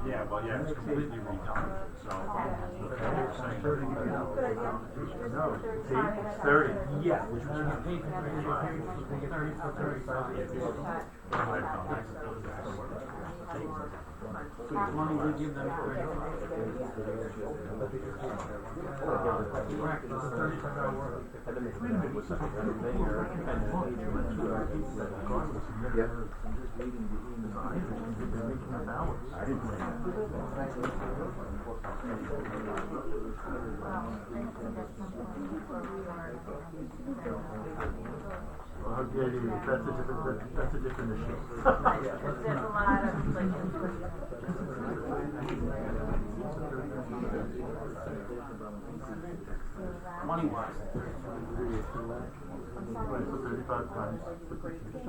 Yeah, well, yeah, it's completely redone. So, no, it's 30. Yeah, which was paid for 30 for 35. So as long as we give them 30. Correct, it's 35-hour work. Okay, that's a different issue. There's a lot of like Money-wise. Right, so 35 times 52.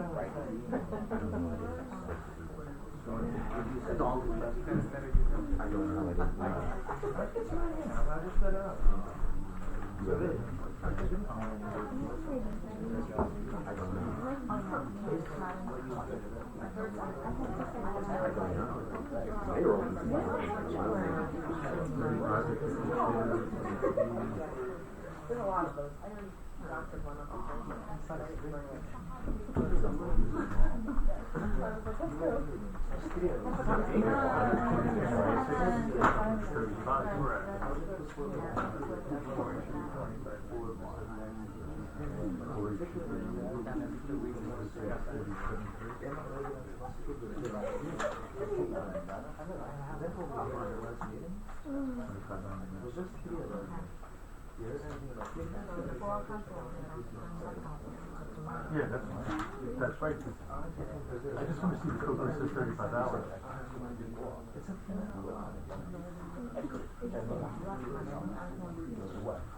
There's a lot of those. I doctored one of them. Yeah, that's fine. That's right. I just want to see the code that says $35. What? There you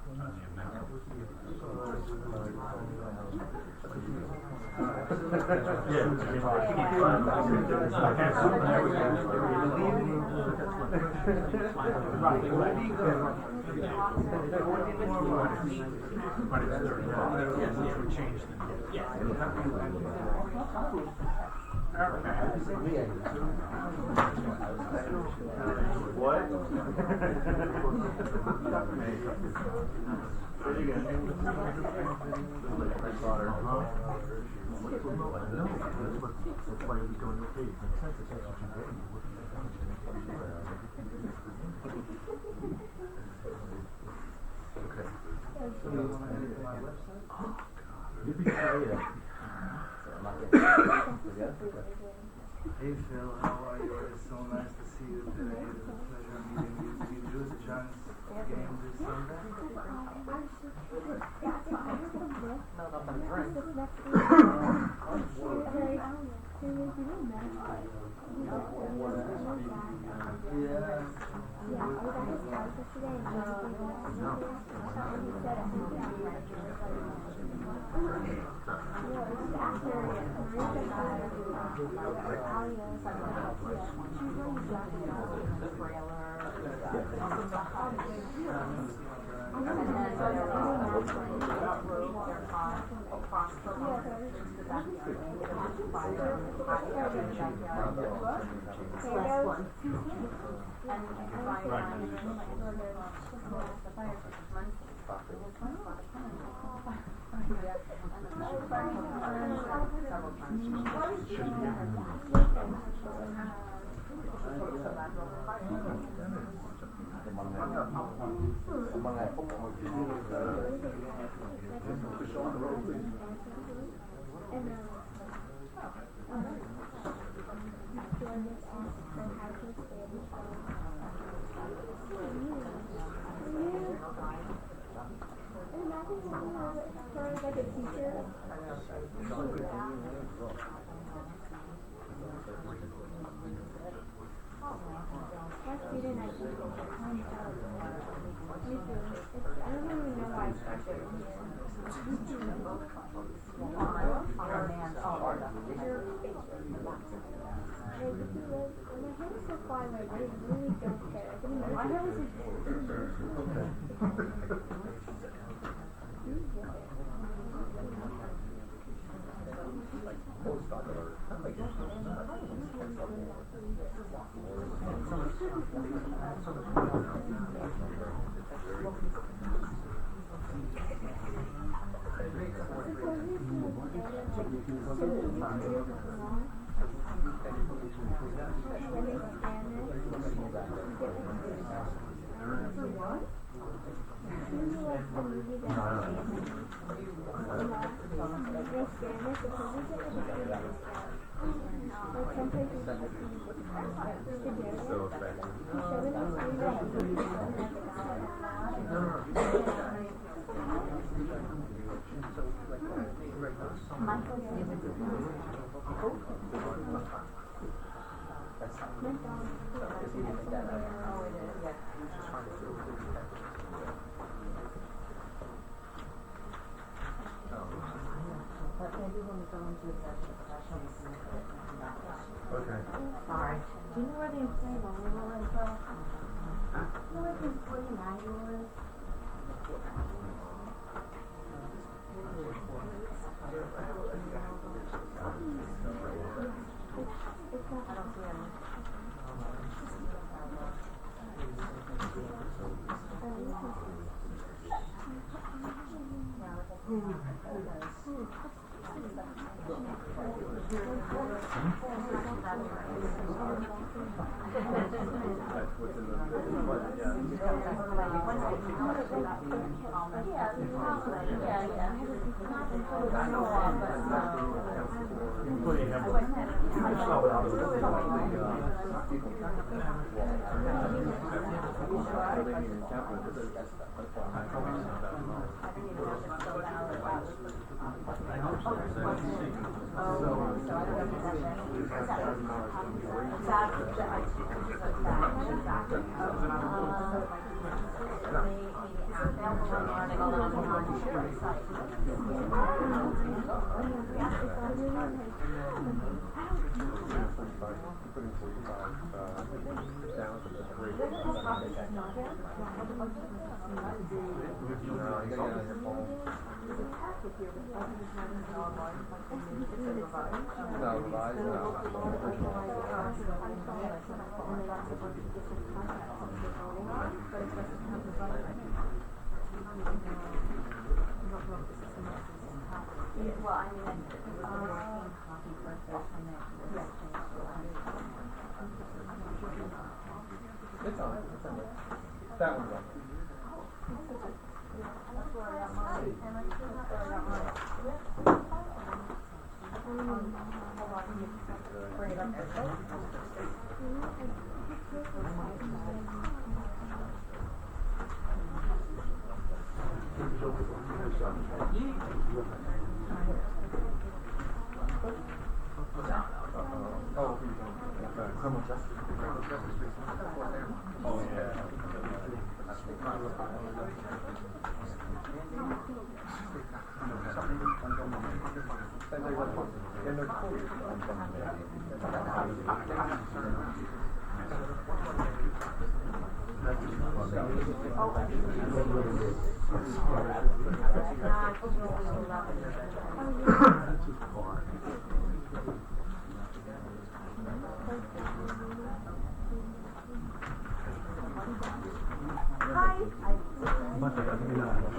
go. That's why it was going okay. It makes sense. That's what you're getting. Okay. You'd be tired. Hey Phil, how are you? It's so nice to see you today. It's a pleasure meeting you. Did you do the Giants game this Sunday? go into executive session and come back. Okay. Sorry. Do you know where the employee manual is, though? Do you know where the employee manual is? I don't see any. Well, I mean, it was a working copy for Thursday night. It's on. It's on. That one's on. That's where I got mine. And I still have where I got mine. Hold on, bring it up Criminal justice. Oh, yeah.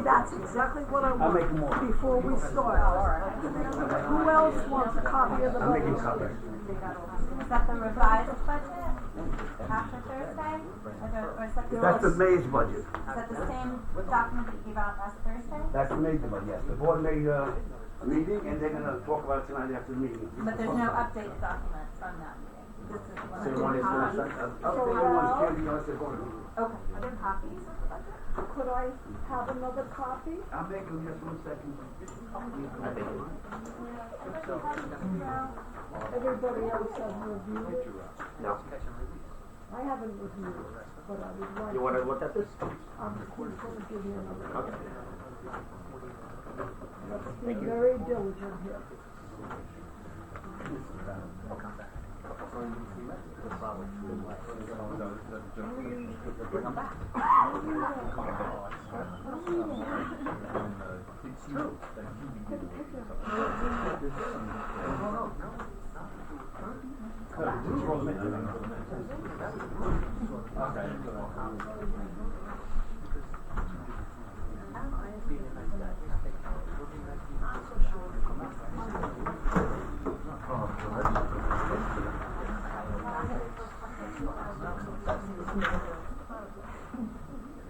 That's exactly what I I'll want make more. before we start. Who else wants a copy of the I'm making budget? copies. Is that the revised budget after Thursday? Or is that the, That's the May's budget. is that the same document that you gave out last Thursday? That's the May's budget, yes. The board made a meeting and they're gonna talk about it tonight after the meeting. But there's no updated document from that meeting. This is the one. So you want it to, update the ones candy unless they're going to. Okay, are there copies of the budget? Could I have another copy? I'll make them just 1 second. Everybody else has reviewed it. No. I haven't reviewed it, but I would like. You wanna look at this? I'm just going to give you another. Okay. Let's be very diligent here.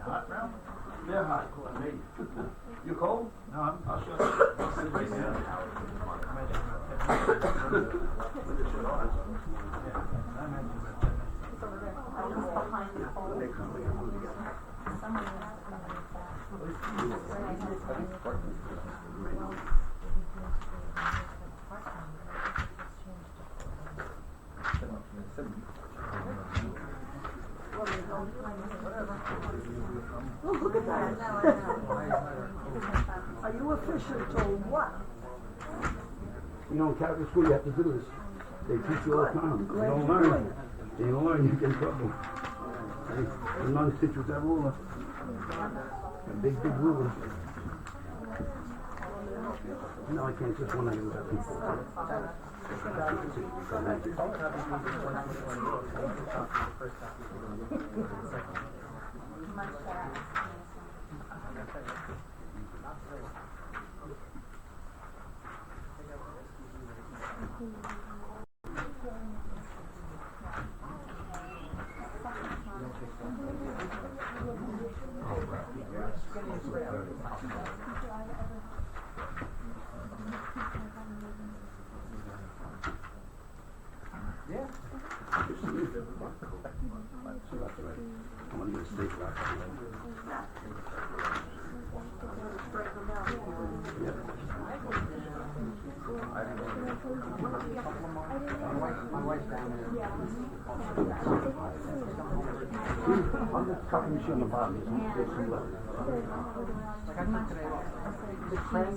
Hot now? Yeah, hot. You cold? No, I'll shut Oh, look at that. Are you efficient or what? You know, in Catholic school, you have to do this. They teach you all the time. You don't learn. You don't learn, you get in trouble. The nuns teach you with that ruler. A big, big ruler. No, I can't just one I do that people. I'm gonna get a steak wrap. My wife's down there. I'm just cutting the shit on the bottom. There's some left. Like I took today, the trend.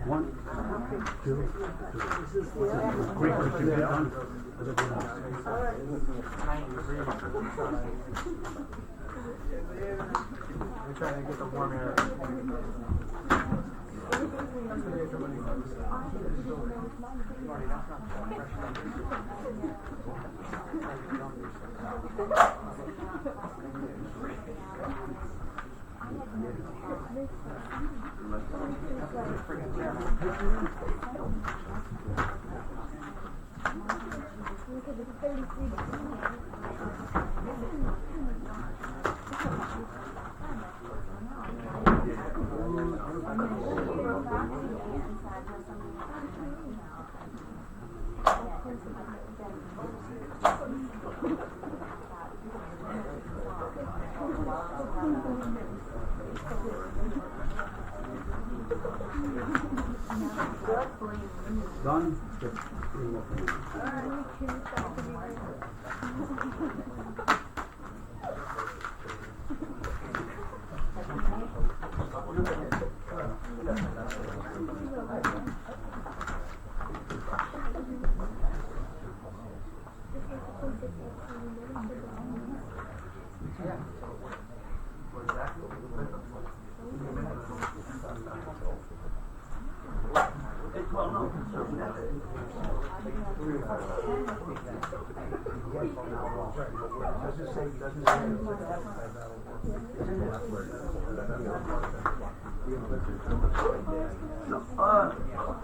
One, two, great Christian get done. We're trying to get the warm air. Done?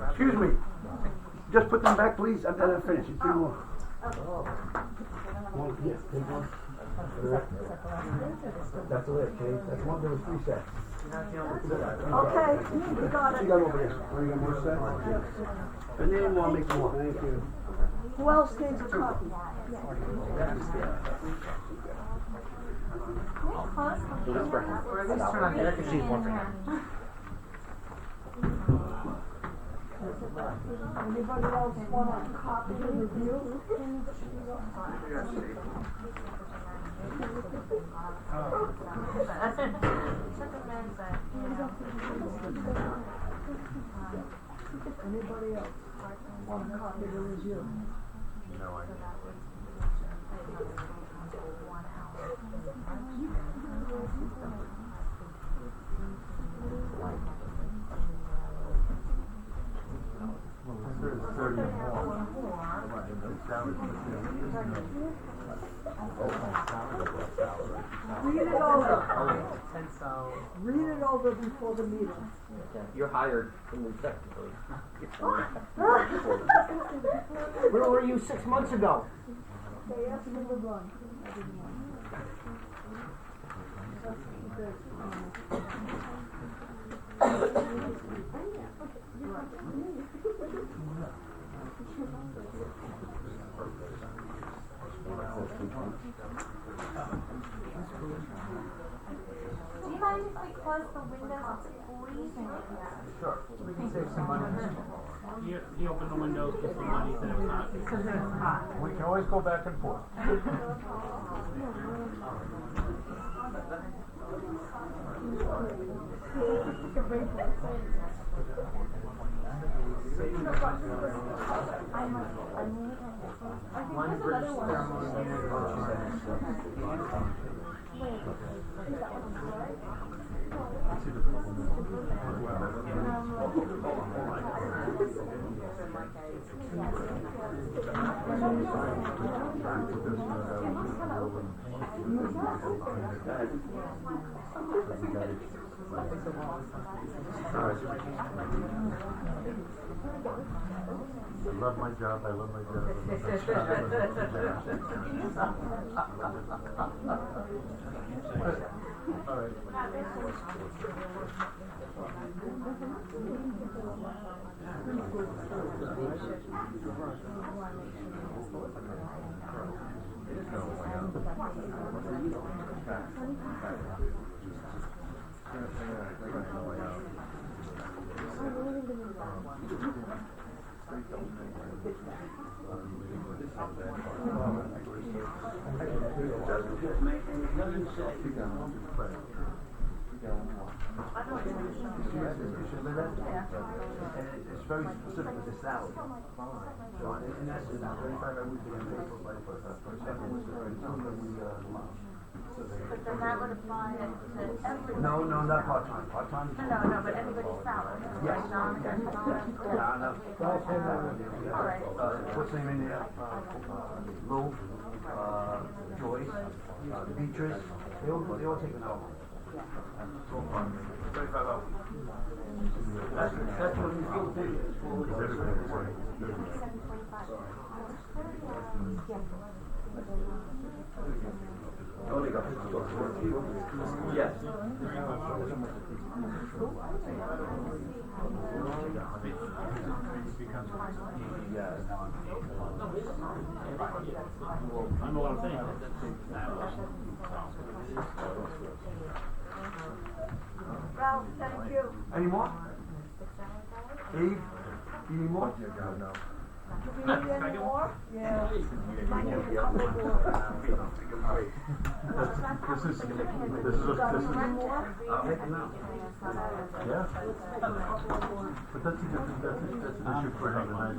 Excuse me. Just put them back, please. I'm gonna finish. Three more. One, yeah, take one. That's the list, okay? That's one, there was 3 sets. Okay, you got You it. got over there. You got more sets? And then one, make one. Thank you. Who else needs a copy? Or at least turn on the air conditioning one for him. Anybody else want a copy to review? Anybody else want a copy to review? No idea. Read it over. Read it over before the meeting. You're hired effectively. Where were you 6 months ago? They asked me to run. Do you mind if we close the windows? It's freezing in here. Sure. We can save some money. he opened the windows, put some money, said it was hot. Because it was hot. We can always go back and forth. One bridge I love my job, I love my job, I love my job. All right. It's very specific with the salary. So in essence, 35 hours a week, they pay for like, for example, was the But then that would apply to everybody. No, not part-time. Part-time is. No, but everybody's salary. Yes. Like non-exempt. Yeah, I know. All right. What's the name in there? Lou, Joyce, Beatrice, they all take an hour. 35 hours. That's what you feel too. Oh, they got yes. I know what I'm saying. Ralph, thank you. Any more? Eve, you need more? Do we need any more? Yeah. Might need a couple more. This is One more? Yeah. But that's a different, that's an issue for another night.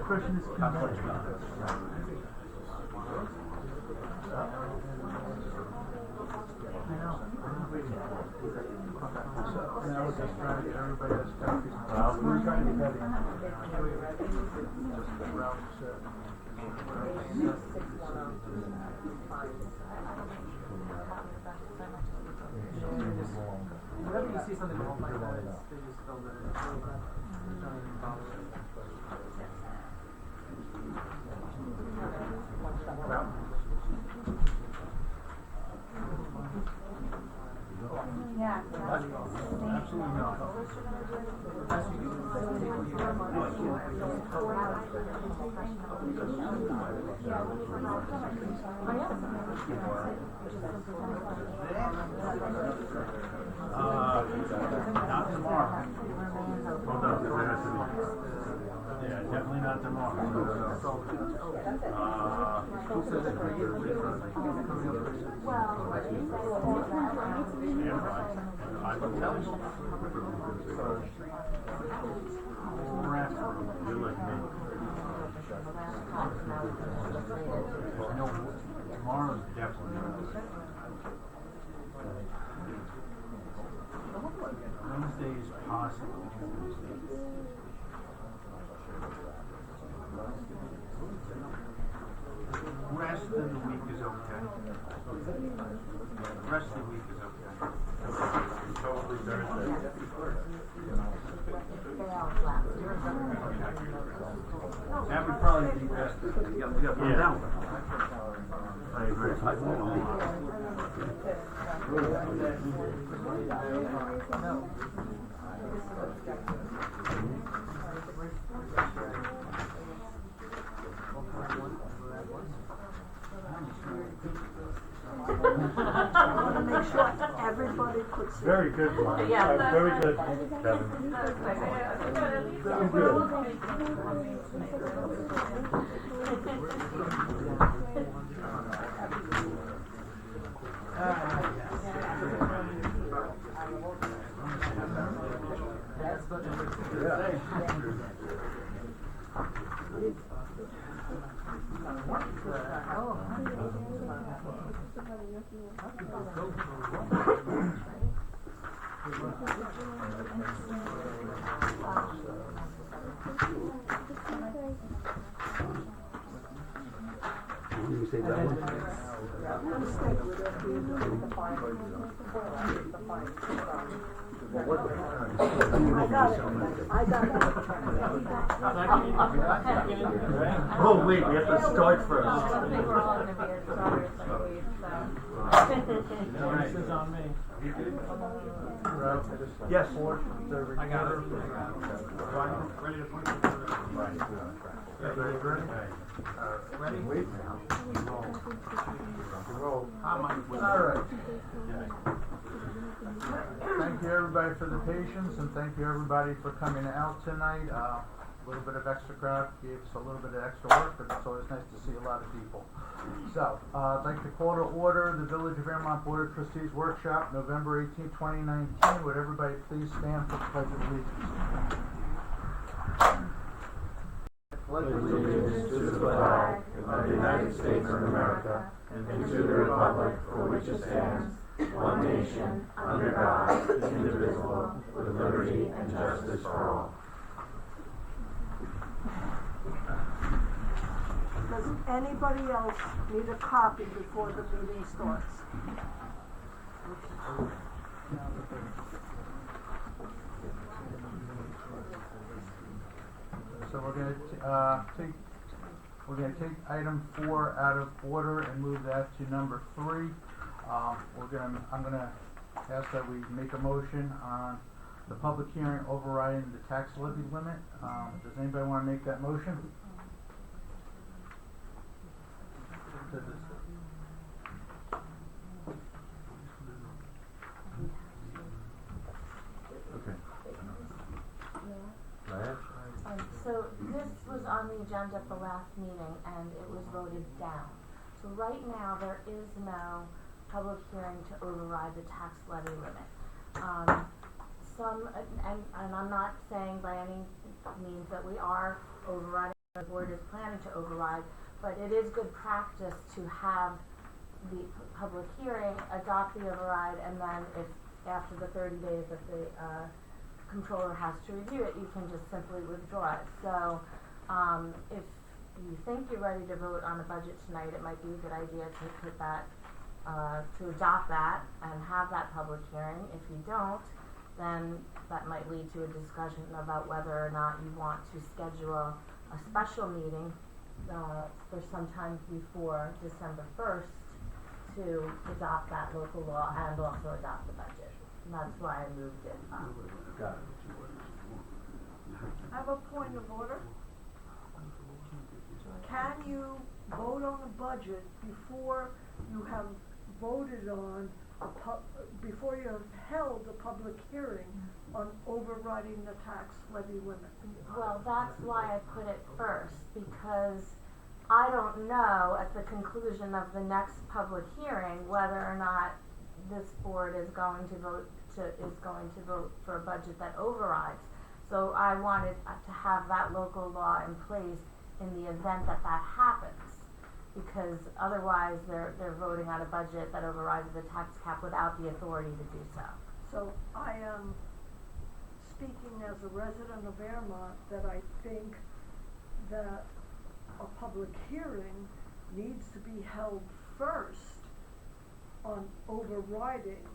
Question is, now we're just trying to get everybody that's talking. We're trying to get Whenever you see something wrong like that, they just film it. Yeah. absolutely not. Not tomorrow. Oh, no, it has to be. Yeah, definitely not tomorrow. I will tell you. You're like me. No, tomorrow's definitely not. Wednesday is possible. Rest of the week is okay. Rest of the week is okay. Thursday. That would probably be best, you got one Yeah. down. I agree. I don't know. I wanna make sure everybody puts it. Very good, Mark. Yeah. Very good, Kevin. You say that one? I got it. Oh, wait, we have to start first. I think we're all gonna be at starters like we, This is on me. Yes. I got it. Ready to point Ready? Wait. All right. Thank you everybody for the patience, and thank you everybody for coming out tonight. A little bit of extra crowd gave us a little bit of extra work, but it's always nice to see a lot of people. So, I'd like to call to order the Village of Airmont Board of Trustees Workshop, November 18, 2019. Would everybody please stand for the Pledge of Allegiance? Allegiance to the flag of the United States of America and to the republic for which it stands, one nation, under God, indivisible, with liberty and justice for all. Does anybody else need a copy before the meeting starts? So we're gonna take item 4 out of order and move that to number 3. I'm gonna ask that we make a motion on the public hearing overriding the tax levy limit. Does anybody wanna make that motion? Okay. So this was on the agenda for last meeting and it was voted down. So right now, there is no public hearing to override the tax levy limit. And I'm not saying by any means that we are overriding, the board is planning to override, but it is good practice to have the public hearing, adopt the override, and then if after the 30 days that the controller has to review it, you can just simply withdraw it. So if you think you're ready to vote on the budget tonight, it might be a good idea to put that, to adopt that and have that public hearing. If you don't, then that might lead to a discussion about whether or not you want to schedule a special meeting for sometime before December 1st to adopt that local law and also adopt the budget. And that's why I moved it up. Got it. I have a point of order. Can you vote on the budget before you have voted on before you have held a public hearing on overriding the tax levy limit? Well, that's why I put it first, because I don't know at the conclusion of the next public hearing whether or not this board is going to vote for a budget that overrides. So I wanted to have that local law in place in the event that that happens, because otherwise they're voting on a budget that overrides the tax cap without the authority to do so. So I am speaking as a resident of Airmont that I think that a public hearing needs to be held first on overriding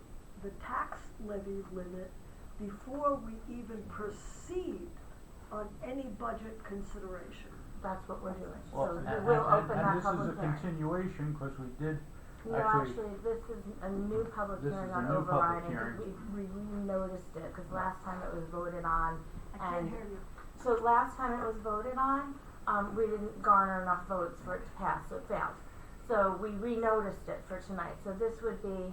the tax levy limit before we even proceed on any budget consideration. That's what we're doing. Well, So and, we'll open that this is public a hearing. continuation, cause we did No, actually, this is a new public This hearing is a on new public overriding, hearing. we re-noticed it, cause last time it was voted on, I can't and, hear you. so last time it was voted on, we didn't garner enough votes for it to pass, so it failed. So we re-noticed it for tonight, so this would be,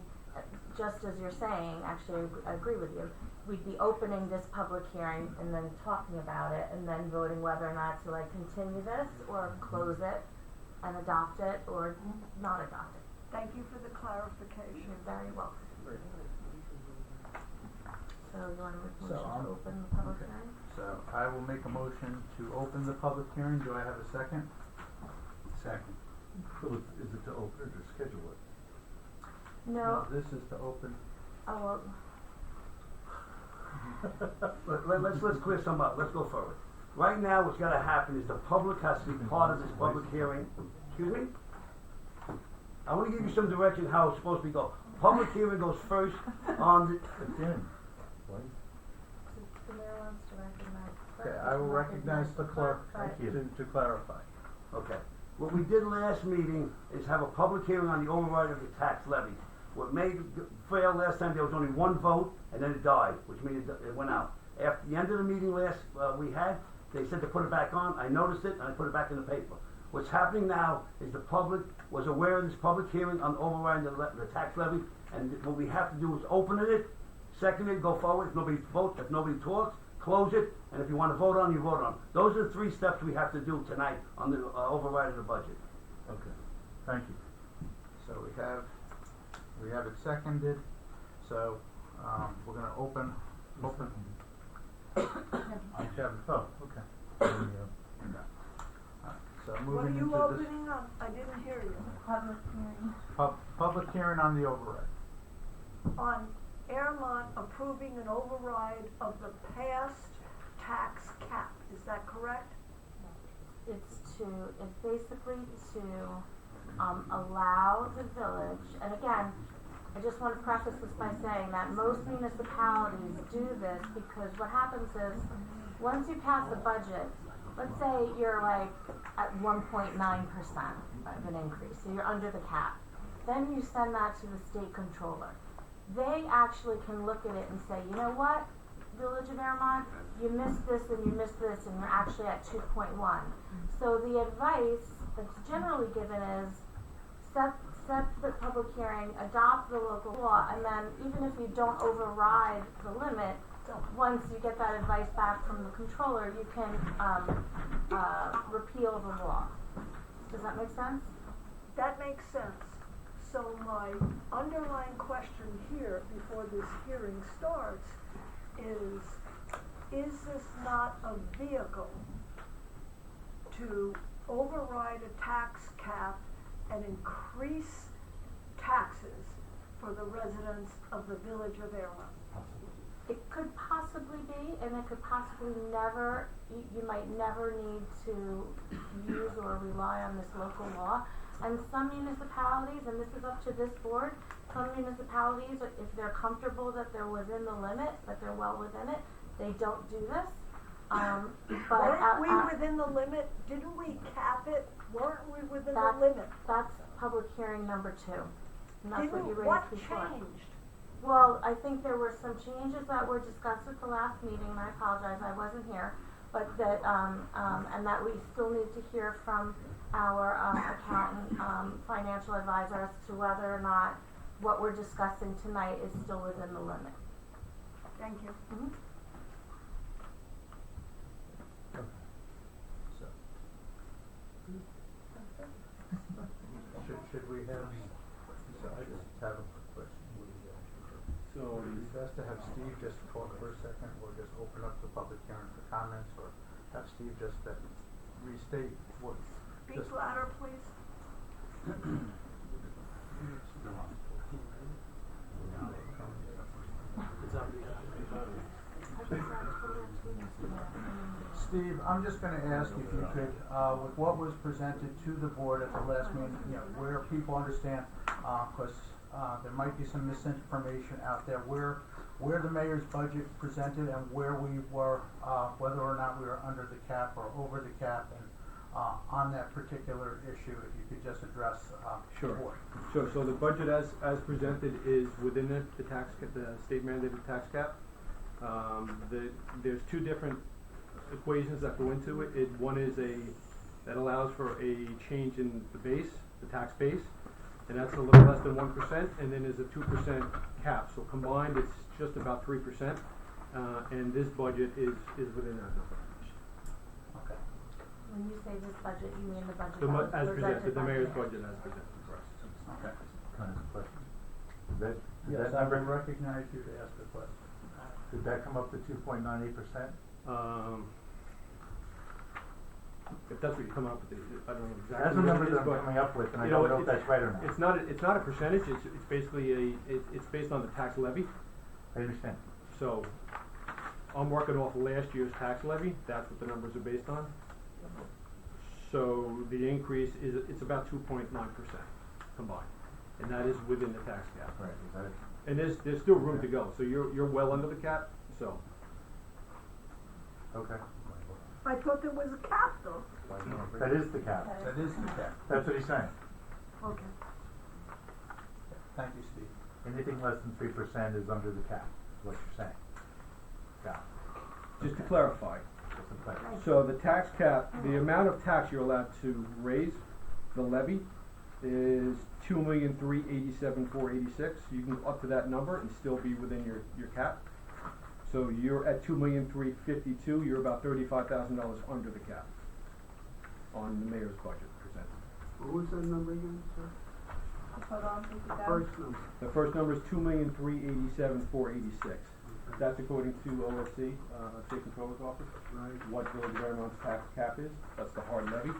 just as you're saying, actually, I agree with you, we'd be opening this public hearing and then talking about it, and then voting whether or not to like continue this, or close it, and adopt it, or not adopt it. Thank you for the clarification. You're very welcome. So you want to make a So, motion to open the public okay. hearing? So I will make a motion to open the public hearing. Do I have a second? Second. So is it to open it or schedule it? No, This is to open. oh, well, Let's clear some up, let's go forward. Right now, what's gotta happen is the public has to be part of this public hearing. Excuse me? I wanna give you some direction how it's supposed to be go. Public hearing goes first on the. the mayor wants to recognize the clerk. Okay, I will recognize the clerk Right. to clarify. Okay. What we did last meeting is have a public hearing on the override of the tax levy. What made it fail last time, there was only one vote, and then it died, which means it went out. After the end of the meeting we had, they said to put it back on, I noticed it, and I put it back in the paper. What's happening now is the public was aware of this public hearing on overriding the tax levy, and what we have to do is open it, second it, go forward, if nobody votes, if nobody talks, close it, and if you wanna vote on, you vote on. Those are the 3 steps we have to do tonight on the overriding the budget. Okay, thank you. So we have it seconded, so, we're gonna open. Kevin, oh, okay. So What are moving you into this opening on? I didn't hear you. Public hearing. public hearing on the override. On Airmont approving an override of the past tax cap, is that correct? It's basically to, allow the village, and again, I just want to preface this by saying that most municipalities do this because what happens is, once you pass a budget, let's say you're like at 1.9% of an increase, so you're under the cap. Then you send that to the state controller. They actually can look at it and say, you know what, Village of Airmont, you missed this and you missed this and you're actually at 2.1. So the advice that's generally given is set the public hearing, adopt the local law, and then even if you don't override the limit, once you get that advice back from the controller, you can repeal the law. Does that make sense? That makes sense. So my underlying question here before this hearing starts is this not a vehicle to override a tax cap and increase taxes for the residents of the Village of Airmont? It could possibly be, and it could possibly never, you might never need to use or rely on this local law. And some municipalities, and this is up to this board, some municipalities, if they're comfortable that they're within the limit, that they're well within it, they don't do this. Weren't we within the limit? Didn't we cap it? Weren't we within the limit? That's public hearing number 2. And that's what you raised What before. changed? Well, I think there were some changes that were discussed at the last meeting, and I apologize, I wasn't here, but that, and that we still need to hear from our accountant, financial advisor as to whether or not what we're discussing tonight is still within the limit. Thank you. Mm-hmm. So. Should we have, so I just have a quick question. So is it best to have Steve just talk for a second, or just open up the public hearing for comments, or have Steve just restate what? Speak louder, please. Steve, I'm just going to ask if you could, with what was presented to the board at the last meeting, where people understand, because there might be some misinformation out there where the mayor's budget presented and where we were, whether or not we were under the cap or over the cap, and on that particular issue, if you could just address the Sure. board. Sure, so the budget as presented is within the state mandated tax cap. There's two different equations that go into it. One is that allows for a change in the tax base, and that's a little less than 1%, and then there's a 2% cap. So combined, it's just about 3%, and this budget is within that number. Okay. When you say this budget, you mean the budget As that was presented, the by mayor's mayor. budget as presented, correct. Okay. Can I ask a question? Did Yes, that I will number, recognize you to ask a question. did that come up to 2.98%? If that's what you come up with, I don't know exactly. That's the what number it is, that I'm but, coming up with, and I you don't know, know if that's right or not. It's not a percentage, it's basically it's based on the tax levy. I understand. So, I'm working off last year's tax levy, that's what the numbers are based on. So, the increase it's about 2.9% combined, and that is within the tax cap. Right, is that it? And there's still room to go, so you're well under the cap, so. Okay. I thought there was a cap though. That is the cap. That is the cap. That's what he's saying. Okay. Thank you, Steve. Anything less than 3% is under the cap, is what you're saying. Got it. Just to clarify, Just in place. so the tax cap, the amount of tax you're allowed to raise, the levy, is $2,387,486. You can go up to that number and still be within your cap. So you're at $2,352,000. You're about $35,000 under the cap on the mayor's budget presented. What was that number again, sir? Hold on, think about it. First number. The first number is $2,387,486. That's according to OSC, State Controller's Office. Right. What Village of Airmont's tax cap is. That's the hard levy.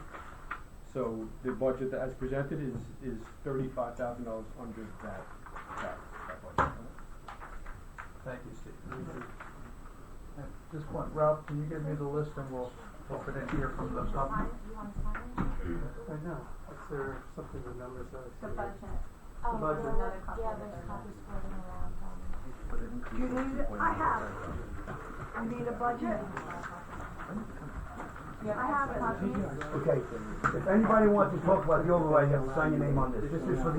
So the budget that as presented is $35,000 under that cap. That budget. Thank you, Steve. At this point, Ralph, can you give me the list and we'll open it here from the top? You want to sign it? I know. Is there something the numbers are? The budget. Oh, budget. another copy. Yeah, there's copies floating around. You need it? I have it. You need a budget? I have it. Okay, if anybody wants to talk about the override, you have to sign your name on this. This is for the,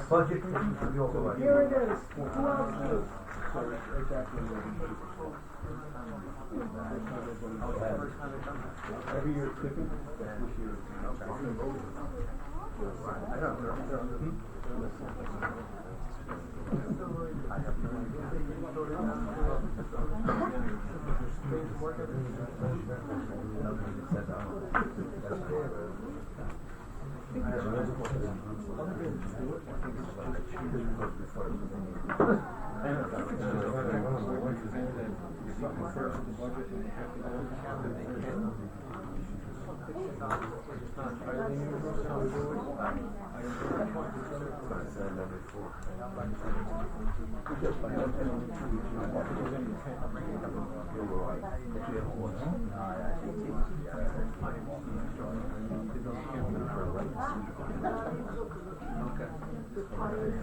budget, this is for the override. Here it is. Who else needs? Every year it's different. This year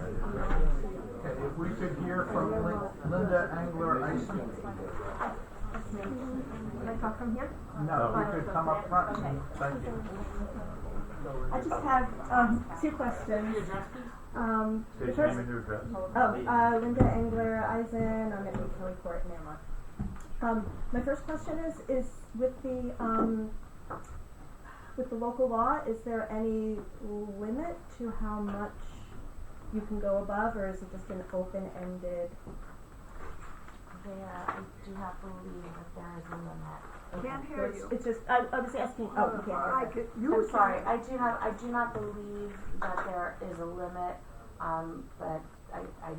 Okay, if we could hear from Linda Angler-Eisen. Can I talk from here? No, we could come up front. Okay. Thank you. I just have, two questions. The State first, name and your address. Linda Engler Eisen, I'm at East Kelly Court in Airmont. My first question is with the local law, is there any limit to how much you can go above, or is it just an open-ended? I do not believe that there is a limit. Can't hear you. It's just, I was asking, oh, you can't hear I me. could, you I'm can. sorry, I do not believe that there is a limit, but I'd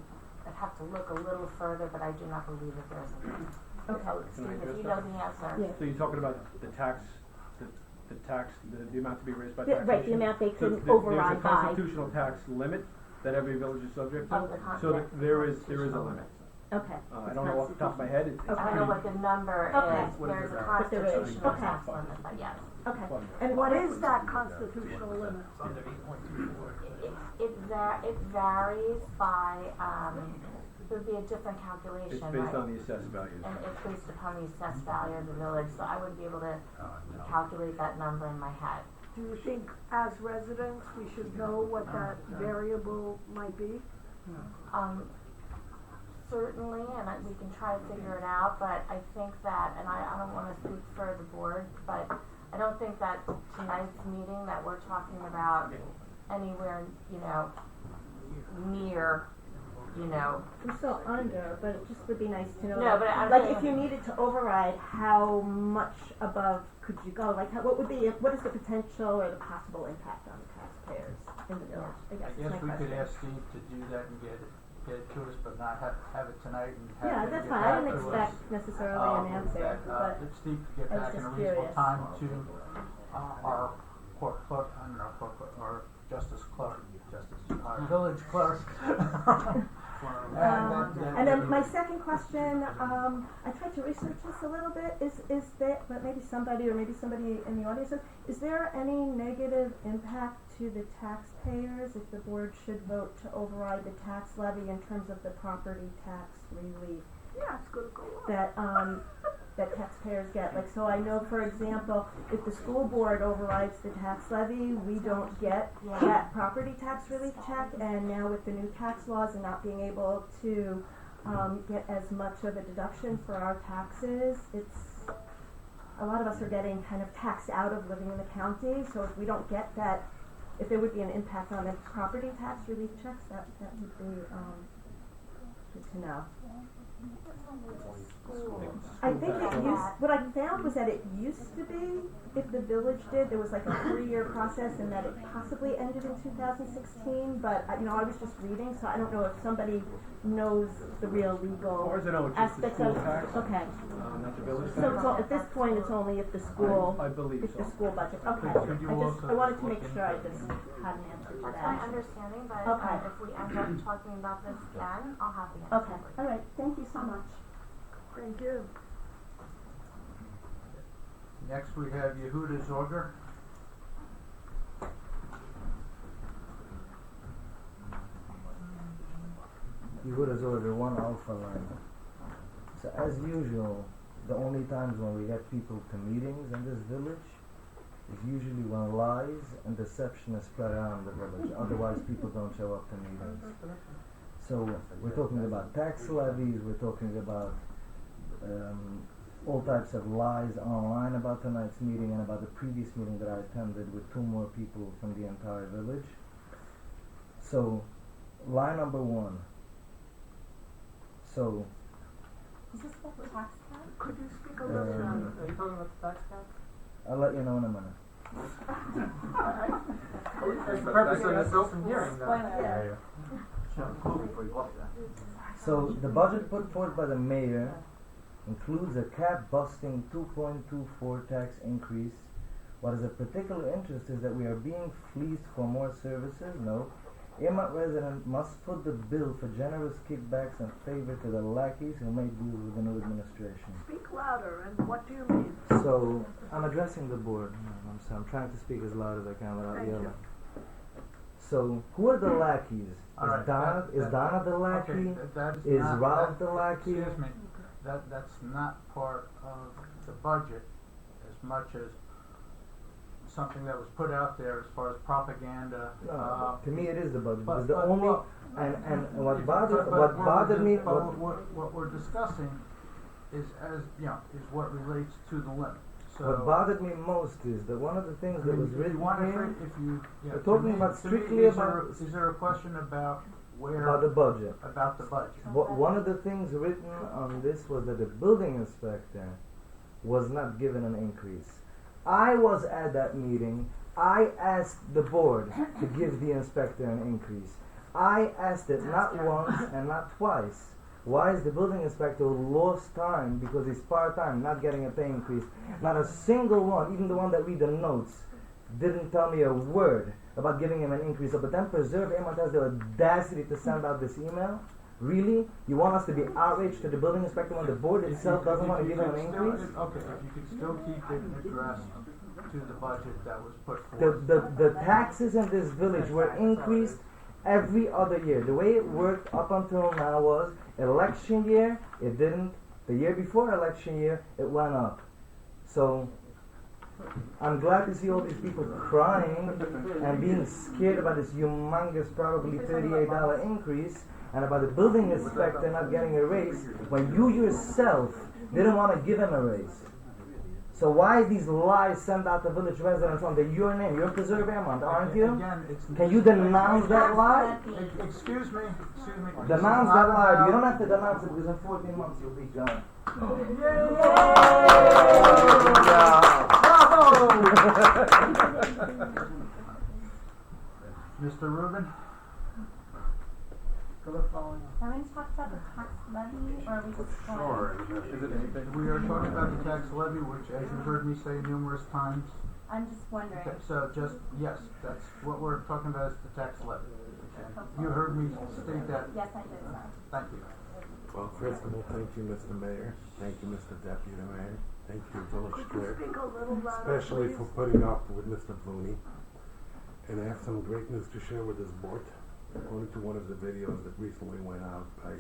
have to look a little further, but I do not believe that there is a limit. Okay. Steve, if you know the answer. Yeah. So you're talking about the tax, the amount to be raised by Yeah, taxation? right, the amount they So can override by. There's a constitutional tax limit that every village is subject to. Oh, the So there is a limit. Okay. I don't know off the top of my head, it's Okay. I don't know what the number Okay. is, What is there's it a now? But there is, constitutional okay. tax limit, but yes. Okay. And what is that constitutional limit? It varies by, it would be a different calculation, It's right? based on the assessed values. And it's based upon the assessed value of the village, so I wouldn't be able to calculate that number in my head. Do you think as residents, we should know what that variable might be? Certainly, and we can try to figure it out, but I think that, and I don't wanna speak for the board, but I don't think that tonight's meeting that we're talking about anywhere, near, I'm still under, but it just would be nice to know. No, but I'm like saying- if you needed to override, how much above could you go? Like, what is the potential or the possible impact on the taxpayers in the village? I guess I is guess my we could question. ask Steve to do that and get it to us, but not have it tonight and have Yeah, him that's get fine. I back didn't to us. expect necessarily an answer, That Steve could get I was back in a just reasonable curious. time to our court clerk, our justice clerk, our village clerk. And then my second question, I tried to research this a little bit, is there, but maybe somebody in the audience, is there any negative impact to the taxpayers if the board should vote to override the tax levy in terms of the property tax relief Yeah, it's gonna go up. that taxpayers get? Like, so I know, for example, if the school board overrides the tax levy, we don't get that property tax relief check, and now with the new tax laws and not being able to get as much of a deduction for our taxes, a lot of us are getting kind of taxed out of living in the county, so if we don't get that, if there would be an impact on the property tax relief checks, that would be good to know. I think what I found was that it used to be, if the village did, there was like a 3-year process and that it possibly ended in 2016, but I was just reading, so I don't know if somebody knows the real legal As far as I know, it's just the aspects school of it. tax, Okay. not the village tax. So at this point, it's only if the school, I believe if the so. school budget, okay. Could you also I wanted to look make sure I into just had an answer to That's my that. understanding, but Okay. if we end up talking about this again, I'll have the answer Okay, for you. all right, thank you so much. Thank you. Next we have Yehuda Zorger. Yehuda's order 1 Alpha line. So as usual, the only times when we get people to meetings in this village is usually when lies and deception is spread around the village. Otherwise people don't show up to meetings. So we're talking about tax levies, we're talking about all types of lies online about tonight's meeting and about the previous meeting that I attended with 2 more people from the entire village. So, line number 1. So, Is this about the tax cap? Could you speak a little Are louder? you talking about the tax cap? I'll let you know in a minute. That's the purpose of this open hearing, Yeah. So, the budget put forth by the mayor includes a cap-busting 2.24 tax increase. What is of particular interest is that we are being fleeced for more services. No. Airmont resident must foot the bill for generous kickbacks and favor to the lackeys who made deals with the new administration. Speak louder, and what do you mean? So, I'm addressing the board. I'm trying to speak as loud as I can without Thank you. yelling. So, who are the lackeys? All right, Is Donna the lackey? Okay, that Is not, Ralph the lackey? Excuse me, that's not part of the budget as much as something that was put out there as far as propaganda. No, to me it is the budget. but- Because the but- only well, and what but bothered me. what we're discussing is what relates to the limit. So What bothered me most is that one of the things that was written here we're we're talking about strictly about is there a question about where about the budget. about the budget? One of the things written on this was that the building inspector was not given an increase. I was at that meeting. I asked the board to give the inspector an increase. I asked it not once and not twice. Why is the building inspector lost time because he's part-time, not getting a pay increase? Not a single one, even the one that read the notes, didn't tell me a word about giving him an increase. But then Preserve Airmont has the audacity to send out this email. Really? You want us to be outraged to the building inspector when the board itself doesn't want to give him an increase? Okay, if you could still keep it addressed to the budget that was put forth. The taxes in this village were increased every other year. The way it worked up until now was election year, it didn't. The year before election year, it went up. So I'm glad to see all these people crying and being scared about this humongous, probably $38 increase, and about the building inspector not getting a raise when you yourself didn't want to give him a raise. So why these lies sent out to village residents under your name? You're Preserve Airmont, aren't you? Again, Can you denounce that lie? Excuse me. Denounce that lie. You don't have to denounce it because in 14 months you'll be gone. Mr. Rubin? Are we going to talk about the tax levy, or are we just going? We are talking about the tax levy, which, as you heard me say numerous times, I'm just wondering. so just, yes, that's what we're talking about is the tax levy. You heard me state that. Yes, I did, sir. Thank you. Well, first of all, thank you, Mr. Mayor. Thank you, Mr. Deputy Mayor. Thank you, Village Clerk, especially for putting up with Mr. Booney. And I have some great news to share with this board. According to one of the videos that recently went out by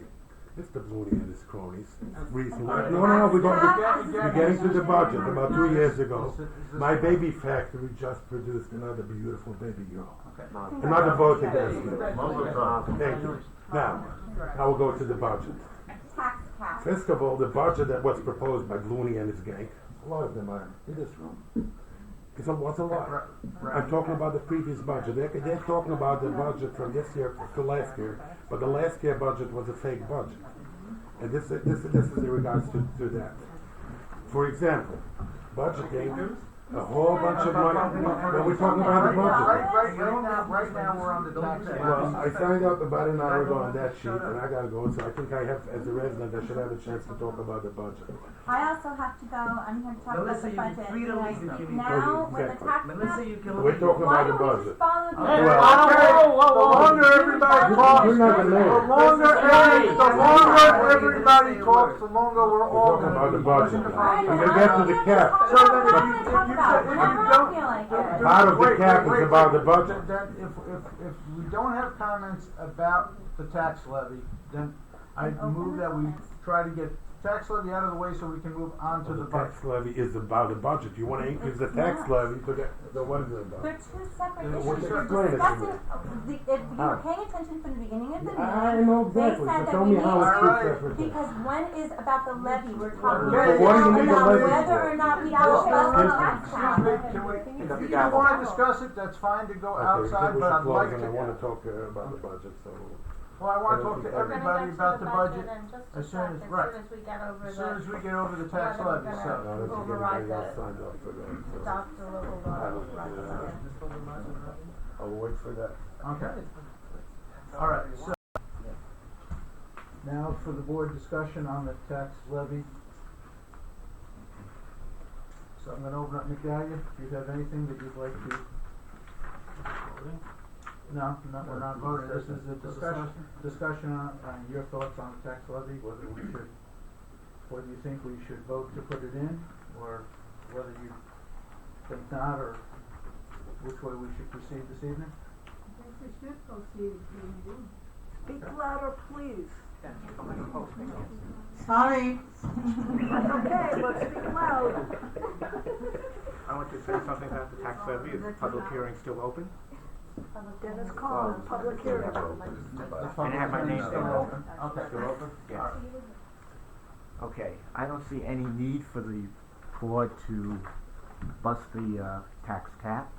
Mr. Booney and his cronies, recently. No, we're getting to the budget. About 2 years ago, my baby factory just produced another beautiful baby girl. Another vote against me. Thank you. Now, I will go to the budget. Tax cap. First of all, the budget that was proposed by Looney and his gang, a lot of them are in this room. It's a lot. I'm talking about the previous budget. They're talking about the budget from this year to last year, but the last year budget was a fake budget. And this is in regards to that. For example, budgeting a whole bunch of money. When we're talking about the budget. Right now we're on the tax levy. Well, I signed up about an hour ago on that sheet, and I gotta go, so I think I have, as a resident, I should have a chance to talk about the budget. I also have to go. I'm here to talk about the budget. Now, with the tax cap. We're talking about the budget. The longer everybody talks, You're not the mayor. the longer everybody talks, the longer we're We're all talking gonna about the be. budget now. I'm gonna get to the cap. So then if you don't, Part of the cap is about the budget. Then if we don't have comments about the tax levy, then I move that we try to get tax levy out of the way so we can move on to the The budget. tax levy is about the budget. You wanna increase the tax levy to the what is it about? They're two separate What's issues. the You're explain it to discussing, me? if you were paying attention from the beginning of the meeting, I know exactly, they so said that tell we me need how it's two to, separate things. because one is about the levy, we're talking Okay. What do you need the about levy whether for? or not we actually owe the tax cap. If you wanna discuss it, that's fine to go outside, but I'd like And I wanna to, talk about the budget, so. well, I wanna talk to We're gonna everybody get about to the budget in just a as soon as, sec, right. as soon as we get over As soon as we the, get over the tax whether we're levy, gonna- so. I don't think Override anybody else the- signed up for that, so. adopt the local I law. don't, I'll wait for that. Okay. All right, so now for the board discussion on the tax levy. So I'm gonna open up McDahlia. Do you have anything that you'd like to? No, we're not voting. This is a discussion on your thoughts on the tax levy, whether you think we should vote to put it in, or whether you think not, or which way we should proceed this evening. Speak louder, please. Sorry. Okay, but speak loud. I want to say something about the tax levy. Is the public hearing still open? Dennis Collins, public hearing. And have my name Still there. open. Okay. Still open? All right. Okay, I don't see any need for the board to bust the tax cap.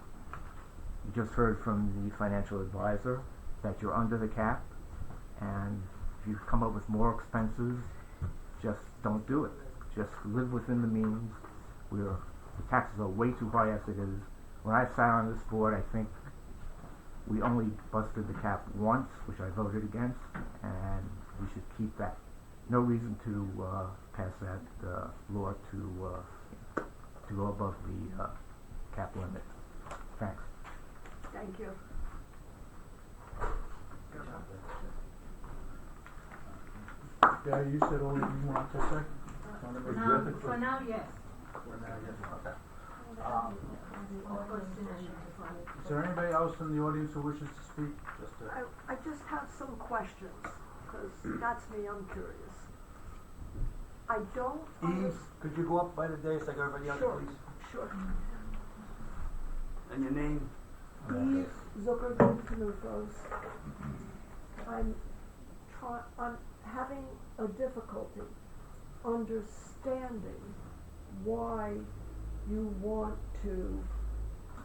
You just heard from the financial advisor that you're under the cap, and if you come up with more expenses, just don't do it. Just live within the means. The taxes are way too high as it is. When I sat on this board, I think we only busted the cap once, which I voted against, and we should keep that. No reason to pass that law to go above the cap limit. Thanks. Thank you. Yeah, you said all that you want to say? Wanna make sure? For now, yes. For now, yes, okay. Is there anybody else in the audience who wishes to speak? Just to, I just have some questions, cause that's me, I'm curious. I don't Eve, could you go up by the dais like everybody else, Sure. please? Sure. And your name? Eve Zuckerberg Knufos. I'm having a difficulty understanding why you want to,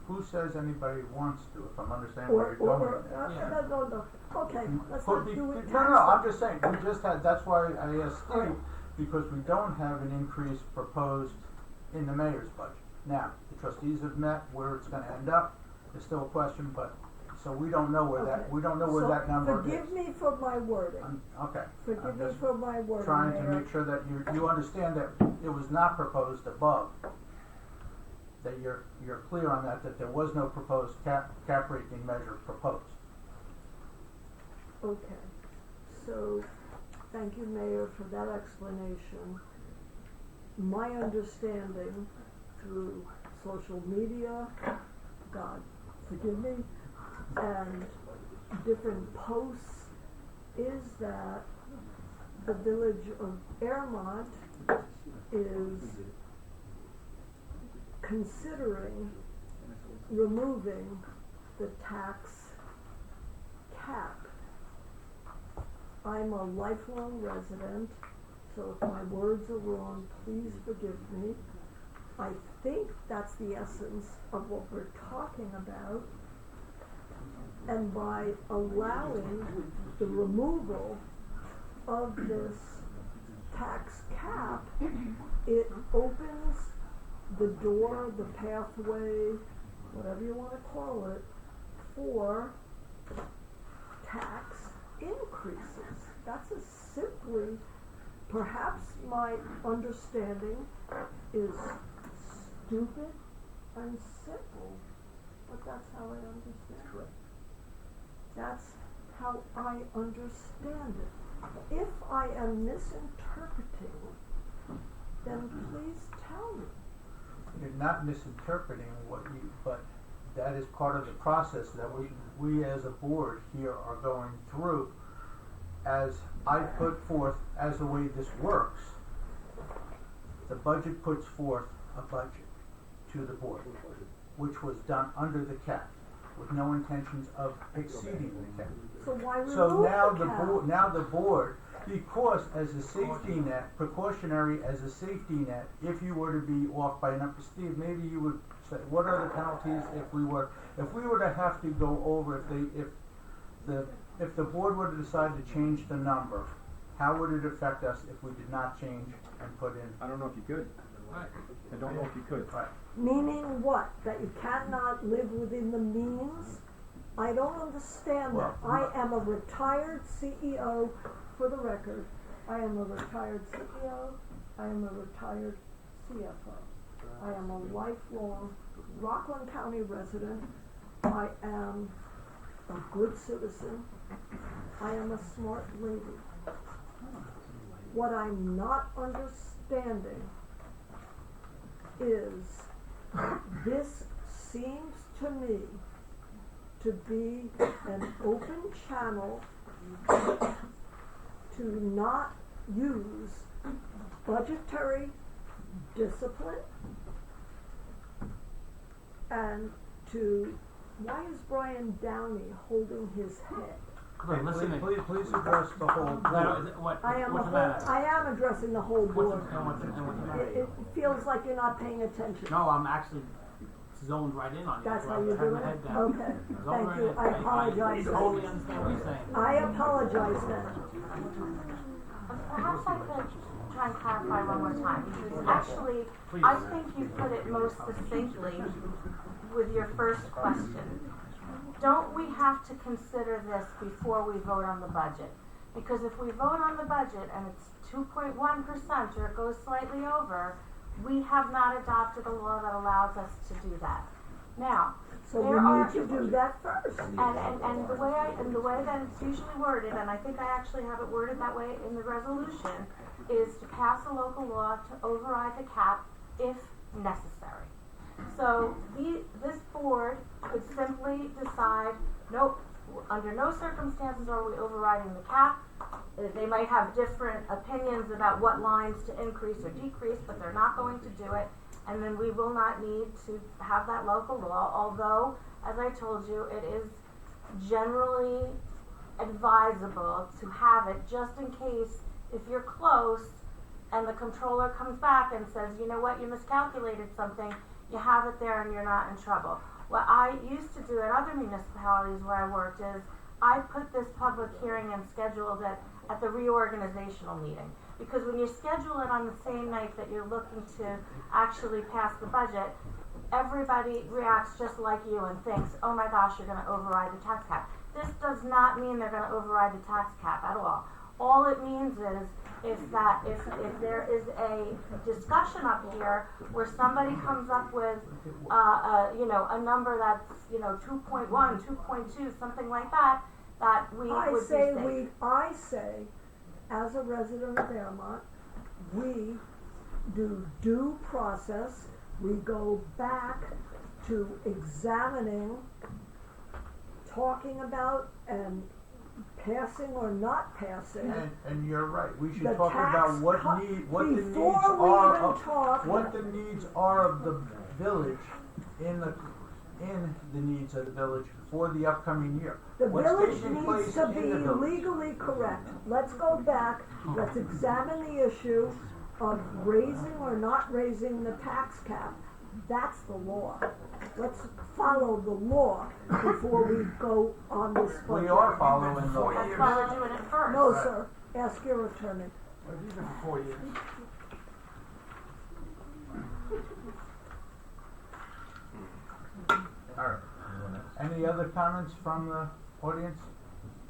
who says anybody wants to, if I'm understanding where you're going with that? no, okay, let's Put not the- do it. No, I'm just saying, we just had, that's why I asked Steve, because we don't have an increase proposed in the mayor's budget. Now, the trustees have met, where it's gonna end up, is still a question, but, so we don't know where that, Okay. we don't know where that number is. Forgive me for my wording, Okay. forgive I'm me just for my wording, trying to Mayor. make sure that you understand that it was not proposed above. That you're clear on that there was no proposed cap rating measure proposed. Okay, so, thank you, Mayor, for that explanation. My understanding through social media, God forgive me, and different posts is that the village of Airmont is considering removing the tax cap. I'm a lifelong resident, so if my words are wrong, please forgive me. I think that's the essence of what we're talking about. And by allowing the removal of this tax cap, it opens the door, the pathway, whatever you want to call it, for tax increases. That's a simply, perhaps my understanding is stupid and simple, but that's how I understand it. That's how I understand it. If I am misinterpreting, then please tell me. You're not misinterpreting but that is part of the process that we as a board here are going through. As I put forth, as the way this works, the budget puts forth a budget to the board, which was done under the cap, with no intentions of exceeding the cap. So why remove So now the cap? now the board, because as a safety net, precautionary as a safety net, if you were to be off by enough, Steve, maybe you would say, what are the penalties if we were to have to go over, if the board were to decide to change the number, how would it affect us if we did not change and put in? I don't know if you could. I don't know if you could. Right. Meaning what? That you cannot live within the means? I don't understand that. I am a retired CEO, for the record. I am a retired CEO. I am a retired CFO. I am a lifelong Rockland County resident. I am a good citizen. I am a smart lady. What I'm not understanding is this seems to me to be an open channel to not use budgetary discipline and to, why is Brian Downey holding his head? Come on, listen to me. Please address the whole board. What, I am what's the matter? I am addressing the whole board. What's the matter? It feels like you're not paying attention. No, I'm actually zoned right in on you. That's so how I you're have doing my it? head down. Okay, Zoned thank right you. in. I apologize then. totally understand what you're saying. I apologize then. Perhaps I could try and clarify one more time, because actually, I think you put it most succinctly with your first question. Don't we have to consider this before we vote on the budget? Because if we vote on the budget and it's 2.1% or it goes slightly over, we have not adopted a law that allows us to do that. Now, So we There are- need to do that first. And the way that it's usually worded, and I think I actually have it worded that way in the resolution, is to pass a local law to override the cap if necessary. So this board could simply decide, nope, under no circumstances are we overriding the cap. They might have different opinions about what lines to increase or decrease, but they're not going to do it. And then we will not need to have that local law, although, as I told you, it is generally advisable to have it just in case if you're close and the controller comes back and says, you know what, you miscalculated something, you have it there and you're not in trouble. What I used to do at other municipalities where I worked is I put this public hearing and scheduled it at the reorganizational meeting. Because when you schedule it on the same night that you're looking to actually pass the budget, everybody reacts just like you and thinks, oh my gosh, you're going to override the tax cap. This does not mean they're going to override the tax cap at all. All it means is if there is a discussion up here where somebody comes up with a number that's 2.1, 2.2, something like that, that we would be safe. I say, as a resident of Airmont, we do due process. We go back to examining, talking about, and passing or not passing. And you're right, we should The talk tax about what cut the needs before we are even of, talk. what the needs are of the village in the needs of the village for the upcoming year. The What's village taking needs place to in be the village? legally correct. Let's go back, let's examine the issue of raising or not raising the tax cap. That's the law. Let's follow the law before we go on this budget. We are following the law. That's why we're doing it first. No, sir, ask your attorney. These are for 4 years. Alright. Any other comments from the audience?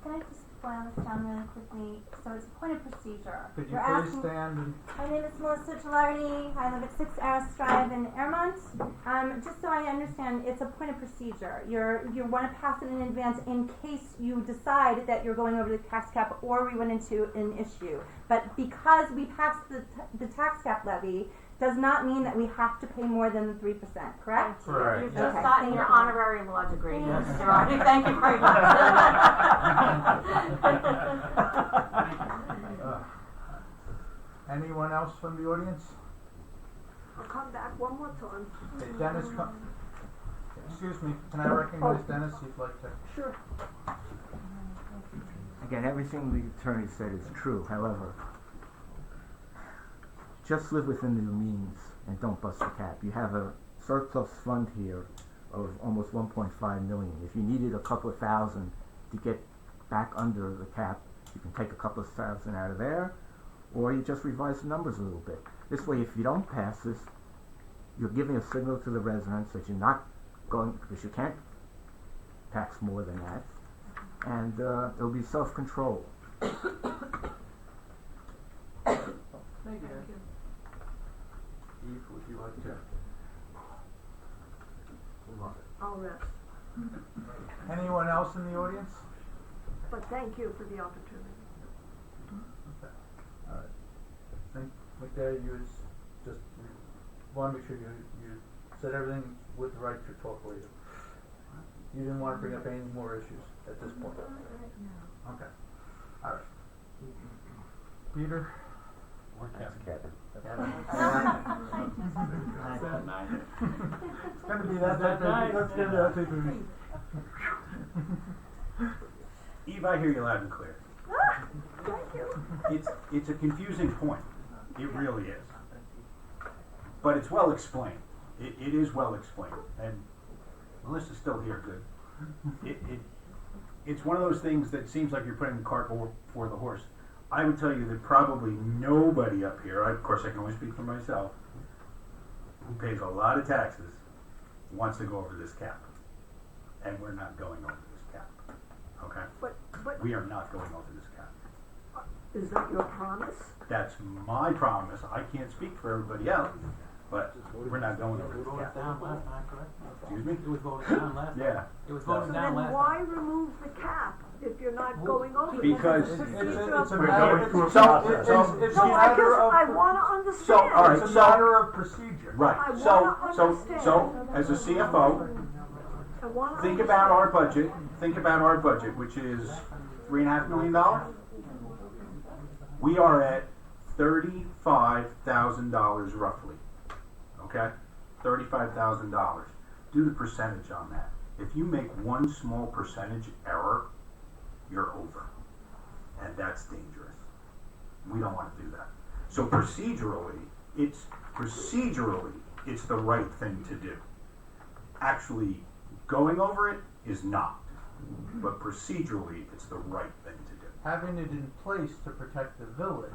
Can I just boil this down really quickly? So it's a point of procedure. Could you You're please asking, stand and my name is Melissa Gilardi. I live at 6 Aris Drive in Airmont. Just so I understand, it's a point of procedure. You want to pass it in advance in case you decide that you're going over the tax cap or we run into an issue. But because we passed the tax cap levy, does not mean that we have to pay more than the 3%, correct? Correct. You've just Okay. gotten your honorary law degree, Mrs. Girardi. Thank you very much. anyone else from the audience? I'll come back one more time. Hey, Dennis, excuse me, can I recognize Dennis? You'd like to? Sure. Again, everything the attorney said is true. However, just live within your means and don't bust the cap. You have a surplus fund here of almost 1.5 million. If you needed a couple of thousand to get back under the cap, you can take a couple of thousand out of there, or you just revise the numbers a little bit. This way, if you don't pass this, you're giving a signal to the residents that you're not going, because you can't tax more than that, and it'll be self-control. Thank you. Eve, would you like to? I'll rest. Anyone else in the audience? But thank you for the opportunity. Okay. Alright. I think with that, you just want to make sure you said everything with the right to talk later. You didn't want to bring up any more issues at this point? Okay. Alright. Peter? That's Kevin. It's gonna be that night. Let's get it out there. Eve, I hear you loud and clear. Thank you. It's a confusing point. It really is. But it's well explained. It is well explained. And Melissa's still here, good. It's one of those things that seems like you're putting the cart before the horse. I would tell you that probably nobody up here, of course I can only speak for myself, who pays a lot of taxes, wants to go over this cap. And we're not going over this cap. Okay? But We are not going over this cap. is that your promise? That's my promise. I can't speak for everybody else. but we're not going over We the voted cap. down last time, correct? Excuse me? It was voted down last time. Yeah. It was So- voted So down then last why time. remove the cap if you're not going over? Because- It's a We're matter, going through a So- process. it's a No, I matter just, of. I wanna understand. all right, It's a so- matter of procedure. Right, I so, wanna so, understand. so, as a CFO, I wanna think about understand. our budget, which is $3.5 million. We are at $35,000 roughly, okay? $35,000. Do the percentage on that. If you make one small percentage error, you're over. And that's dangerous. We don't want to do that. So procedurally, it's the right thing to do. Actually, going over it is not. But procedurally, it's the right thing to do. Having it in place to protect the village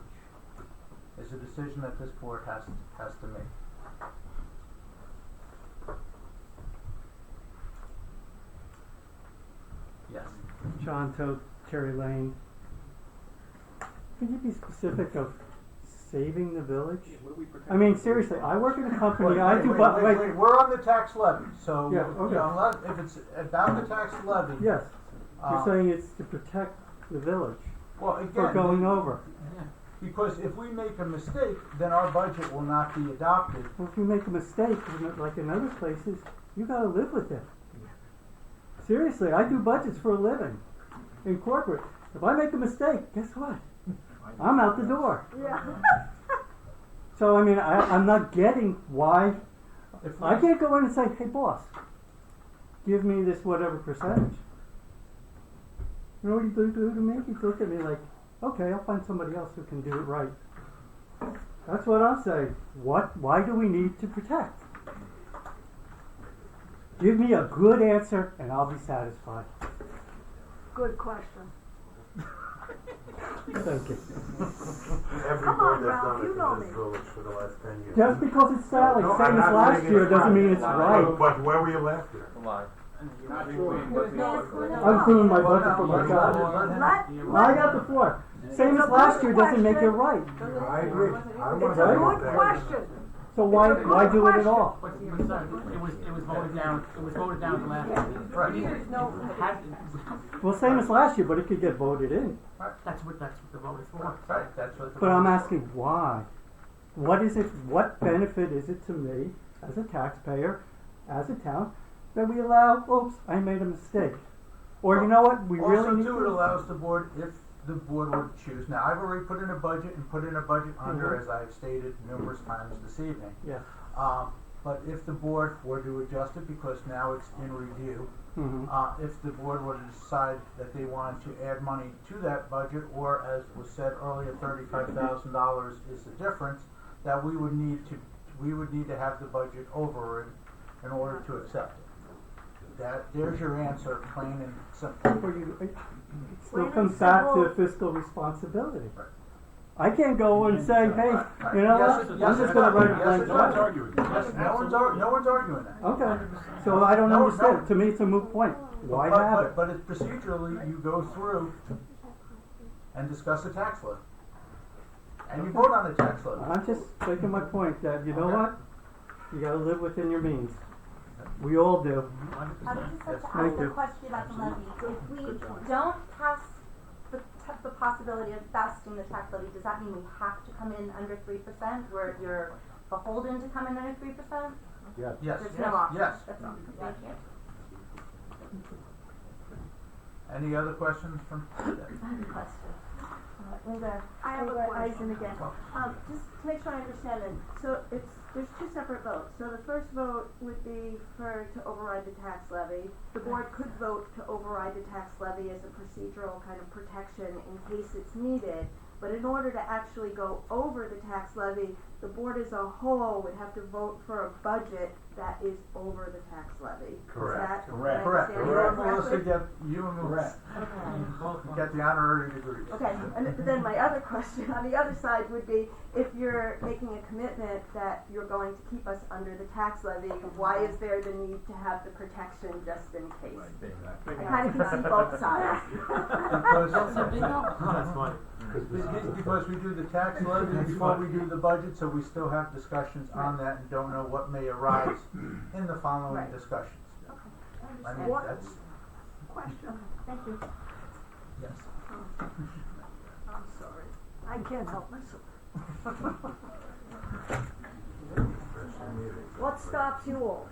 is a decision that this board has to make. Yes. John Toad, Cherry Lane. Could you be specific of saving the village? I mean, seriously, I work in a company, I do, but, Wait, we're on the tax levy, so, Yeah, you okay. know, unless, if it's about the tax levy. yes, you're uh, saying it's to protect the village Well, for again, going over. because if we make a mistake, then our budget will not be adopted. Well, if you make a mistake, like in other places, you gotta live with it. Seriously, I do budgets for a living in corporate. If I make a mistake, guess what? I'm out the door. Yeah. So, I mean, I'm not getting why. If we- I can't go in and say, hey, boss, give me this whatever percentage. You know what you do to me? You look at me like, okay, I'll find somebody else who can do it right. That's what I'll say. Why do we need to protect? Give me a good answer and I'll be satisfied. Good question. Thank you. Every Come board on, that's Ralph, done it you in know this me. village for the last 10 years. Just because it's Sally, No, same I'm as not last saying year, it's doesn't right. mean it's right. But where were you last year? I'm doing my budget for myself. I got the floor. Same as last year doesn't make it right. I agree. I don't It's want a to good that. question. So why do it at all? It was voted down last year. Well, same as last year, but it could get voted in. That's what the vote is for. Right, that's what the. But I'm asking why? What is it, what benefit is it to me as a taxpayer, as a town, that we allow, oops, I made a mistake? Or you know what, we really Also need too, it to. allows the board, if the board were to choose, now I've already put in a budget and put in a budget under, Mhm. as I've stated numerous times this evening. Yes. But if the board were to adjust it, because now it's in review, Mhm. if the board were to decide that they wanted to add money to that budget, or as was said earlier, $35,000 is the difference, that we would need to have the budget over in order to accept it. There's your answer, plain and simple. It still comes back to fiscal responsibility. I can't go and say, hey, you know what, I'm just gonna write a blank No one's check. arguing. Yes, no one's arguing that. Okay, so I don't No, understand, no. to me it's a moot point, why But- have but- it? But it's procedurally, you go through and discuss the tax levy. And you vote on the tax levy. I'm just making my point that, you know what, you gotta live within your means. We all do. I would just like to Thank ask a you. question about the levy. If we don't pass the possibility of vesting the tax levy, does that mean we have to come in under 3%, where you're beholden to come in under 3%? Yes. There's no option. Yes. That's all. Thank you. Any other questions from? I have a question. Linda, I have a question. Eisen again. Just to make sure I understand it, so there's two separate votes. So the first vote would be to override the tax levy. The board could vote to override the tax levy as a procedural kind of protection in case it's needed. But in order to actually go over the tax levy, the board as a whole would have to vote for a budget that is over the tax levy. Correct. Is that, Correct. am I Correct. understanding You that and Melissa correctly? you and Melissa Okay. get the honorary degrees. Okay, and then my other question on the other side would be, if you're making a commitment that you're going to keep us under the tax levy, why is there the need to have the protection just in case? I kind of can see both sides. Because we do the tax levy before we do the budget, so we still have discussions on that and don't know what may arise in the following Right. discussions. I mean, What- that's, Question, Thank you. yes. I'm sorry, I can't help myself. What stops you all?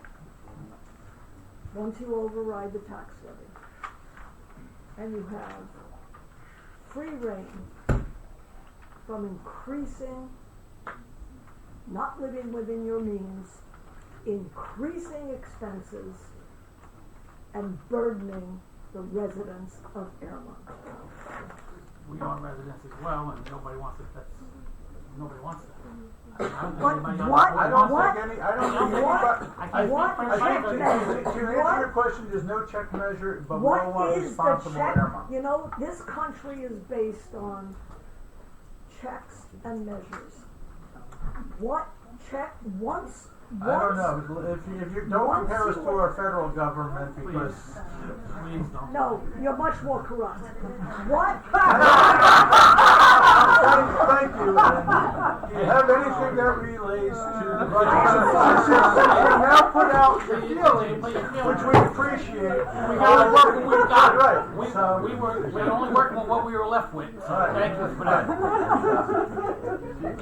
Once you override the tax levy, and you have free reign from increasing, not living within your means, increasing expenses, and burdening the residents of Airmont. We are residents as well, and nobody wants it, nobody wants that. What- I don't what- think I don't think what- anybody, what I think check to measure? answer What- your question, there's no check measure, but we're all What is the responsible check? Airmont. You know, this country is based on checks and measures. What check, once. I don't know, if you don't Once compare us you- to our federal government, because. Please don't. No, you're much more corrupt. What? Thank you, and do you have anything that relates to the budget? You now put out your feelings, which we appreciate. We gotta work what we've got. Right, so. We're only working with what we were left with, so Right. thank you for that. You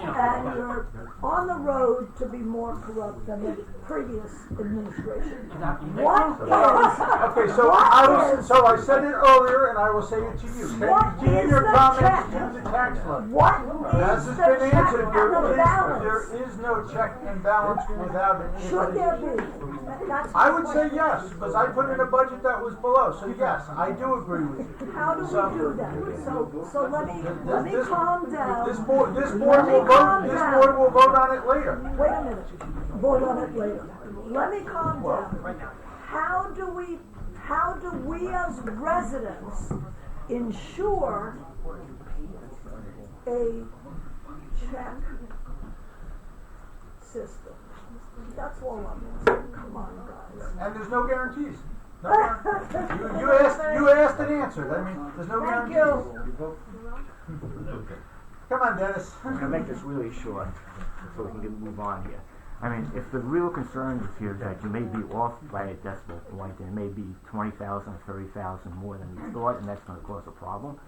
know. And you're on the road to be more corrupt than the previous administration. What is? Okay, so What is- so I said it earlier, and I will say it to you. What Can you is keep your the comments check? to the tax levy? What As is has the been check answered, and the balance? there is no check and balance without it. Should there be? That's my I would say question. yes, because I put in a budget that was below, so yes, I do agree with you. How do we So- do that? So let me This- calm down. This board Let me will calm vote, this down. board will vote on it later. Wait a minute, vote on it later. Let me calm down. How do we as residents ensure a check system? That's all I'm asking, come on, guys. And there's no guarantees. No guarantees. You asked and answered, I mean, there's no Thank guarantees. you. Come on, Dennis. I'm gonna make this really short, so we can move on here. I mean, if the real concern is here that you may be off by a decimal point, and it may be 20,000 or 30,000 more than you thought, and that's gonna cause a problem,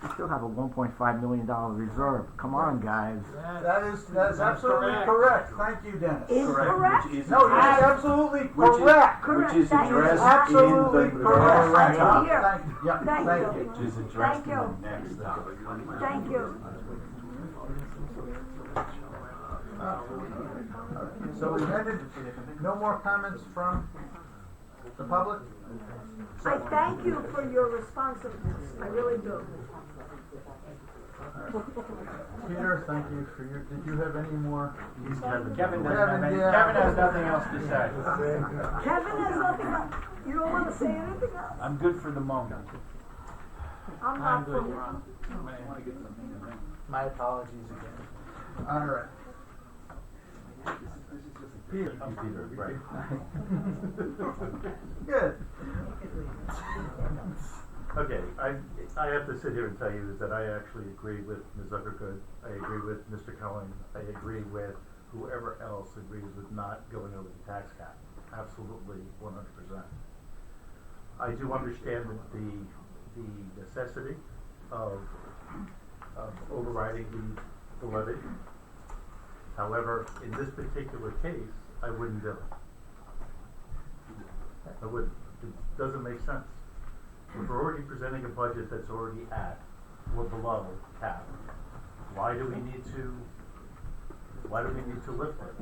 you still have a $1.5 million reserve. Come on, guys. That's absolutely correct. Thank you, Dennis. Incorrect? Which is No, you're addressed- absolutely which is- correct. Which is Thank you. addressed Absolutely in the. correct. Thank you. Thank you. Yeah, Thank thank you. you. Which is addressed Thank in you. the next topic. Thank you. So we've ended, no more comments from the public? I thank you for your responsiveness, I really do. Peter, thank you for your, did you have any more? Kevin Kevin, Kevin yeah. has nothing else to say. Kevin has nothing else, you don't wanna say anything else? I'm good for the moment. I'm I'm not good, for Ron. My apologies again. All right. Peter. Peter, right. Good. Okay, I have to sit here and tell you that I actually agree with Ms. Zuckergood. I agree with Mr. Cohen. I agree with whoever else agrees with not going over the tax cap. Absolutely, 100%. I do understand the necessity of overriding the levy. However, in this particular case, I wouldn't do it. I wouldn't. It doesn't make sense. If we're already presenting a budget that's already at or below cap, why do we need to lift it?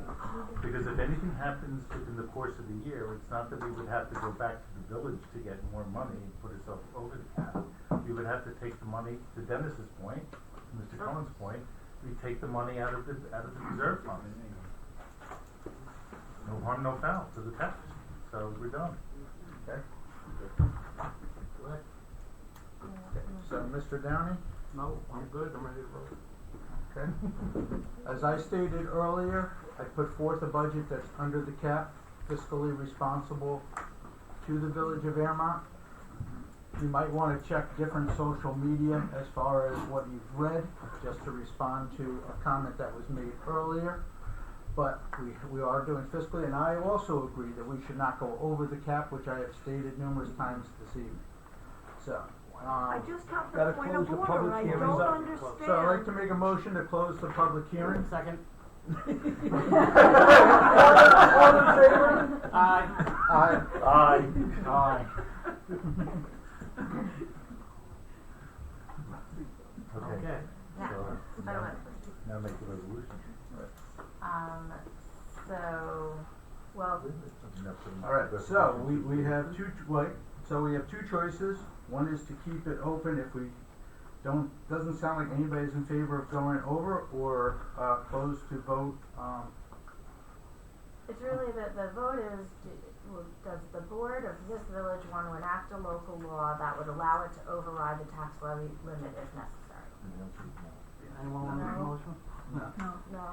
Because if anything happens within the course of the year, it's not that we would have to go back to the village to get more money and put ourselves over the cap. We would have to take the money, to Dennis's point, Mr. Cohen's point, we take the money out of the reserve fund. No harm, no foul to the tax. So we're done. Okay. So, Mr. Downey? No, I'm good, I'm ready to vote. Okay. As I stated earlier, I put forth a budget that's under the cap, fiscally responsible to the village of Airmont. You might wanna check different social media as far as what you've read, just to respond to a comment that was made earlier. But we are doing fiscally, and I also agree that we should not go over the cap, which I have stated numerous times this evening. So, I just have Gotta the point close of the order, public I hearing. don't So understand. I'd like to make a motion to close the public hearing. Second. All in favor? Aye. Aye. Aye. Aye. Okay, Now, so by the way, now make the resolution. so, well, Alright, so we have we have two choices. One is to keep it open if we doesn't sound like anybody's in favor of going over, or close to vote. it's really the vote is, does the board of this village want to enact a local law that would allow it to override the tax levy limit if necessary? Anyone want to make a No. motion? No. No.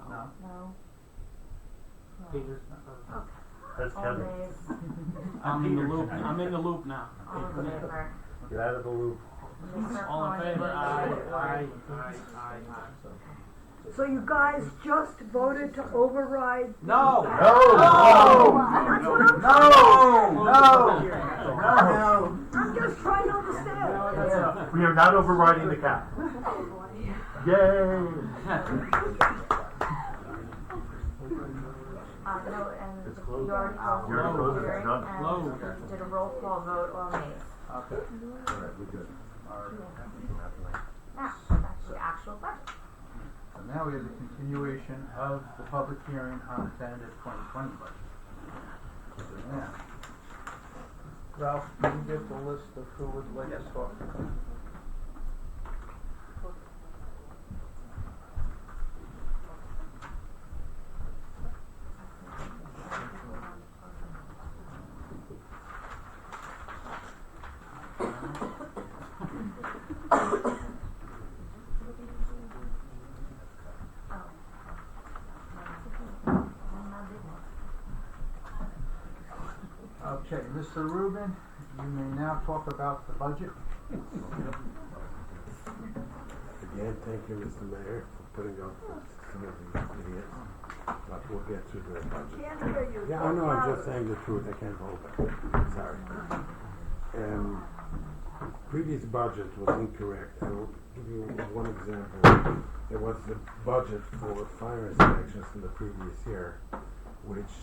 No. No. Peter? Okay. That's All Kevin. nays, I'm in the loop. I'm in the loop now. all in favor. Get out of the loop. Mr. All in Cohen favor? is- Aye. So you guys just voted to override? No. That's what I'm No. I'm just trying to understand. We are not overriding the cap. Yay! No, and It's closed. you already closed You already the closed it, hearing, it's done. and Closed. you did a roll call vote, all nays. Okay. Alright, we're good. Now, back to the actual budget. So now we have the continuation of the public hearing on the tentative 2020 budget. So now, Ralph, can you get the list of who would like to talk? Okay, Mr. Rubin, you may now talk about the budget. Again, thank you, Mr. Mayor, for putting up with some of these idiots. But we'll get to the budget. Can't hear you. Yeah, I know, I'm just saying the truth, I can't hold it. Sorry. Previous budget was incorrect. I will give you one example. There was a budget for fire inspections in the previous year, which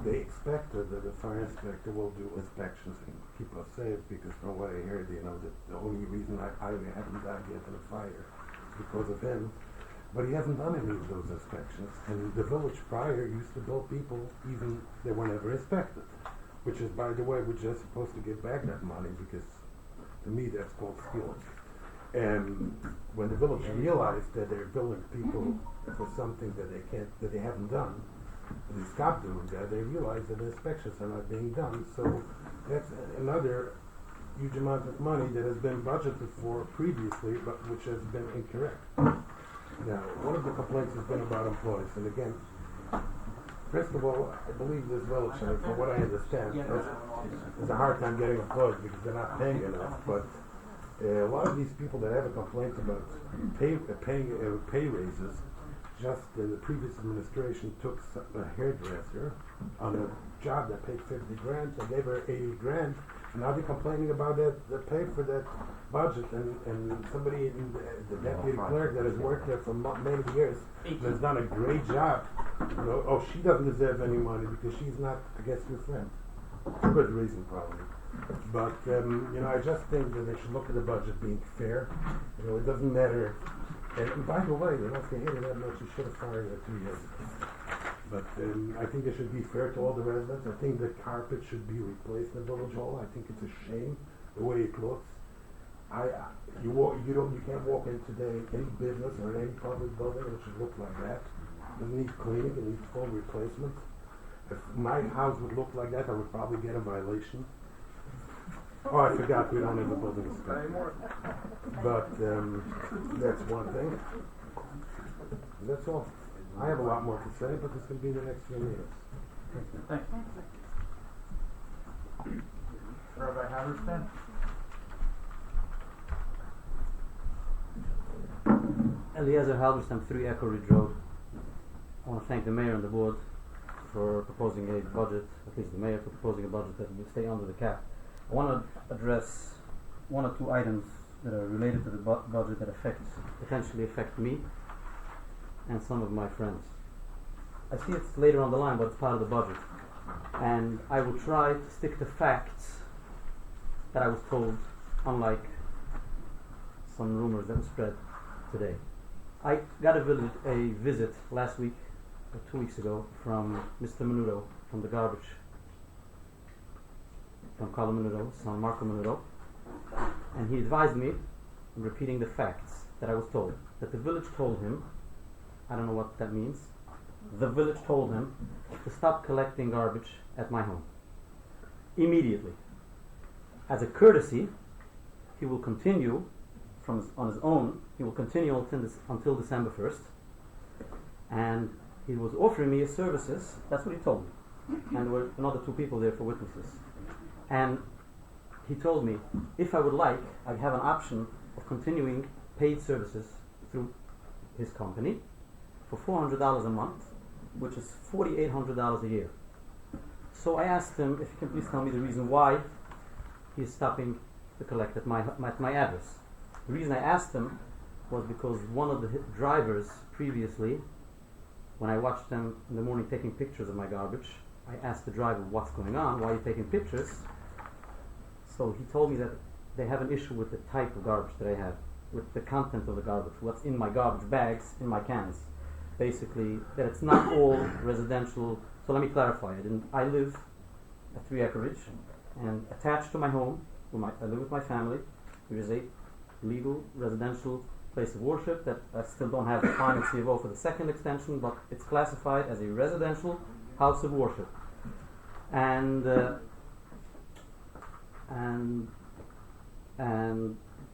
they expected that the fire inspector will do inspections and keep us safe, because from what I heard, that the only reason I haven't died yet in a fire is because of him. But he hasn't done any of those inspections, and the village prior used to bill people even they were never inspected, which is, by the way, we're just supposed to get back that money, because to me that's called stealing. And when the village realized that they're billing people for something that they haven't done, they stopped doing that. They realized that the inspections are not being done. So that's another huge amount of money that has been budgeted for previously, but which has been incorrect. Now, one of the complaints has been about employees, and again, first of all, I believe this village, and from what I understand, has a hard time getting employees because they're not paying enough. But a lot of these people that have a complaint about pay raises, just in the previous administration took a hairdresser on a job that paid 50 grand, and gave her 80 grand, and now they're complaining about the pay for that budget, and somebody in the deputy clerk that has worked there for many years and has done a great job, she doesn't deserve any money because she's not, I guess, your friend. Good reason, probably. But, I just think that they should look at the budget being fair. It doesn't matter. And by the way, if you hate it that much, you should have fired her 2 years ago. But I think it should be fair to all the residents. I think the carpet should be replaced in the village hall. I think it's a shame the way it looks. You can't walk in today any business or any public building that should look like that. It needs cleaning. It needs full replacement. If my house would look like that, I would probably get a violation. Oh, I forgot we don't have a building inspector. But that's one thing. That's all. I have a lot more to say, but this will be in the next few minutes. Thanks. Rabbi Haberstein? Eliezer Halberstam, 3 Echo Ridge Road. I want to thank the mayor and the board for proposing a budget, at least the mayor for proposing a budget that will stay under the cap. I want to address 1 or 2 items that are related to the budget that potentially affect me and some of my friends. I see it's later on the line, but it's part of the budget. And I will try to stick to facts that I was told, unlike some rumors that were spread today. I got a visit last week, or 2 weeks ago, from Mr. Menudo, from the garbage, from Carlo Menudo, son Marco Menudo, and he advised me, I'm repeating the facts that I was told, that the village told him, I don't know what that means, the village told him to stop collecting garbage at my home immediately. As a courtesy, he will continue on his own. He will continue until December 1st, and he was offering me his services. That's what he told me, and there were another 2 people there for witnesses. And he told me if I would like, I have an option of continuing paid services through his company for $400 a month, which is $4,800 a year. So I asked him if he can please tell me the reason why he is stopping to collect at my address. The reason I asked him was because one of the drivers previously, when I watched them in the morning taking pictures of my garbage, I asked the driver, what's going on, why are you taking pictures? So he told me that they have an issue with the type of garbage that I have, with the content of the garbage, what's in my garbage bags, in my cans. Basically, that it's not all residential. So let me clarify. I live at 3 Echo Ridge, and attached to my home, I live with my family. There is a legal residential place of worship that I still don't have the final CFO for the second extension, but it's classified as a residential house of worship. And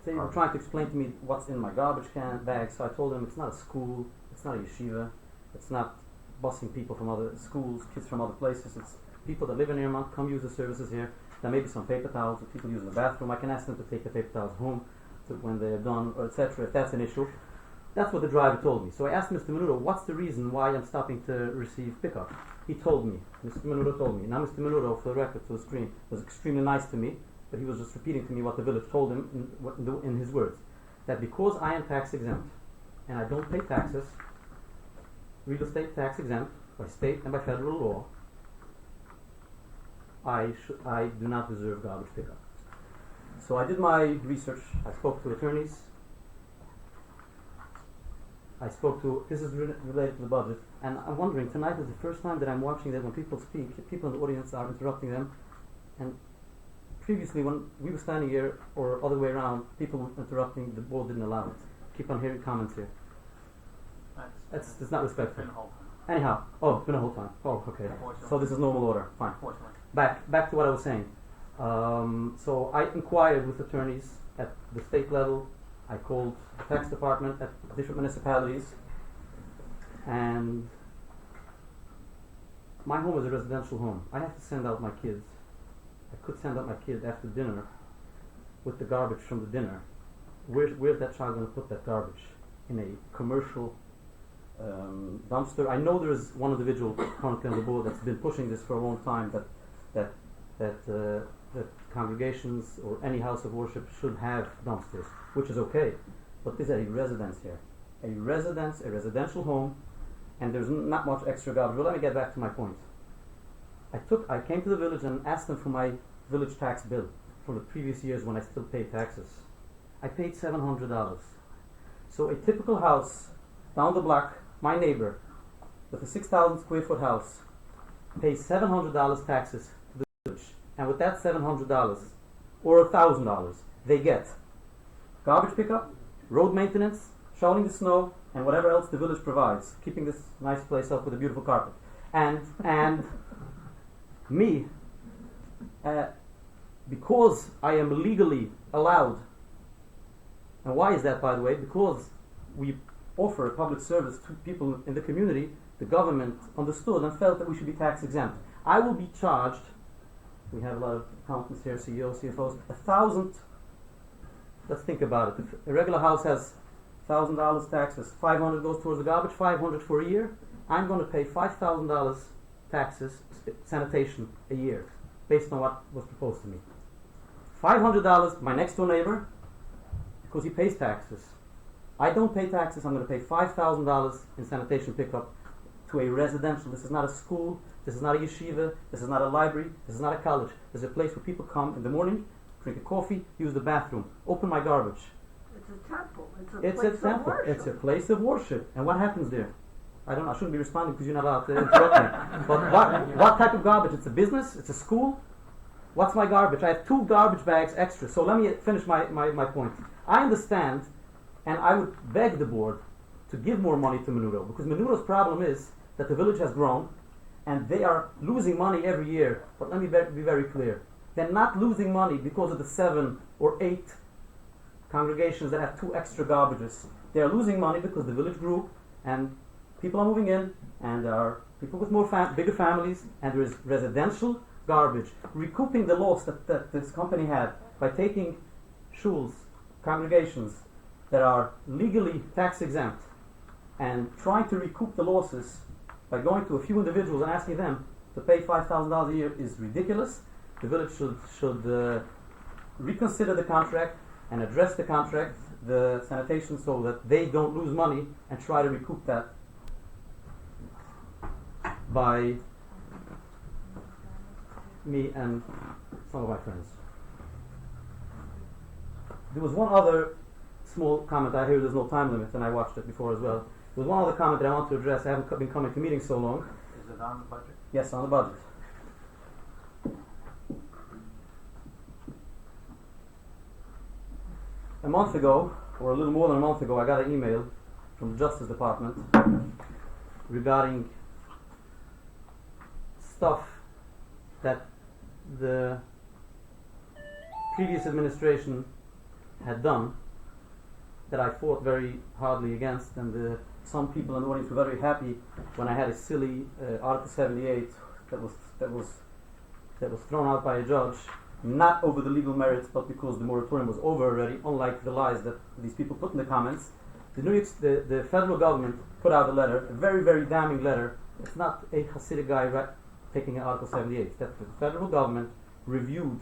they were trying to explain to me what's in my garbage can bag. So I told them it's not a school, it's not a yeshiva, it's not busing people from other schools, kids from other places. It's people that live in Airmont, come use the services here. There may be some paper towels that people use in the bathroom. I can ask them to take the paper towels home when they're done, or etc. If that's an issue. That's what the driver told me. So I asked Mr. Menudo, what's the reason why I'm stopping to receive pickup? He told me. Mr. Menudo told me. Now Mr. Menudo, for the record, to the screen, was extremely nice to me, but he was just repeating to me what the village told him in his words. That because I am tax exempt, and I don't pay taxes, real estate tax exempt, by state and by federal law, I do not deserve garbage pickup. So I did my research. I spoke to attorneys. This is related to the budget, and I'm wondering, tonight is the first time that I'm watching that when people speak, people in the audience are interrupting them, and previously when we were standing here, or other way around, people were interrupting, the board didn't allow it. Keep on hearing comments here. It's not respectful. Anyhow, it's been a whole time. Oh, okay. So this is normal order. Fine. Back to what I was saying. So I inquired with attorneys at the state level. I called the tax department at different municipalities, and my home is a residential home. I have to send out my kids. I could send out my kid after dinner with the garbage from the dinner. Where's that child going to put that garbage? In a commercial dumpster? I know there is one individual currently on the board that's been pushing this for a long time, that congregations or any house of worship should have dumpsters, which is okay. But this is a residence here. A residential home, and there's not much extra garbage. Well, let me get back to my point. I came to the village and asked them for my village tax bill from the previous years when I still paid taxes. I paid $700. So a typical house down the block, my neighbor, with a 6,000 square foot house, pays $700 taxes to the village. And with that $700 or $1,000, they get garbage pickup, road maintenance, shoveling the snow, and whatever else the village provides, keeping this nice place up with a beautiful carpet. And me, because I am legally allowed, and why is that, by the way? Because we offer a public service to people in the community, the government understood and felt that we should be tax exempt. I will be charged, we have a lot of accountants here, CEOs, CFOs, 1,000, let's think about it. If a regular house has $1,000 taxes, 500 goes towards the garbage, 500 for a year. I'm going to pay $5,000 taxes, sanitation a year, based on what was proposed to me. $500, my next door neighbor, because he pays taxes. I don't pay taxes, I'm going to pay $5,000 in sanitation pickup to a residential. This is not a school, this is not a yeshiva, this is not a library, this is not a college. This is a place where people come in the morning, drink a coffee, use the bathroom, open my garbage. It's a temple, It's place a temple, of worship. it's a place of worship. And what happens there? I shouldn't be responding because you're not allowed to interrupt me. But what type of garbage? It's a business? It's a school? What's my garbage? I have 2 garbage bags extra. So let me finish my point. I understand, and I would beg the board to give more money to Menudo, because Menudo's problem is that the village has grown, and they are losing money every year. But let me be very clear. They're not losing money because of the 7 or 8 congregations that have 2 extra garbages. They are losing money because the village grew, and people are moving in, and there are people with bigger families, and there is residential garbage. Recouping the loss that this company had by taking shuls, congregations that are legally tax exempt, and trying to recoup the losses by going to a few individuals and asking them to pay $5,000 a year is ridiculous. The village should reconsider the contract and address the contract, the sanitation, so that they don't lose money and try to recoup that by me and some of my friends. There was one other small comment. I hear there's no time limit, and I watched it before as well. There was one other comment that I want to address. I haven't been coming to meetings so long. Is it on the budget? Yes, on the budget. A month ago, or a little more than a month ago, I got an email from the Justice Department regarding stuff that the previous administration had done that I fought very hardly against, and some people in the audience were very happy when I had a silly Article 78 that was thrown out by a judge, not over the legal merits, but because the moratorium was over already, unlike the lies that these people put in the comments. The federal government put out a letter, a very, very damning letter. It's not a Hasidic guy taking an Article 78. That the federal government reviewed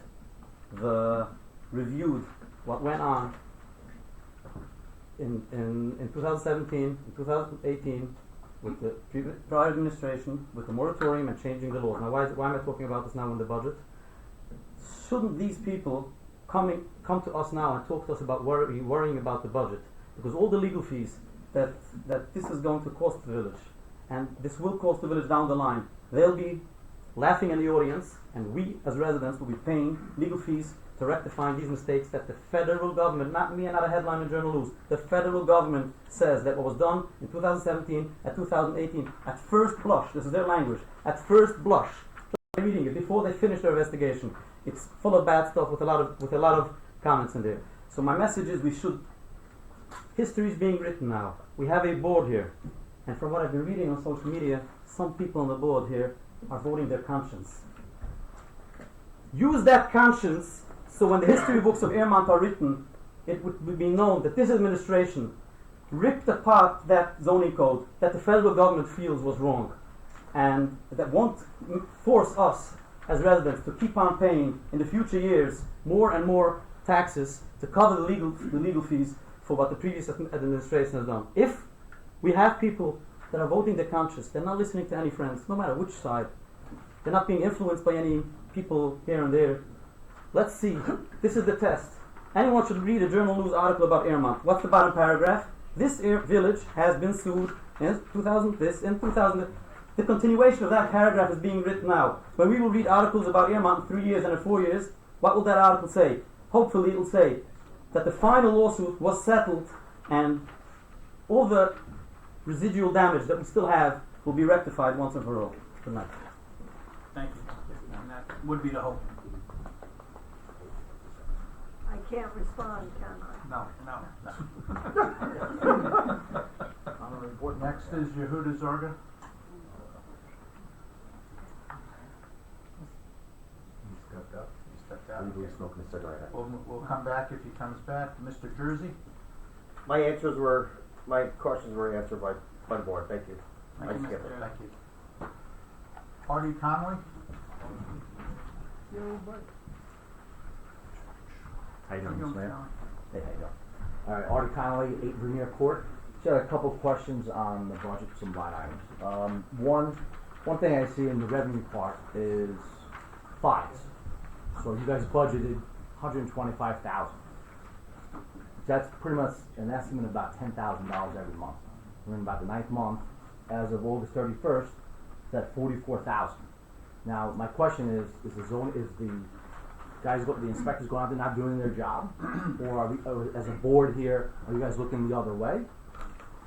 what went on in 2017, in 2018, with the prior administration, with the moratorium and changing the laws. Now, why am I talking about this now in the budget? Shouldn't these people come to us now and talk to us about worrying about the budget? Because all the legal fees that this is going to cost the village, and this will cost the village down the line, they'll be laughing in the audience, and we as residents will be paying legal fees to rectify these mistakes that the federal government, not me and not a headline in Journal News, the federal government says that what was done in 2017 and 2018, at first blush, this is their language, at first blush, just reading it before they finish their investigation, it's full of bad stuff with a lot of comments in there. So my message is history is being written now. We have a board here, and from what I've been reading on social media, some people on the board here are voting their conscience. Use that conscience so when the history books of Airmont are written, it would be known that this administration ripped apart that zoning code that the federal government feels was wrong, and that won't force us as residents to keep on paying in the future years more and more taxes to cover the legal fees for what the previous administration has done. If we have people that are voting their conscience, they're not listening to any friends, no matter which side, they're not being influenced by any people here and there. Let's see. This is the test. Anyone should read a Journal News article about Airmont. What's the bottom paragraph? This village has been sued in 2000, this in 2000. The continuation of that paragraph is being written now. When we will read articles about Airmont in 3 years and in 4 years, what will that article say? Hopefully it will say that the final lawsuit was settled and all the residual damage that we still have will be rectified once and for all. Good night. Thank you. And that would be the hope. I can't respond, can I? No. On the report, next is Yehuda Zorga. He stepped up. He stepped out. Legally smoking a cigarette. We'll come back if he comes back. Mr. Jersey? my questions were answered by the board, thank you. Thank you, skip it. Mr. Thank you. Artie Conley? How you doing, Mr. Mayor? Hey, how you doing? All right, Artie Connolly, 8 Vermeer Court. Just had a couple of questions on the budget, some line items. One thing I see in the revenue part is fines. So you guys budgeted $125,000. That's pretty much an estimate of about $10,000 every month. We're in about the 9th month. As of August 31st, it's at $44,000. Now, my question is the inspectors going out there not doing their job, or as a board here, are you guys looking the other way?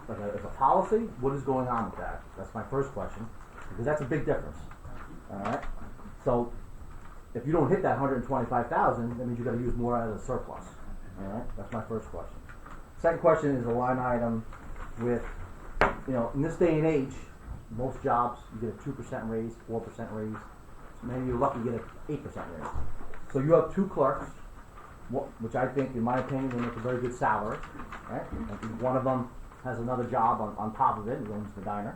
Like as a policy, what is going on with that? That's my first question, because that's a big difference. All right. So, if you don't hit that 125,000, that means you got to use more out of the surplus. All right. That's my first question. Second question is a line item with, in this day and age, most jobs you get a 2% raise, 4% raise. So maybe you're lucky to get an 8% raise. So you have 2 clerks, which I think, in my opinion, they make a very good salary. Right? I think one of them has another job on top of it. He owns the diner.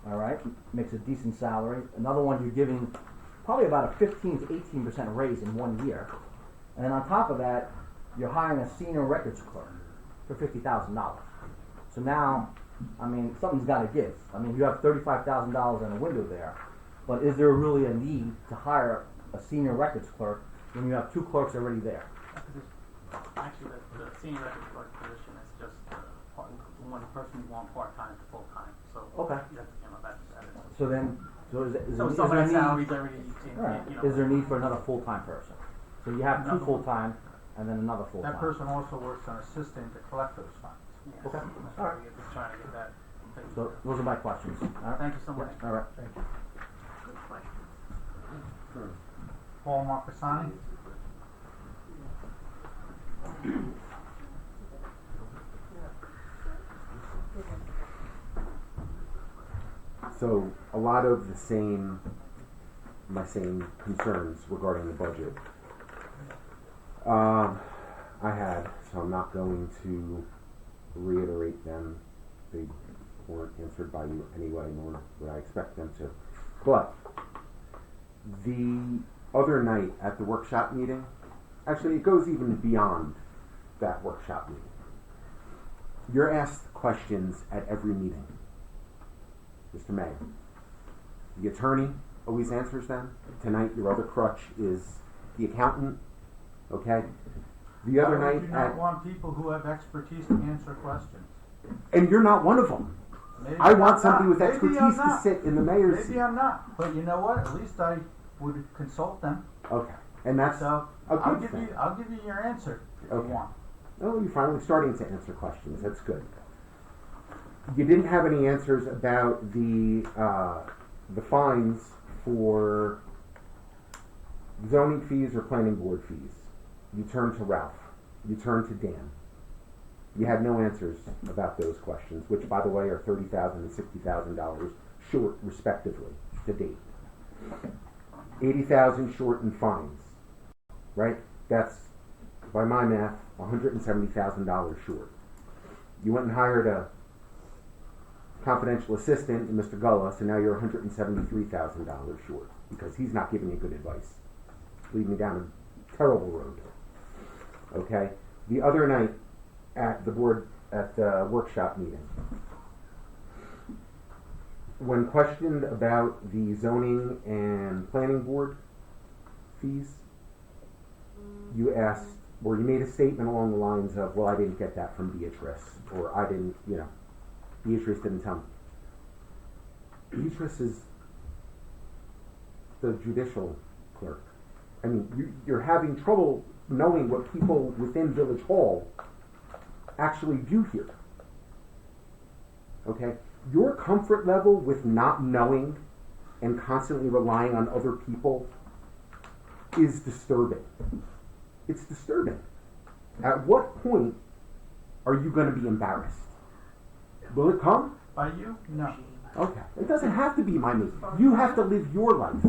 All right, makes a decent salary. Another one you're giving probably about a 15 to 18% raise in 1 year, and then on top of that, you're hiring a senior records clerk for $50,000. So now, something's got to give. You have $35,000 in a window there, but is there really a need to hire a senior records clerk when you have 2 clerks already there? Actually, the senior records clerk position is just one person you want part-time to full-time. So Okay. that's that is. So then, is So there some of that need? salary's already Right. Is there need for another full-time person? So you have 2 full-time and then another full-time. That person also works on assisting to collect those funds. Yes. Okay. That's All why right. we're just trying to get that. So those are my questions. All right. Thank you so much. All right. Thank you. Paul Marcassani? So a lot of my same concerns regarding the budget. I had, so I'm not going to reiterate them. They weren't answered by you anyway, nor would I expect them to. But the other night at the workshop meeting, actually it goes even beyond that workshop meeting. You're asked questions at every meeting. Mr. May. The attorney always answers them. Tonight, your other crutch is the accountant. Okay? The other Why night would you not want people who have expertise to answer questions? and you're not one of them. Maybe I want I'm somebody not. with Maybe expertise I'm to not. sit in the mayor's Maybe seat. I'm not. But you know what? At least I would consult them. Okay. And that's So a I'll good give thing. you your answer if Okay. you want. Oh, you're finally starting to answer questions. That's good. You didn't have any answers about the fines for zoning fees or planning board fees. You turned to Ralph. You turned to Dan. You had no answers about those questions, which, by the way, are $30,000 and $60,000 short, respectively, to date. 80,000 short in fines, right? That's, by my math, $170,000 short. You went and hired a confidential assistant, Mr. Gullah, so now you're $173,000 short because he's not giving you good advice, leading you down a terrible road. Okay. The other night at the board at the workshop meeting, when questioned about the zoning and planning board fees, you asked, or you made a statement along the lines of, well, I didn't get that from Beatrice, or I didn't, Beatrice didn't tell me. Beatrice is the judicial clerk. I mean, you're having trouble knowing what people within Village Hall actually do here. Okay? Your comfort level with not knowing and constantly relying on other people is disturbing. It's disturbing. At what point are you going to be embarrassed? Will it come? By you? No. Okay. It doesn't have to be my move. You have to live your life.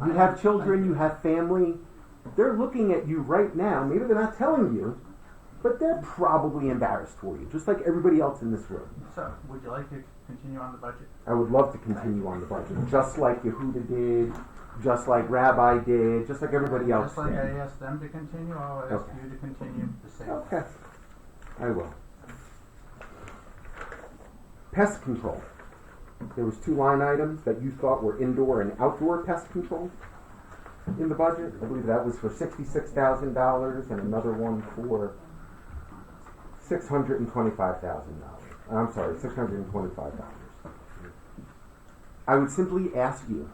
You have children, you have family. They're looking at you right now. Maybe they're not telling you, but they're probably embarrassed for you, just like everybody else in this room. So, would you like to continue on the budget? I would love to continue on the budget, just like Yehuda did, just like Rabbi did, just like everybody else Just like did. I asked them to continue, I'll ask Okay. you to continue the same. Okay, I will. Pest control. There was 2 line items that you thought were indoor and outdoor pest control in the budget. I believe that was for $66,000 and another one for $625,000. I'm sorry, $625. I would simply ask you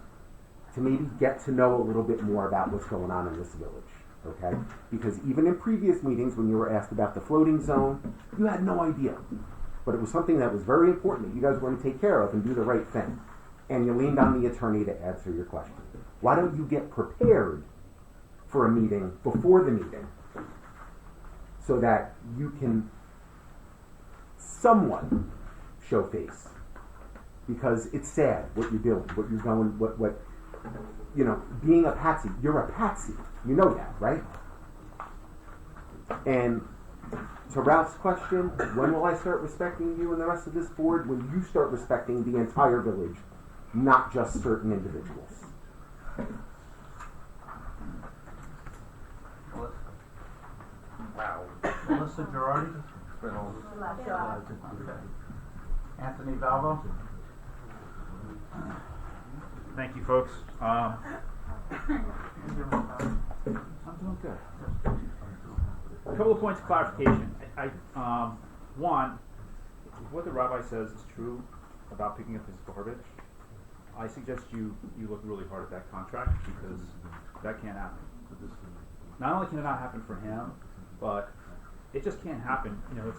to maybe get to know a little bit more about what's going on in this village, okay? Because even in previous meetings when you were asked about the floating zone, you had no idea. But it was something that was very important that you guys were going to take care of and do the right thing. And you leaned on the attorney to answer your question. Why don't you get prepared for a meeting before the meeting so that you can somewhat show face? Because it's sad what you're doing, what you're going, what you know, being a patsy. You're a patsy. You know that, right? And to Ralph's question, when will I start respecting you and the rest of this board? When you start respecting the entire village, not just certain individuals. Wow. Melissa Girardi? Okay. Anthony Valvo? Thank you, folks. I'm doing good. A couple of points of clarification. One, if what the rabbi says is true about picking up his garbage, I suggest you look really hard at that contract because that can't happen. Not only can it not happen for him, but it just can't happen. You know,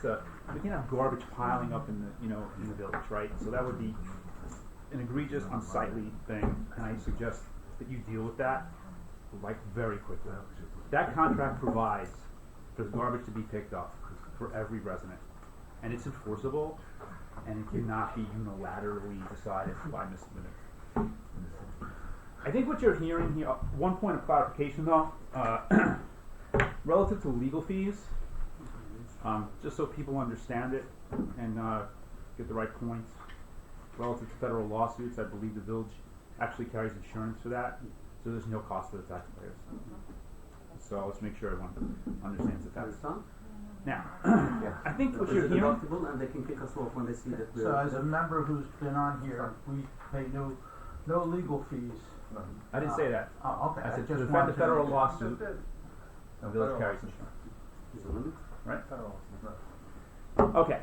we can't have garbage piling up in the village, right? So that would be an egregious, unsightly thing, and I suggest that you deal with that like very quickly. That contract provides for the garbage to be picked up for every resident, and it's enforceable, and it cannot be unilaterally decided by Mr. Minute. I think what you're hearing here, one point of clarification though, relative to legal fees, just so people understand it and get the right points. Relative to federal lawsuits, I believe the village actually carries insurance for that, so there's no cost to the taxpayers. So let's make sure everyone understands that that's done. Now, I think what you're hearing. And they can kick us off when they see that. So as a member who's been on here, we pay no legal fees. I didn't say that. Oh, okay. I said to just defend wanted the to- federal lawsuit, the village carries insurance. Right? Okay.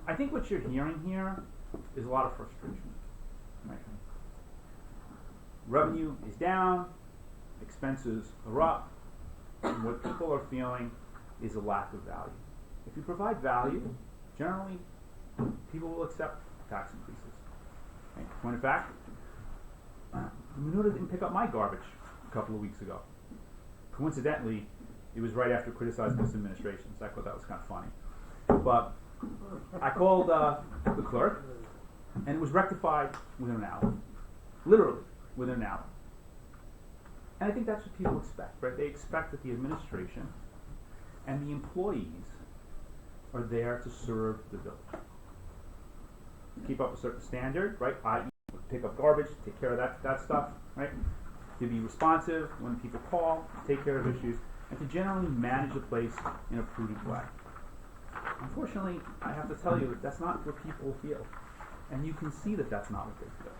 I think what you're hearing here is a lot of frustration. Right? Revenue is down, expenses are up, and what people are feeling is a lack of value. If you provide value, generally people will accept tax increases. Right? Point of fact, Minuta didn't pick up my garbage a couple of weeks ago. Coincidentally, it was right after criticizing this administration, so I thought that was kind of funny. But I called the clerk, and it was rectified within an hour. Literally, within an hour. And I think that's what people expect, right? They expect that the administration and the employees are there to serve the village. Keep up a certain standard, right? I.e. pick up garbage, take care of that stuff, right? To be responsive when people call, take care of issues, and to generally manage the place in a prudent way. Unfortunately, I have to tell you that that's not what people feel. And you can see that that's not what they feel.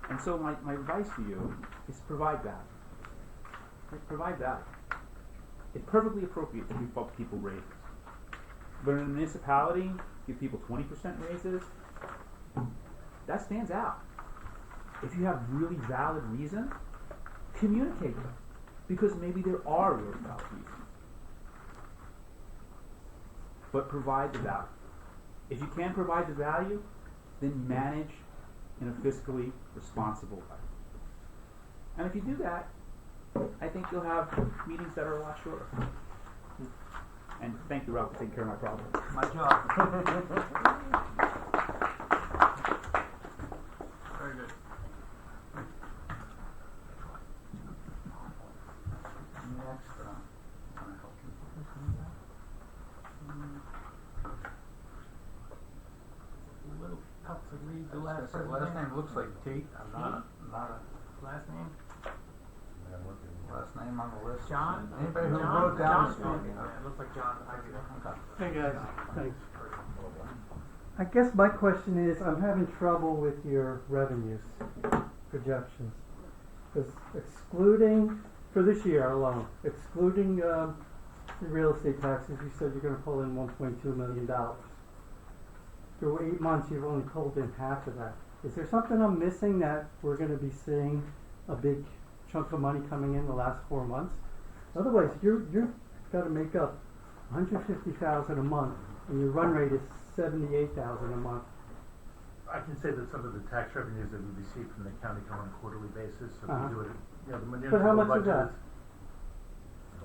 And so my advice to you is provide value. Right? Provide value. It's perfectly appropriate to give people raises. But in a municipality, give people 20% raises, that stands out. If you have really valid reason, communicate them. Because maybe there are really valid reasons. But provide the value. If you can't provide the value, then manage in a fiscally responsible way. And if you do that, I think you'll have meetings that are a lot shorter. And thank you, Ralph, for taking care of my problem. My job. Very good. Next, can I help you? read the last The person's last name looks like Tate, not Last name? last name on the list. John? Anybody who John? wrote down his John? name? Yeah, it looks like John. Okay. Hey guys, thanks. I guess my question is, I'm having trouble with your revenues projections. Because excluding, for this year alone, excluding the real estate taxes, you said you're gonna pull in $1.2 million. Through 8 months, you've only pulled in half of that. Is there something I'm missing that we're gonna be seeing a big chunk of money coming in the last 4 months? Otherwise, you've gotta make up $150,000 a month, and your run rate is $78,000 a month. I can say that some of the tax revenues that we receive from the county come on a quarterly basis, so Uh-huh. we do it, the But municipal how much budget is that?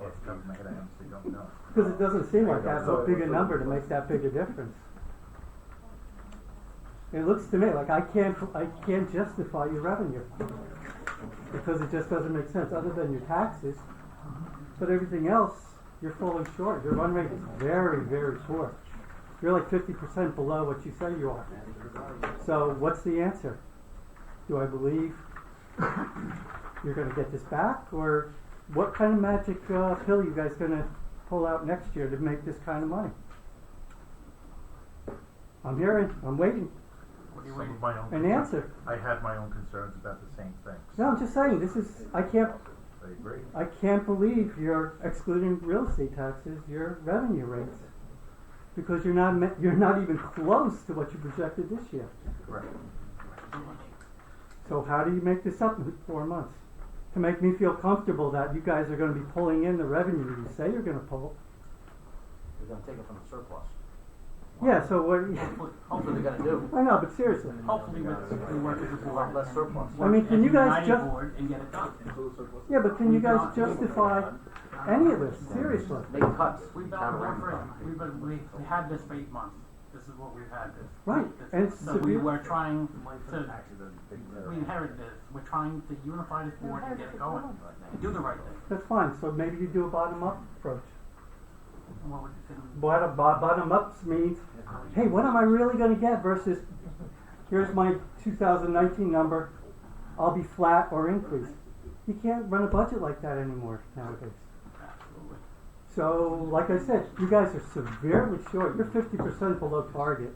Off the top of my head, I honestly don't know. Because it doesn't seem like that's a big a number to make that big a difference. It looks to me like I can't justify your revenue. Because it just doesn't make sense, other than your taxes. But everything else, you're falling short. Your run rate is very, very short. You're like 50% below what you say you are. So what's the answer? Do I believe you're going to get this back? Or what kind of magic pill you guys going to pull out next year to make this kind of money? I'm waiting. Some of my own An answer. I had my own concerns about the same things. No, I'm just saying, I agree. I can't believe you're excluding real estate taxes, your revenue rates. Because you're not even close to what you projected this year. Correct. So how do you make this up in 4 months? To make me feel comfortable that you guys are going to be pulling in the revenue you say you're going to pull. They're gonna take it from the surplus. Yeah, so what? Hopefully they're gonna do. I know, but seriously. Hopefully we work with the board. Less surplus. I mean, can you guys just? And get it done. Yeah, but can you guys justify any of this? Seriously. Make cuts. We've we had this for 8 months. This is what we've had. Right, and it's so we severe. were trying to. We inherited this. We're trying to unify this board and get it going. And do the right thing. That's fine. So maybe you do a bottom-up approach. What would you say? Bottom-up means, hey, what am I really going to get versus here's my 2019 number. I'll be flat or increase. You can't run a budget like that anymore nowadays. So, like I said, you guys are severely short. You're 50% below target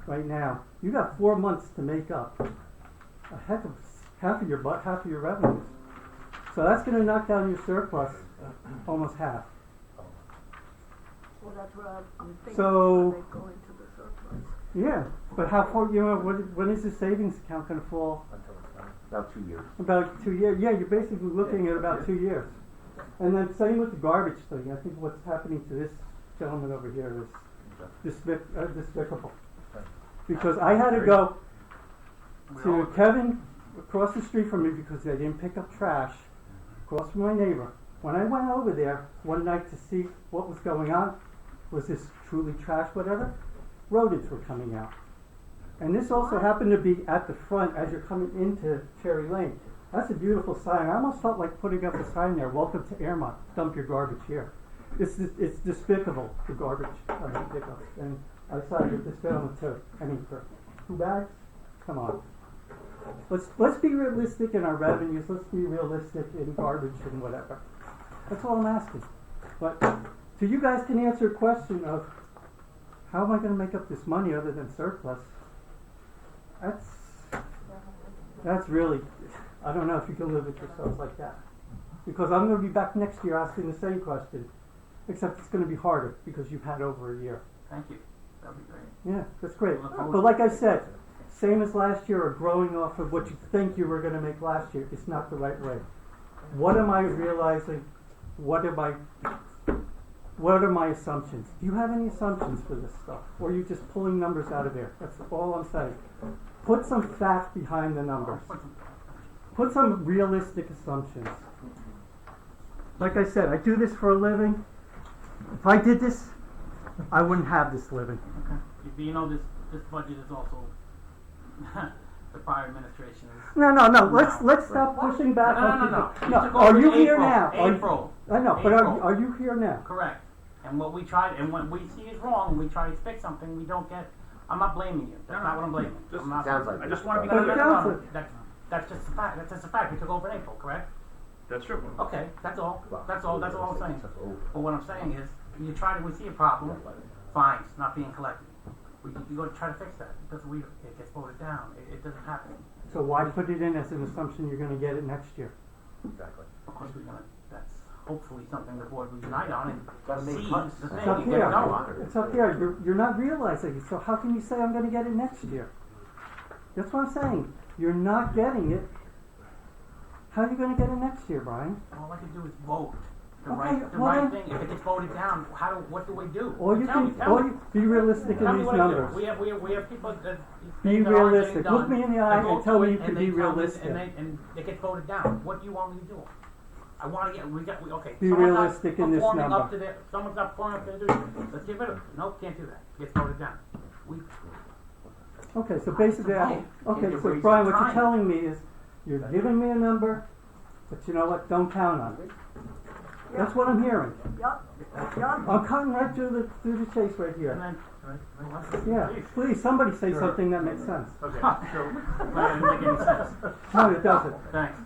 right now. You got 4 months to make up a heck of half of your revenues. So that's going to knock down your surplus almost half. Well, that's what I'm thinking. So- They go into the surplus. Yeah, but how far? When is the savings account going to fall? About 2 years. About 2 years. Yeah, you're basically looking at about 2 years. And then same with the garbage thing. I think what's happening to this gentleman over here is despicable. Because I had to go to Kevin across the street from me because they didn't pick up trash across from my neighbor. When I went over there one night to see what was going on, was this truly trash, whatever, rodents were coming out. And this also happened to be at the front as you're coming into Cherry Lane. That's a beautiful sign. I almost felt like putting up a sign there, welcome to Airmont, dump your garbage here. It's despicable, the garbage pickups. And I sided with this gentleman too. I mean, for 2 bags? Come on. Let's be realistic in our revenues. Let's be realistic in garbage and whatever. That's all I'm asking. But so you guys can answer a question of how am I going to make up this money other than surplus? That's really, I don't know if you can live with yourselves like that. Because I'm going to be back next year asking the same question, except it's going to be harder because you've had over a year. Thank you. That'd be great. Yeah, that's great. Look forward But to like I it. said, same as last year or growing off of what you think you were going to make last year, it's not the right way. What am I realizing? What are my assumptions? Do you have any assumptions for this stuff? Or are you just pulling numbers out of air? That's all I'm saying. Put some fact behind the numbers. Put some realistic assumptions. Like I said, I do this for a living. If I did this, I wouldn't have this living. Okay. You know this budget is also the prior administration's. No. Let's stop pushing back on people. No. Are you here now? April. I know, but are you here now? Correct. And what we try, and when we see is wrong, we try to fix something. We don't get I'm not blaming you, that's not what I'm blaming. Just- I'm not- Sounds like I just it. wanna be No, no, clear. no, no, Sounds no, like- that's just a fact, that's just a fact, we took over in April, correct? That's true. Okay, that's all, Well, that's all I'm saying. that's all. But what I'm saying is, you try to, we see a problem, fines not being collected. You go to try to fix that, it gets voted down, it doesn't happen. So why put it in as an assumption you're gonna get it next year? Exactly. Of course, that's hopefully something the board will unite on and Gotta make seize cuts. the It's thing It's up and get it here, going. it's up here, you're not realizing it, so how can you say I'm gonna get it next year? That's what I'm saying, you're not getting it. How are you gonna get it next year, Brian? All I can do is vote the Okay, right well then- thing. If it gets voted down, what do we do? All you Tell me, can, tell all me. you, be realistic Tell in me these what I do. numbers. We have people that Be things that aren't realistic. getting Look done, me in the eye go and tell through me it, you can and be they tell me- realistic. And it gets voted down. What do you want me to do? I want to get, okay. Be someone's not realistic in this performing number. up to someone's not performing up to their duty. Let's get rid of it. Nope, can't do that. Gets voted down. Okay, so basically, Right. okay, You're so raising Brian, what you're time. telling me is, you're giving me a number, but you know what, don't count on it. That's what I'm hearing. Yup, yup. I'm cutting right through the chase right And here. then, Yeah, please, somebody say something that makes sense. Okay, Huh. so, That didn't make any sense. No, it doesn't. Thanks.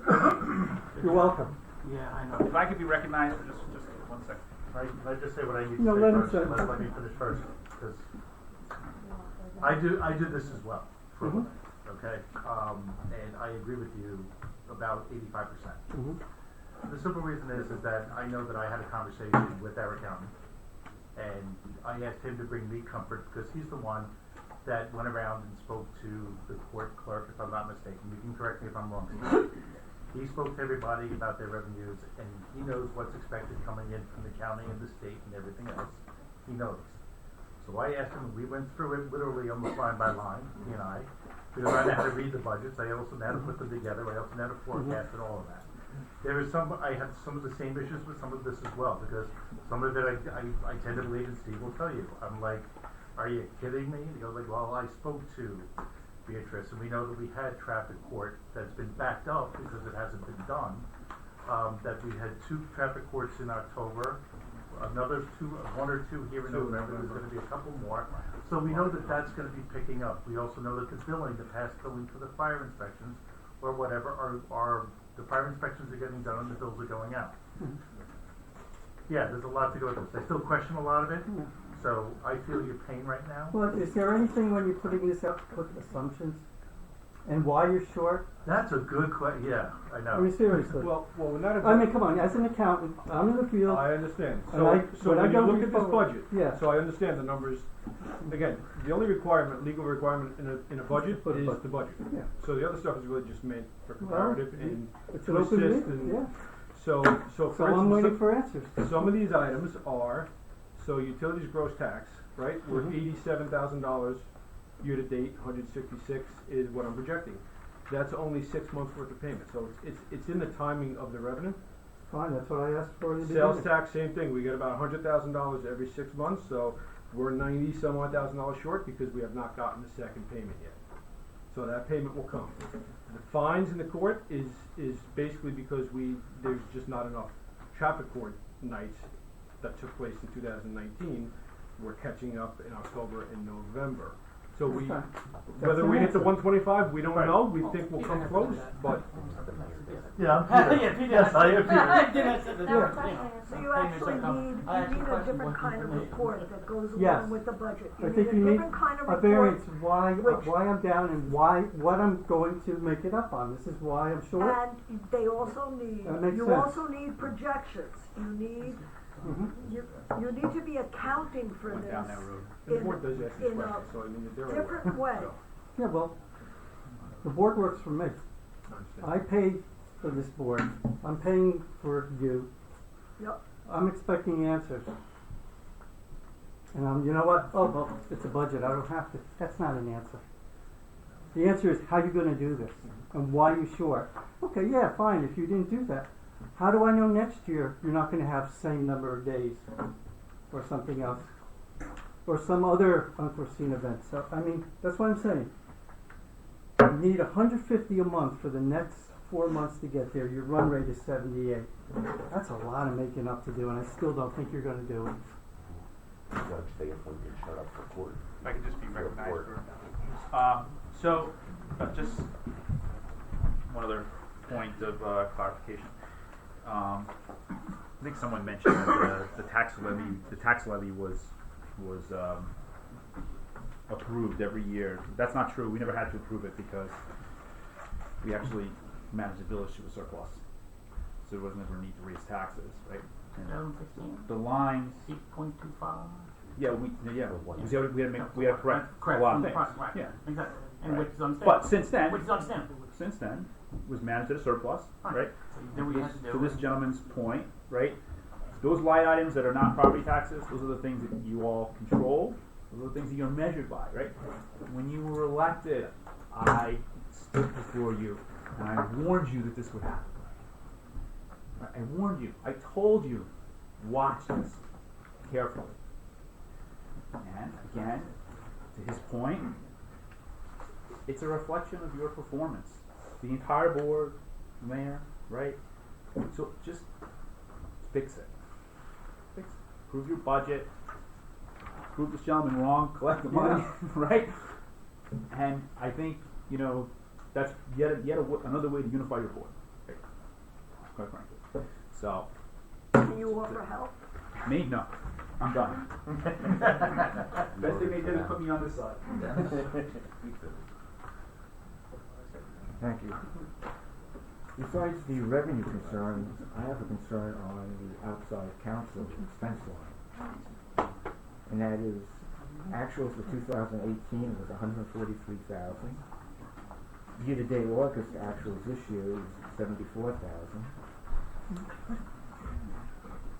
You're welcome. Yeah, I know. If I could be recognized for just 1 second. can I just say what I need No, to let say him first? say. Let me finish first, because I do this as well for a Mhm. living, okay? And I agree with you about 85%. Mhm. The simple reason is that I know that I had a conversation with our accountant, and I asked him to bring me comfort, because he's the one that went around and spoke to the court clerk, if I'm not mistaken. You can correct me if I'm wrong, Steve. He spoke to everybody about their revenues, and he knows what's expected coming in from the county and the state and everything else. He knows. So I asked him, we went through it literally almost line by line, he and I, because I know how to read the budgets, I also know how to put them together, I also know how to forecast and all of that. There is I had some of the same issues with some of this as well, because some of it I tend to believe, and Steve will tell you. I'm like, are you kidding me? And he goes like, well, I spoke to Beatrice, and we know that we had traffic court that's been backed up because it hasn't been done. That we had 2 traffic courts in October, another 1 or 2 here in November. There's going to be a couple more. So we know that that's going to be picking up. We also know that the past billing for the fire inspections or whatever, are the fire inspections are getting done and the bills are going out. Yeah, there's a lot to go through. I still question a lot of it, so I feel your pain right now. Well, is there anything when you're putting this up, put assumptions? And why you're short? That's a good question. Yeah, I know. I mean, seriously. Well, we're not. I mean, come on, as an accountant, I'm in the field. I understand. And So, when I when you go look at this before- budget, yeah. so I understand the numbers. Again, the only requirement, legal requirement in a budget Put a is budget. the budget. Yeah. So the other stuff is really just meant for Well, comparative and It's to an open assist meeting, and yeah. so So for I'm waiting instance, for answers. some of these items are, so utilities gross tax, right? We're Mhm. $87,000 year to date, 166 is what I'm projecting. That's only 6 months worth of payment, so it's in the timing of the revenue. Fine, that's what I asked for in the Sales beginning. tax, same thing, we get about $100,000 every 6 months, so we're $90-some-odd-thousand short because we have not gotten the second payment yet. So that payment will come. The fines in the court is basically because there's just not enough traffic court nights that took place in 2019. We're catching up in October and November. So we, Okay. whether That's we an hit the answer. 125, we don't Right. know, we think we'll come close, but Yeah, I'm Peter. Yeah, Peter. Yes, I am Peter. I did said that, Yeah. So you actually need a different kind of report that goes Yes. along with the budget. I You think need you a need different kind of a report. variance, why which- I'm down and what I'm going to make it up on. This is why I'm short. And they also need, That makes you sense. also need projections. You need, Mhm. you need to be accounting for Went down that this road. the in, board does ask these in a questions, so I mean, they're aware. different way. So, Yeah, well, the board works for me. I understand. I pay for this board. I'm paying for you. Yep. I'm expecting answers. And you know what? Oh, well, it's a budget. I don't have to. That's not an answer. The answer is how you gonna do this and why you short. Okay, yeah, fine. If you didn't do that, how do I know next year you're not gonna have the same number of days or something else or some other unforeseen event? So I mean, that's what I'm saying. You need 150 a month for the next 4 months to get there. Your run rate is 78. That's a lot of making up to do, and I still don't think you're going to do it. judge they appointed showed up for court. If I could just be For recognized court. for, just one other point of clarification. I think someone mentioned that the tax levy was approved every year. That's not true. We never had to approve it because we actually managed the village to a surplus, so there was never a need to raise taxes, right? And 2016. the lines. 8.25. Yeah, we had to correct a lot of things. Right. Yeah, Exactly. And right. which is understandable. But since then, Which is understandable. since then, was managed at a surplus, right? Then we had to do To this gentleman's point, right? Those line items that are not property taxes, those are the things that you all control. Those are the things that you're measured by, right? When you were elected, I stood before you and I warned you that this would happen. I warned you. I told you, watch this carefully. And again, to his point, it's a reflection of your performance. The entire board, mayor, right? So just fix it. Fix it. Prove your budget. Prove this gentleman wrong. Collect the money, right? And I think that's yet another way to unify your board. Right? Quite frankly. So. Can you offer help? Me? No. I'm done. Best thing they did is put me on this side. Thank you. Besides the revenue concerns, I have a concern on the outside council expense line. And that is, actuals for 2018 was $143,000. Year-to-date August actuals this year is $74,000.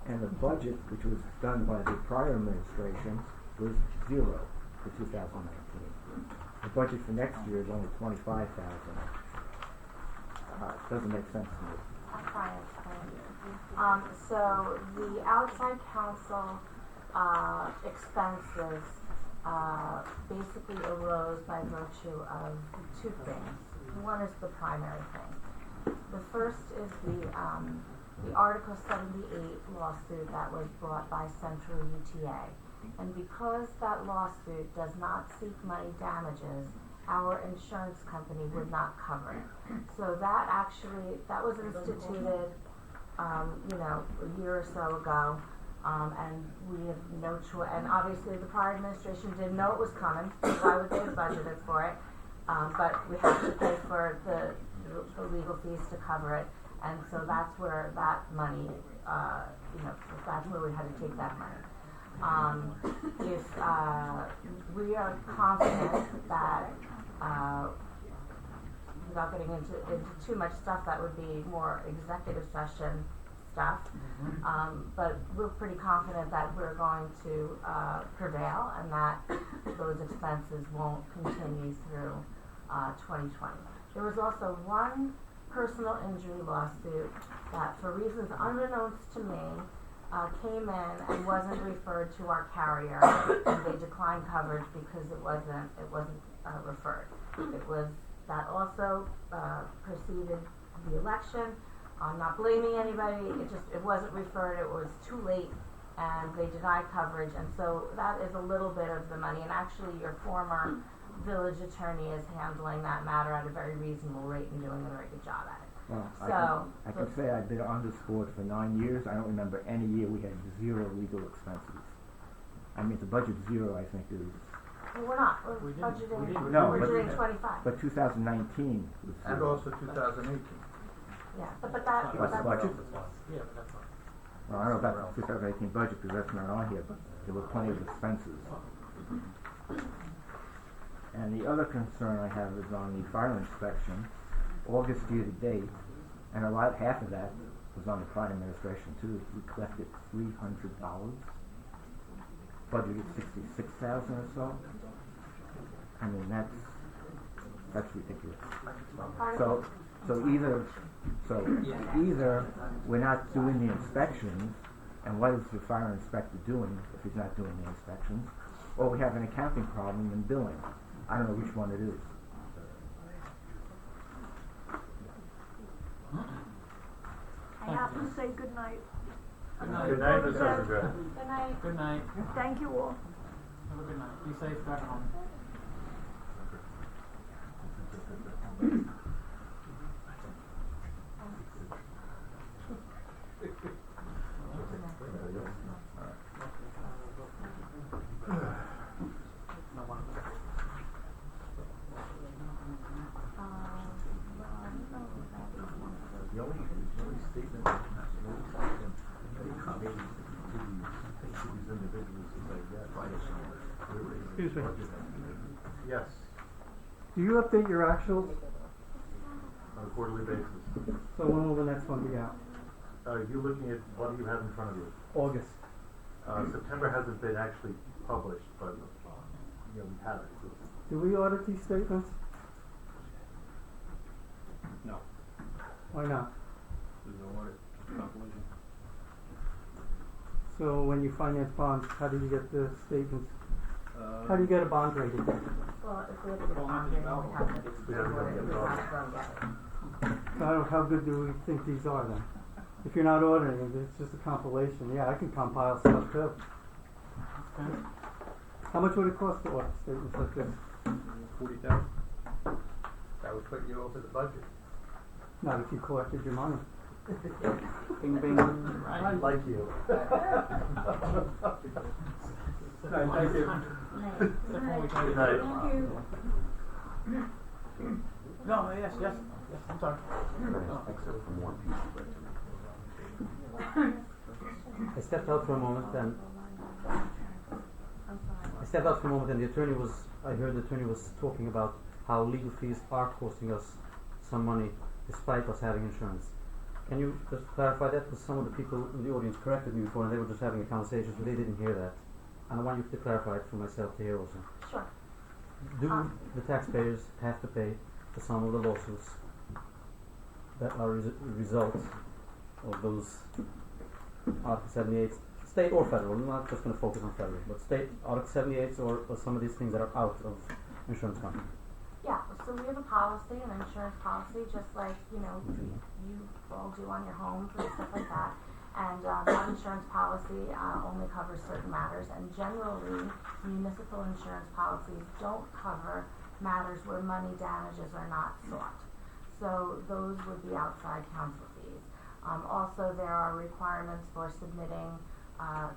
And the budget, which was done by the prior administration, was $0 for 2019. The budget for next year is only $25,000. Doesn't make sense to me. I'll try and explain. So the outside council expenses basically arose by virtue of two things. One is the primary thing. The first is the Article 78 lawsuit that was brought by Central UTA. And because that lawsuit does not seek money damages, our insurance company would not cover it. So that was instituted, a year or so ago, and we have no choice. And obviously, the prior administration didn't know it was coming. Why would they have budgeted for it? But we have to pay for the legal fees to cover it, and so that's where that money, that's where we had to take that money. We are confident that, without getting into too much stuff, that would be more executive session stuff, but we're pretty confident that we're going to prevail and that those expenses won't continue through 2020. There was also one personal injury lawsuit that, for reasons unbeknownst to me, came in and wasn't referred to our carrier, and they declined coverage because it wasn't referred. It was that also preceded the election. I'm not blaming anybody. It wasn't referred. It was too late, and they denied coverage. And so that is a little bit of the money. And actually, your former village attorney is handling that matter at a very reasonable rate and doing a very good job at it. Well, I can say I've been on this board for 9 years. I don't remember any year we had 0 legal expenses. I mean, the budget 0, I think, is... Well, we're not. We're budgeting, No, we're but, doing 25. But 2019 was 0. And also 2018. Yeah, but that's... What's the budget? Yeah, but that's not. Well, I don't know about the 2018 budget because that's not on here, but there were plenty of expenses. And the other concern I have is on the fire inspection. August year to date, and half of that was on the prior administration too. We collected $300, budgeted $66,000 or so. I mean, that's ridiculous. So either we're not doing the inspections, and what is the fire inspector doing if he's not doing the inspections, or we have an accounting problem in billing. I don't know which one it is. I have to say goodnight. Good night, Ms. Zuckerberg. Good night. Good night. Thank you all. Have a good night. Be safe, drive home. The only statement that made to these individuals is like, yes, Excuse me. yes, Do you update your actuals? on a quarterly basis. So when will the next one be out? You're looking at, what do you have in front of you? August. September hasn't been actually published, but, we have it. Do we audit these statements? No, Why not? there's no audit, just compilation. So when you finance bonds, how do you get the statements? Uh, How do you get a bond rating? Well, if we have to get a bond rating, we have to, We have to go get it. we have to go get it. So how good do we think these are then? If you're not auditing it, it's just a compilation. Yeah, I can compile stuff too. Okay. How much would it cost to audit statements like this? 40,000. That would put you over the budget. Not if you collected your money. Bing, bing. Right. Like you. Thank you. Good night. No, yes, yes, yes, I'm sorry. Except for more people. I stepped out for a moment and the attorney was, I heard the attorney was talking about how legal fees are costing us some money despite us having insurance. Can you just clarify that? Because some of the people in the audience corrected me before and they were just having a conversation, so they didn't hear that. And I want you to clarify it for myself to hear also. Sure. Do the taxpayers have to pay for some of the lawsuits that are a result of those Article 78, state or federal? I'm not just going to focus on federal, but state Article 78 or some of these things that are out of insurance company. Yeah, so we have a policy, an insurance policy, just like, you all do on your homes and stuff like that. And that insurance policy only covers certain matters, and generally municipal insurance policies don't cover matters where money damages are not sought. So those would be outside counsel fees. Also, there are requirements for submitting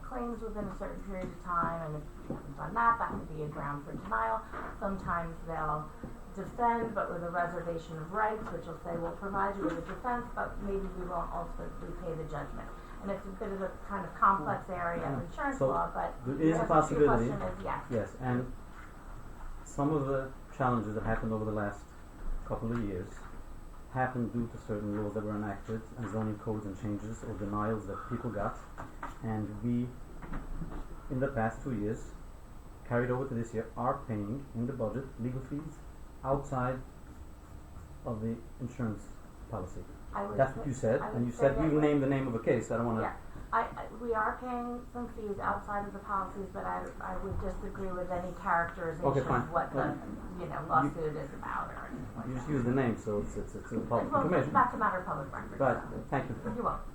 claims within a certain period of time, and if you haven't done that, that would be a ground for denial. Sometimes they'll defend, but with a reservation of rights, which will say, we'll provide you with a defense, but maybe we won't ultimately pay the judgment. And it's a bit of a kind of complex area of insurance So law, but there is a the possibility. question is yes. Yes, and some of the challenges that happened over the last couple of years happened due to certain laws that were enacted and zoning codes and changes or denials that people got. And we, in the past 2 years, carried over to this year, are paying in the budget legal fees outside of the insurance policy. That's what you said, and you said you named the name of a case. I don't want to. Yeah, we are paying some fees outside of the policies, but I would disagree with any characterization of what the lawsuit is about or anything like that. You just use the name, so it's a public Well, information. that's a matter of public record. Right. Thank you. You're welcome.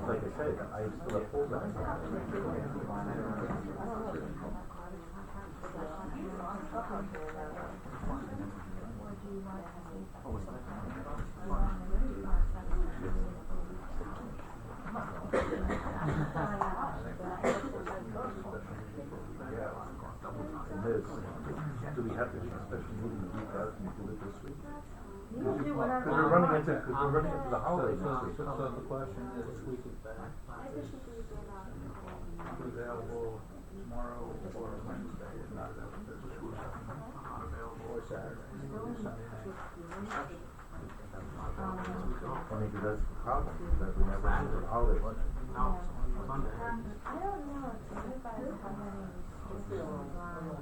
Like I said, I still uphold that. Do we have to do a special meeting the week out and do it this week? You can do whatever Because you we're running want. into, because we're running into the holidays So next week. the question is, available tomorrow or Wednesday, if not available Thursday, or Saturday, maybe Sunday night. I mean, because that's the problem, that we never run into the holidays. I don't know if you guys have any restrictions on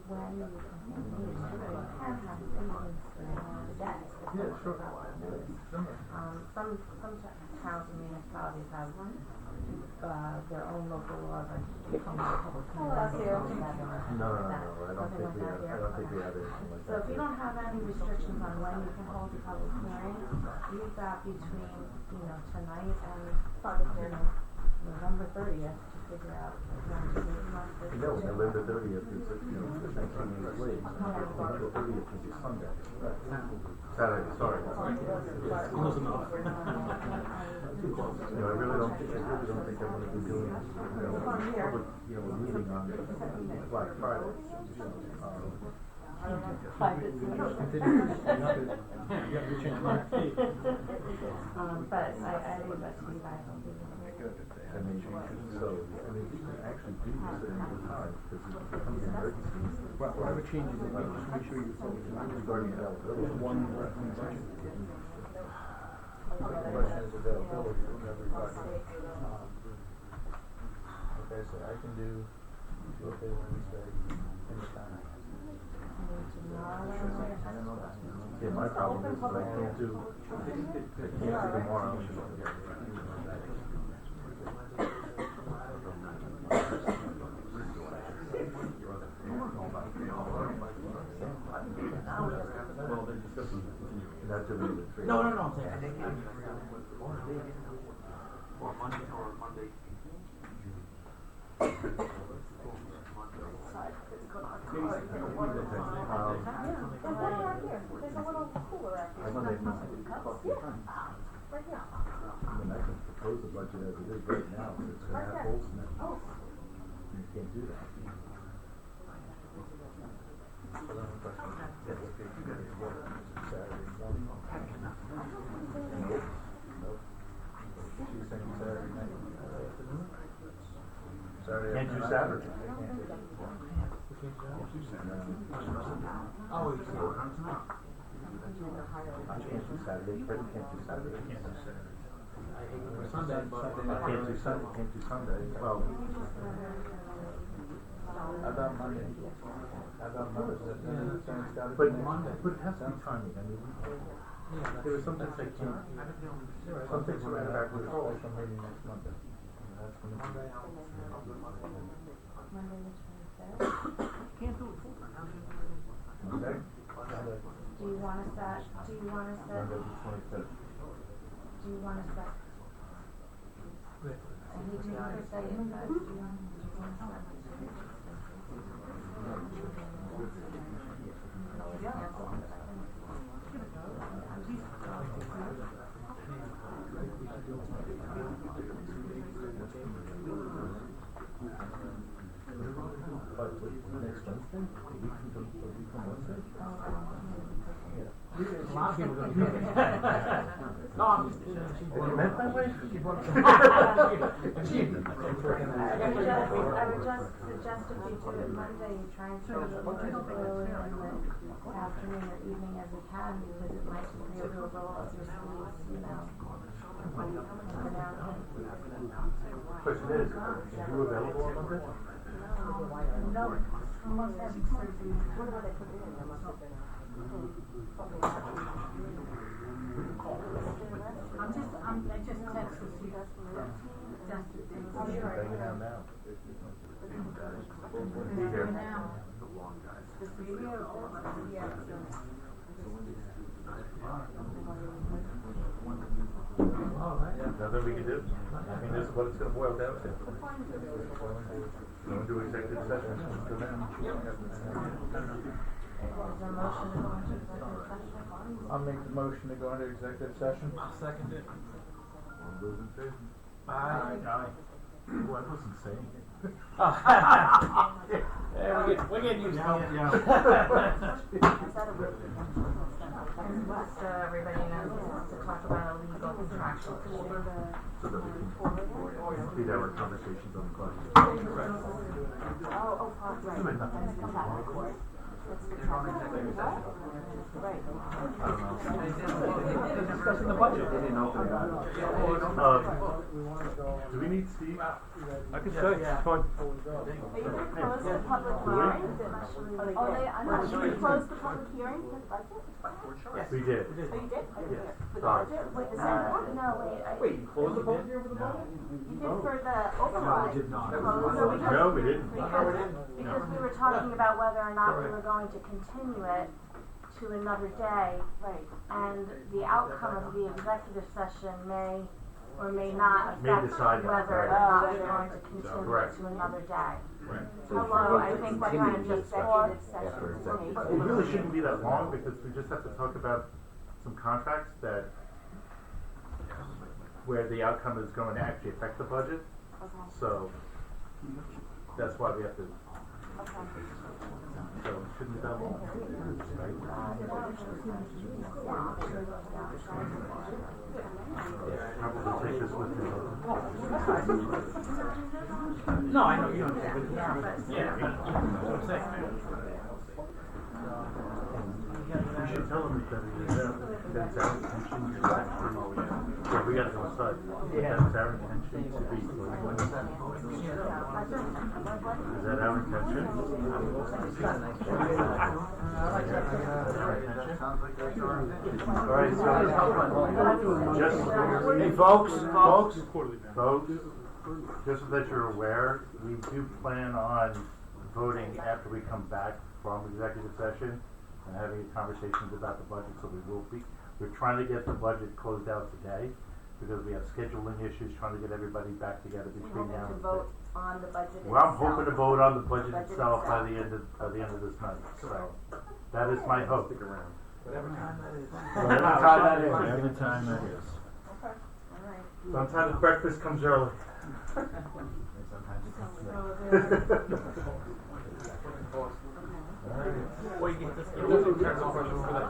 when you can meet. You can have meetings during the day. Yeah, sure. Some towns and municipalities have their own local laws like become a public hearing. No, I don't think we have anything like So that. if you don't have any restrictions on when you can hold a public hearing, you've got between, tonight and November 30th to figure out when to meet. No, November 30th is, it's 19 years late. November 30th is a Sunday. Saturday, sorry. Close enough. I really don't think I want to be doing, public, meeting on Black Friday. But I leave that to you guys. I mean, you can actually do this at any time, because it becomes an emergency. Whatever changes you make, just make sure you Regarding availability. one budget. The question is availability from everybody. Okay, so I can do Tuesday, Wednesday, anytime. Yeah, my problem is that I can't do tomorrow. No, I'm saying. Or Monday. There's one right here. There's a little cooler right here. Monday, no. Right here. I mean, I can propose a budget as it is right now, but it's gonna have holes in it. Oh. You can't do that. Saturday morning. Nope. She's saying Saturday night. Saturday. Can't do Saturday. Oh, you see what I'm saying? I can't do Saturday. Freddie can't do Saturday. Can't do Saturday. Sunday, but I can't do Sunday. Can't do Sunday. Well. How about Monday? How about Monday? But it has to be timing. I mean, there was something that came. Some things were out of our control. Special meeting next Monday. That's when it's Monday the 23rd. Can't do it full time. Monday. Do you want to set? Monday the 25th. Do you want to set? I need you to say it first. Do you want to set? Next Wednesday? A week from Wednesday? A lot of people don't do it. No, I'm just, she brought it meant up. that way? She brought it I would just suggest if you do it Monday, you try and do it as early in the afternoon or evening as you can, because it might be able to roll up your sleeves, Question is you available on Monday? No, almost having surgery. What they put in? There must have been I just texted you. Bring it down now. Be here. Nothing we can do. I mean, this is what it's gonna boil down to. Don't do executive session. Is there a motion to go into executive session? I'll make the motion to go into executive session. I'll second it. All those in favor? Aye. Oh, I wasn't saying it. Yeah, we're getting used to it. Is that a So everybody knows to talk about a legal contractual issue. So that we can speed our conversations on the budget. Discussing the budget. They didn't open it. Do we need Steve? I can say, it's fine. Are you gonna close the public hearing? Should we close the public hearing for the budget? Yes. We did. Oh, you did? Yes. For the budget? Wait, is that, no, wait. Wait, you closed the public hearing for the budget? You did for the override. did not. No, we didn't. Because we were talking about whether or not we were going to continue it to another day. Right. And the outcome of the executive session may or may not affect decide that, whether or right. not we're going to continue Correct. it to another day. Right. So if So you're I going to think we're continue kind of the just discussion session. after executive It session. really shouldn't be that long because we just have to talk about some contracts that where the outcome is going to actually affect the budget. Okay. So that's why we have to. Okay. So it shouldn't be that long. Probably take this with you. No, I know you understand. Yeah, that's what I'm saying. We should tell them that that's our intention to actually, yeah, we gotta go inside. That's our intention to be. Is that our intention? Alright, so, just, hey folks, just so that you're aware, we do plan on voting after we come back from executive session and having conversations about the budget, so we're trying to get the budget closed out today because we have scheduling issues, trying to get everybody back together between now and then. On the budget Well, I'm hoping to vote on the budget itself by the end of this night, so that is my hope. Stick around. Whatever time that is. Whatever time that is. Whatever time that is. Okay, alright. Sometimes breakfast comes early. Sometimes it comes late. Well, you get this, it doesn't turn off for that.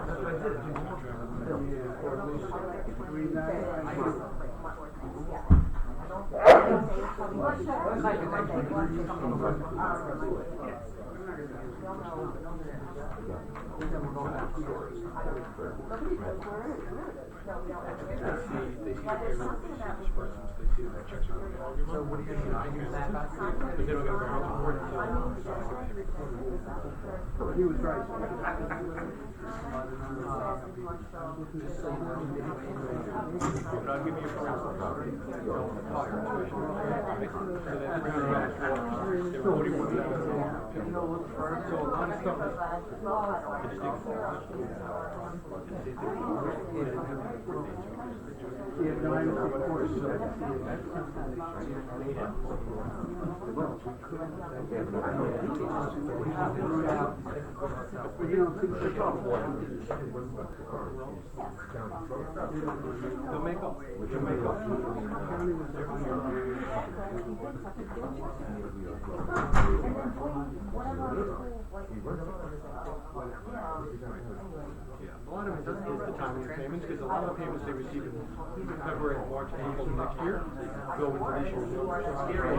He was right. A lot of it is the timing of payments, because a lot of payments they receive in February, March, April of next year go into this year's.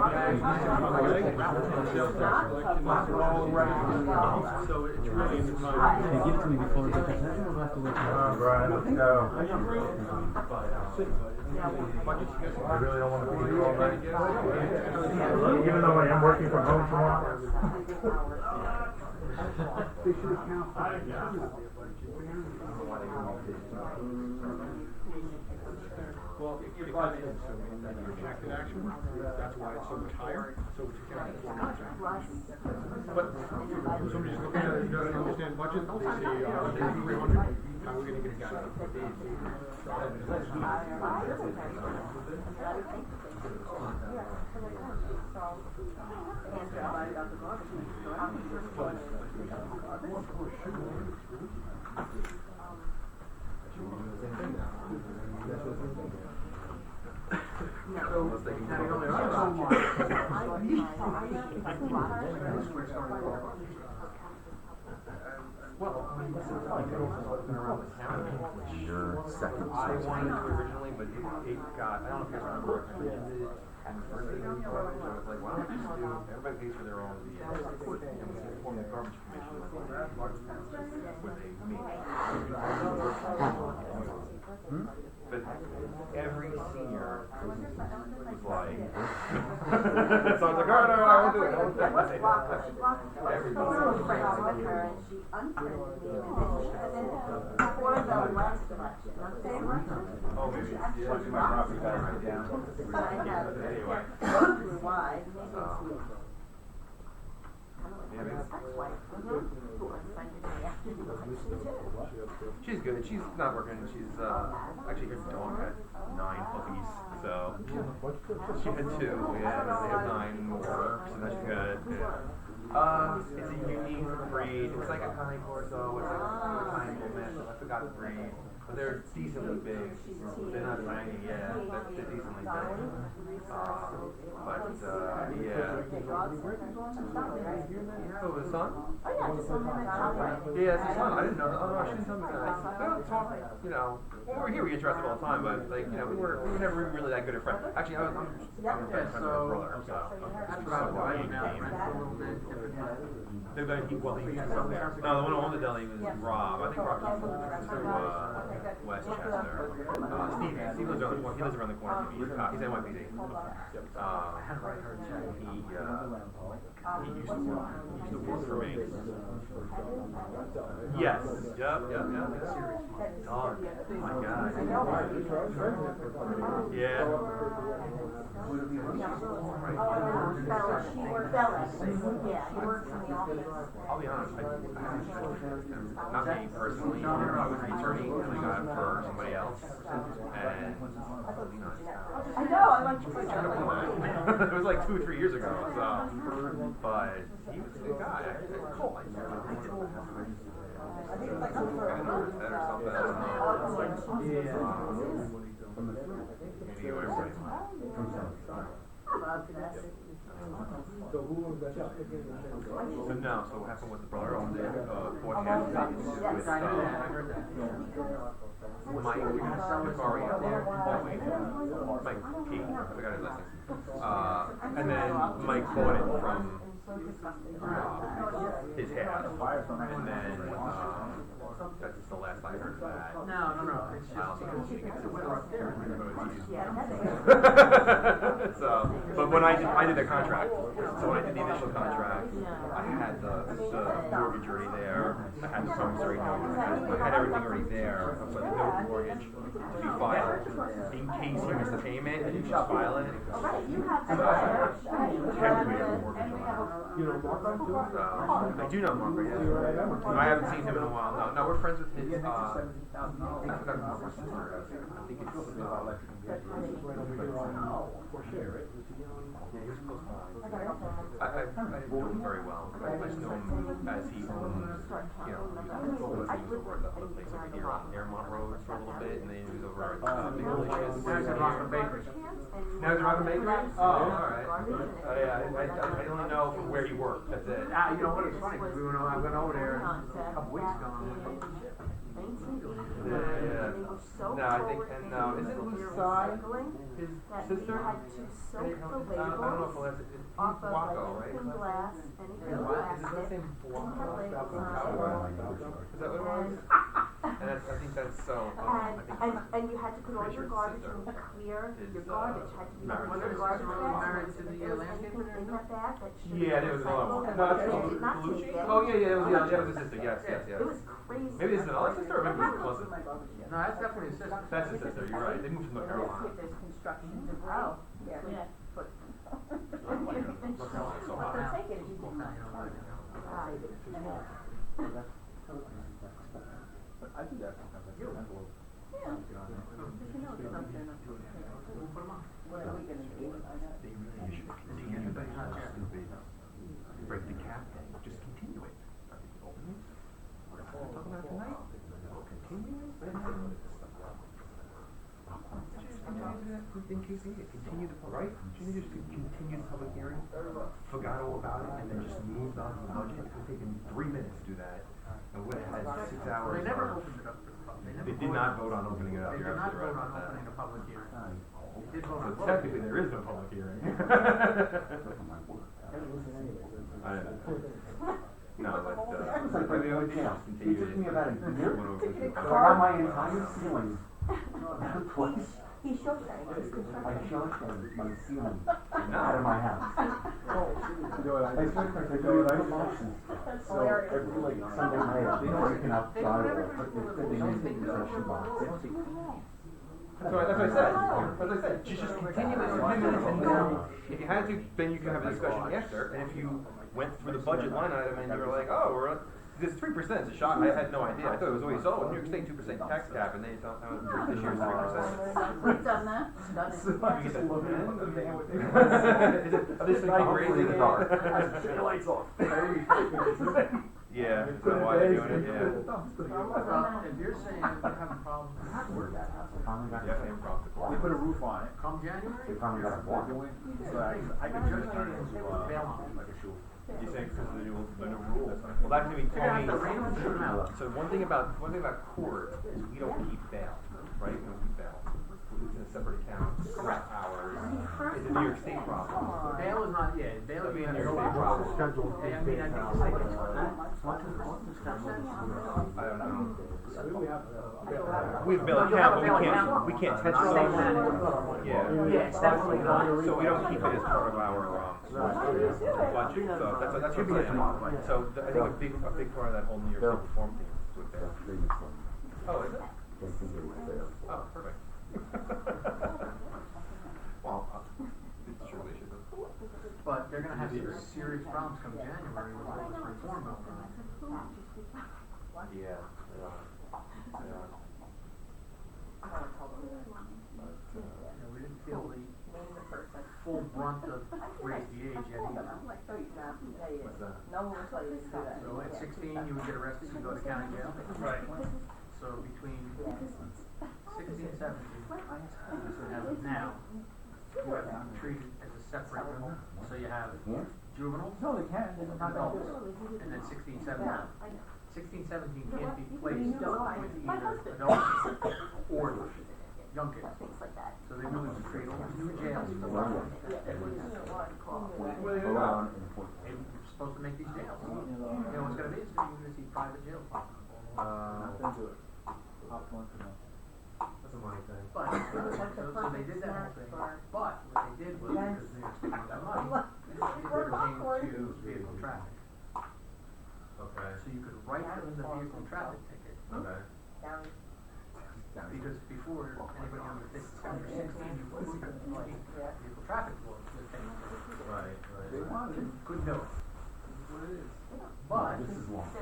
So it's really in the time. Can you give it to me before we get to session, or do I have to wait? Brian, let's go. I really don't want to be here all night. Even though I am working from home tomorrow. They should account for it. Well, if you have rejected action, that's why it's so much higher, so it's accounted for. But if somebody's looking at it, doesn't understand budget, they say, 300, how are we gonna get it done? Well, I mean, this is like been around the county. Your second I source. wanted to originally, but it got, I don't know if you guys remember, it ended at first. So I was like, why don't we just do, everybody pays for their own VA, and we can form the garbage commission with a me. But every senior was like, so I was like, all right, I won't do it. Everybody. She unfriended me, and then she was in for the last election, not the election. Oh, maybe, yeah, my property guy right down. Anyway. Why? Maybe it's me. She's good. She's not working. She's actually her dog had 9 puppies, so she had 2. Yeah, they have 9 more, so that's good. Yeah. It's a unique breed. It's like a kind Corso. It's like a kind Bullmastiff. I forgot the breed. But they're decently big. They're not tiny, yeah. They're decently big. Yeah. Oh, his son? Yeah, it's his son. I didn't know that. Oh, no, she didn't tell me that. They don't talk, you know. When we were here, we interacted all the time, but, like, you know, we were never really that good at friends. Actually, I'm friends with her brother, so. That's about why you got friends a little bit. He used to there. No, the one who owned the deli was Rob. I think Rob just moved to Westchester. Steve lives around the corner. He lives around the corner. He's NYPD. He used to work for me. Yes. Yep. Oh my God. Yeah. I'll be honest, not me personally, I was an attorney and I got it for somebody else, and I know, I like it was like 2 or 3 years ago, so, but he was a good guy, Cole, I think it's like something for So no, so what happened with the brother on the bought half of it with Mike Vicari out there, Mike P, I forgot his last name. And then Mike bought it from his half, and then that's just the last I heard of that. No. I also don't think it's so, but when I did the contract, so when I did the initial contract, I had the mortgage already there, I had the promissory note, I had everything already there, but the note mortgage to be filed in case he missed the payment, and you just file it. Technically, I have a mortgage on it. I do know Mark, yeah. I haven't seen him in a while. No, we're friends with his. I forgot about my sister. I think it's. I know him very well. I just know him as he owns, he was over at the other place over here on Airmont Road for a little bit, and then he was over at Big Delicious. Now he's at Rockland Bakery. Now he's at Rockland Bakery? Oh, alright. I only know from where he worked, that's it. You know what, it's funny, because I went over there a couple weeks ago, Yeah. No, I think, and isn't Lucai his sister? I don't know if it's Waco, right? Is his last name Waco? Is that what it was? And I think that's so. And you had to put all your garbage in clear. Your garbage had to be put in the garbage bag. married to the landscaper? In that bag that should Yeah, there was a lot. No, that's Belushi? Oh, yeah, that was his sister. Yes. It was crazy. Maybe this is another sister, or maybe it's closer. No, that's definitely his sister. That's his sister. You're right. They moved to North Carolina. There's construction debris. Oh, yeah. But So hot. they'll take it if you do not. I do that sometimes. I do an envelope. Yeah. Because you know it's not fair enough to take. What are we gonna do? Everybody's not stupid. Break the cap thing. Just continue it. Open it. We're talking about tonight. Continue it. In case you need it. Continue the right? Shouldn't you just continue the public hearing? Forgot all about it and then just moved on to the budget. It would take him 3 minutes to do that. And we had 6 hours. They never on- opened it up to the public. They never did voted. not vote on opening it up. They You're did not absolutely vote right on about opening that. a public hearing. They did vote on So closing. technically, there is no public hearing. I know. No, but, I mean, it just It took me about a year. went over to- So I got my entire ceiling twice. He showed that. I showed my ceiling out of my house. I started doing boxes. So every like Sunday night, I'm breaking up drywall, putting in the section box. So that's what I said. As I said, just continue this for 2 minutes, and then if you had to, then you can have a discussion after. And if you went through the budget line item and you were like, oh, we're this 3% is a shock. I had no idea. I thought it was always New York State 2% tax cap, and they don't this year's 3%. We've done that. Are they still raising it? Turn the lights off. Yeah, is that why they're doing it? Yeah. If you're saying that they're having problems, Yeah, same problem. They put a roof on it. come January, They finally got a block. So I could just turn it into bail on like a shoe. You saying because of the new rule? Well, that can be You're gonna have to rain them, shoot 'em out. So one thing about court is we don't keep bail, right? We don't keep bail. It's in a separate account. Correct. Ours. It's a New York State problem. Bail is not, yeah, bail That'd is be a not. New York State problem. Yeah, I mean, I think it's like, I don't know. We We have bail account, but we can't touch State it. land. Yeah. Yeah, it's definitely not. So we don't keep it as part of our budget. So that's what I'm saying. So I think a big part of that whole New York State reform thing is with bail. Oh, is it? Oh, perfect. Well, it's true, they should have. But they're gonna have some serious problems come January with all this reform going on. Yeah, they are. They are. You know, we didn't feel the full brunt of raise the age yet either. What's that? So at 16, you would get arrested, you go to county jail. Right. So between 16 and 17, as of now, you have to be treated as a separate group. So you have juveniles, No, they can't. adults, and then 16, 17. 16, 17 can't be placed with either adults or young kids. So they really should create almost new jails for them. And you're supposed to make these jails. You know what's gonna be? It's gonna be see private jails. That's a money thing. But, so they did that whole thing, but what they did was, because New York State wanted that money, it pertained to vehicle traffic. Okay. So you could write them the vehicle traffic ticket, Okay. because before, anybody under 16, you couldn't write vehicle traffic laws with things. Right, They right. wanted it. Couldn't do it. What it is. But, This is long. by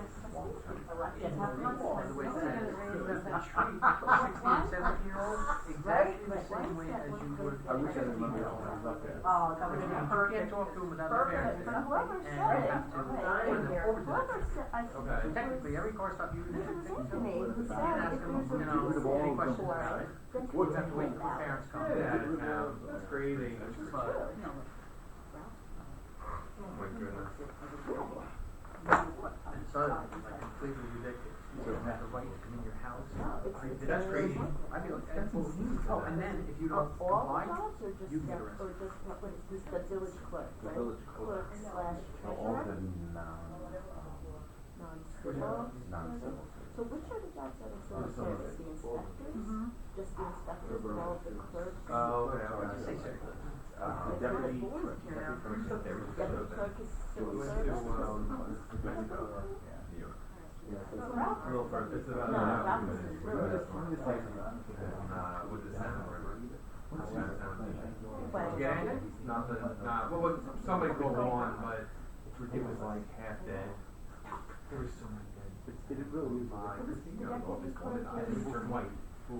the way, it says, you have to treat 16, 17-year-olds exactly the same way as you would I wish I 16-year-olds. remembered when I was up there. Oh, that Which would means have been you can't perfect. talk to them without their parents there. And you have to put them over the Okay. So technically, every car stop you would visit, To me, who you said can ask if them, there's a you know, reason any questions for about it. it, You have to wait until the parents come. That's crazy. But, Oh my goodness. and so, like, completely ridiculous. You don't have the right to come in your house. That's crazy. I feel like that's oh, and then if you don't comply, you can get arrested. Or just, what is this, the village clerk, right? village Clerk slash All treasurer? the Non-civil? non-civil. So which are the jobs that are civil Oh, service, the inspectors? Just the inspectors, or all of the clerks? Oh, okay, What'd you say, okay. sir? The deputy. Deputy clerk is civil We went service? to, Mexico, New York. A little further, it's about, No, an hour, Ralph's is really- with the Senate river. But- Yeah, nothing, well, somebody called one, but it was like half dead. There were so many dead. It really was like, you know, all this one, and it turned white. So,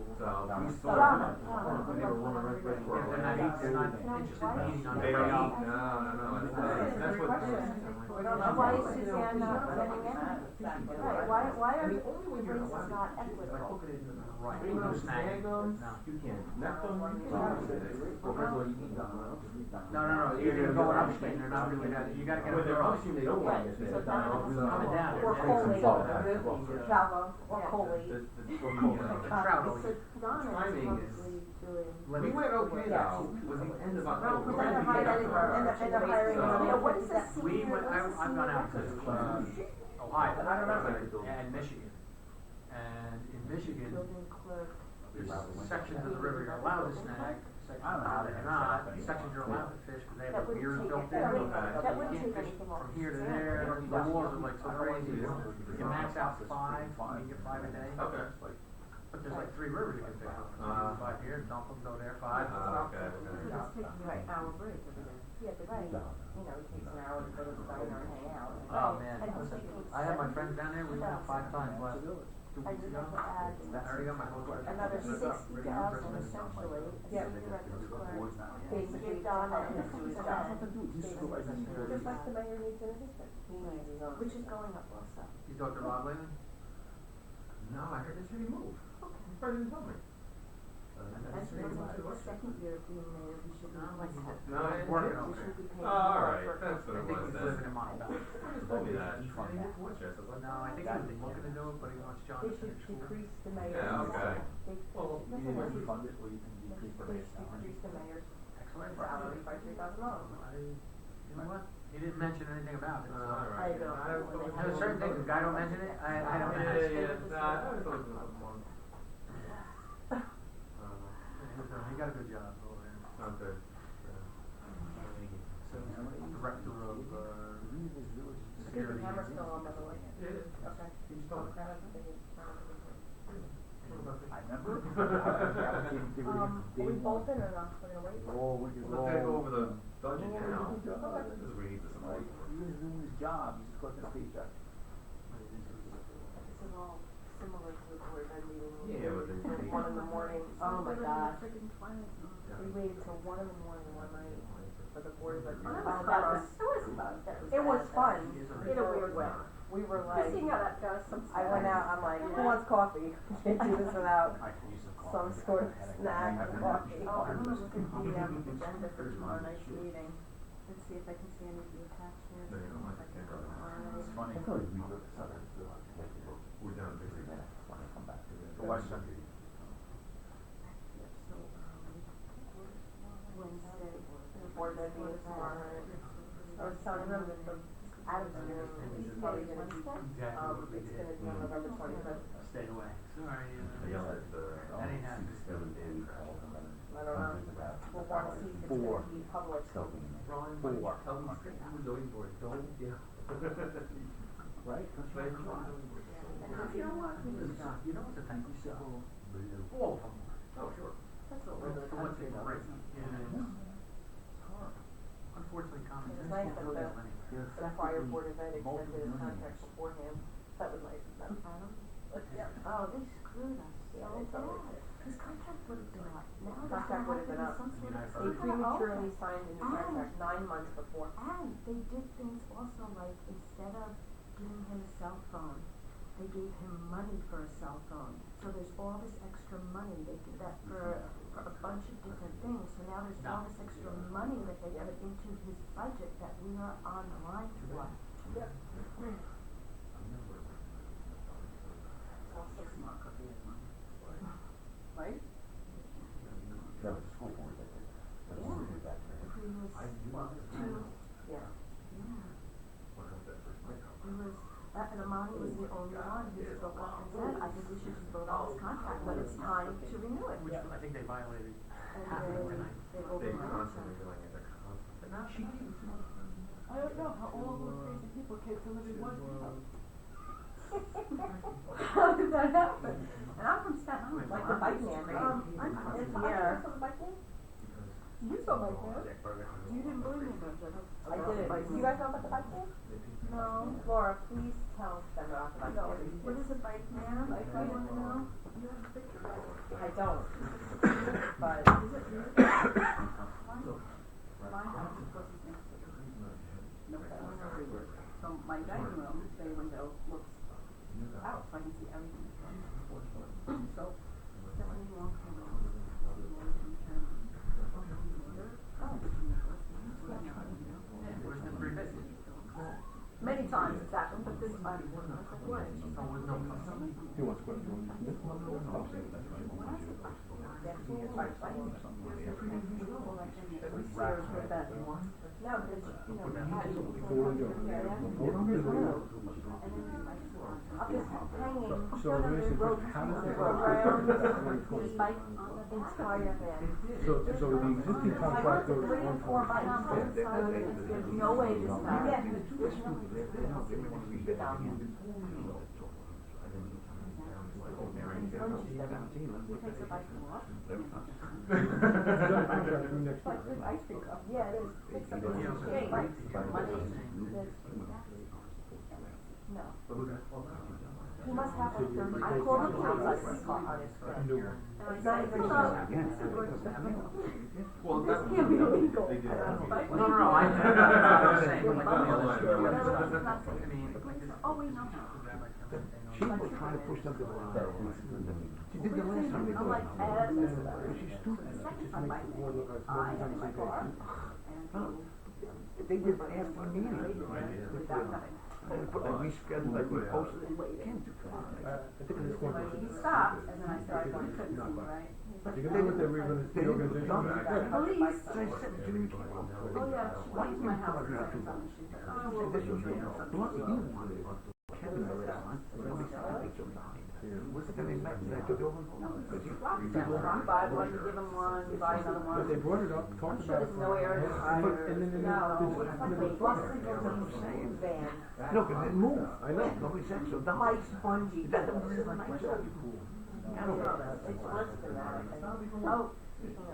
we saw them, when they were running right for Yeah, they're not interested in eating on the They don't road. eat, no, that's what. Why is Suzanne not getting in? Exactly. Right, why are the only when you're rates allowed not to choose. equitable? Hook it into the right. You know, snag them, No. you can net them, you can. Well, first of all, you need No, you're going upstream, they're not doing that, you gotta get When them they're right. upstream, they don't wanna get So that. down Coming down. Or they're Coley. getting Java or Coley. The trout will So Donna is timing is- probably doing. We went okay Yes. though, with the end of Well, October. but then they're hiring, and they're hiring, So- you know, what is the We senior, went, what's the I've gone out to, senior? Ohio. I remember. And Michigan. And in Michigan, Building clerk. there's sections of the river you're allowed to snag, sections you're not, sections you're allowed to fish, because they have That the wouldn't weirs take built it- in. that wouldn't- You that wouldn't can't take fish anything off from the here to sand. there, the walls are like so crazy, you can max out 5, you get 5 a day. Okay. But there's like 3 rivers you can fish on. 5 here, dump them, go there, 5. Okay. It's taking like hour break every day. Yeah, but right, you know, it takes an hour to go to the diner and hang out. Oh man, And listen, taking I had my seven- friends down there, we went 5 times last 2 I weeks just ago. have to add I already got my hotel. another Set up, ready for 60,000 Christmas. essentially, Yeah. senior at the clerk, Basically, give Donna to his help his percent, Just like the mayor needs in a district. he needs his own, which is going up also. You talked to Rod lately? No, I heard they said he moved. Probably didn't tell me. As he goes into his second year of being mayor, he should be less help. No, I didn't. Working He okay. should be paid Oh, more alright, for- that's what I it think was he's then. living in Montana. He just told me that. He Defund didn't that. get Worcester. I was like, No, I think he's looking to do it, but he wants John They to should finish school. decrease the mayor's Yeah, okay. salary. Well, They you should Defund it, or you can decrease the mayor's salary. decrease the mayor's Excellent. salary by $3,000. You know what? He didn't mention anything about it, so. alright. I don't know. And there's certain things, if the guy don't mention it, I don't Yeah, mention it. yeah, nah, I was looking at one. He got a good job over there. Not good. So he's director of, Is security. the hammer still on, by the way? Yeah. Okay. He's told me. I remember. Are we both in or not? We're gonna wait? Let's go over the budget now. This is where he needs some like. He was doing his job, he's just collecting a paycheck. This is all similar to the board ed meeting. Yeah, but they- At 1 in the morning, oh my gosh. We waited till 1 in the morning one night for the board of ed. Oh, Oh, that was fun. It was fun in a weird way. We were like, Just seeing how that goes. I went out, I'm like, who wants coffee? Can't do this without I could use some coffee. some sort of snack and coffee. Oh, I'm gonna look at the agenda for tomorrow night's meeting and see if I can see any of the attachments. No, you don't and like if I it. can go tomorrow night. It's funny. We're down to 60 minutes. The Western. Yeah, so, Wednesday. Board ed meeting tomorrow night. I was telling them that the Adams room is probably gonna be, it's gonna be on November 25th. Stay away. Sorry. I yell at the That ain't happening. I don't know. We'll want to see if it's gonna be public. Ron, Four. tell him he was waiting for it. Don't, yeah. Right? Play the song. You know what? You know what the thank you so? All of them. Oh, sure. That's what For we're doing. what they bring. Unfortunately, common It's sense nice can't that go the, anywhere. the prior board of ed extended his contract beforehand. That was nice of them. Yeah. Oh, they screwed us Yeah, so they totally bad. did. His contract would have been up. Now there's Contract gonna would have have to been be up. some sort of. They prematurely signed a new contract 9 months before. And they did things also like instead of giving him a cell phone, they gave him money for a cell phone. So there's all this extra money. They did that for a bunch of different things. So now there's all this extra money that they put into his budget that we are on the line for. Yep. Right? That was the school board that did. That was the school back there. He was, two, Yeah. yeah. He was, the Monty was the only one who spoke up and said, I think we should just vote on this contract, but it's time to renew it. Which I think they violated And half of it then tonight. they They overrode constantly it. doing it. They're constantly. But now she gave I don't know how all those crazy people came to live in one house. How did that happen? And I'm from Staten Island. Like the bike man, right? I'm from It's here. the bike man? You saw my dad. You didn't believe me about that. I did. You guys know about the bike man? No. Laura, please tell them about the bike No. man. What is a bike man? Bike You man. wanna know? You have a picture of it. I don't. But Is it? My house, of course, is next to it. No, so my dining room, bay window looks He wants to quit. So basically, how does it So the existing contract goes on for No way this guy. Yeah, it is. No. He must have like 30. I called him on his phone. He's not even Well, this can't be illegal. No, I'm saying, like, oh, we know. She was trying to push something around. She did the last time. I'm like, She's stupid. They did ask for a meeting. Put like reschedule, like we posted. He stopped, and then I started going, couldn't see, right? You can do what they're reorganization. Police. Oh, yeah, she went to my house and said something. She said, oh, well, Then they met and I took over. buy one, give him one, you buy another one. But they brought it up, talked about it. There's no air to hire. And then No, it's like a bustling van. No, because it moved. I know. Nobody said so. Like spongy. That was really nice. It's worse than that, I think. Oh, speaking of,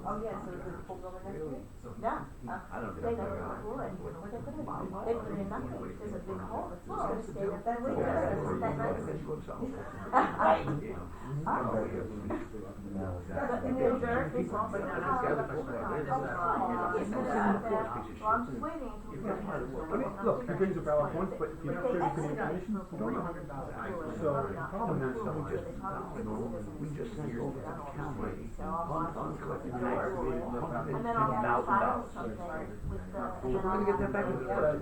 oh, yeah, so the pulled over next to it? Yeah. They never put a hole in. What they put in? They put in nothing. There's a big hole. It's just gonna stay at that way. But in New Jersey, it's also not. Well, I'm just waiting until. Look, it brings a valid point, but if you're not privy to the information, you don't know. So the problem is, we just sent over to the county. Uncollected tax, And then I'll have to file something with the. We're gonna get that back.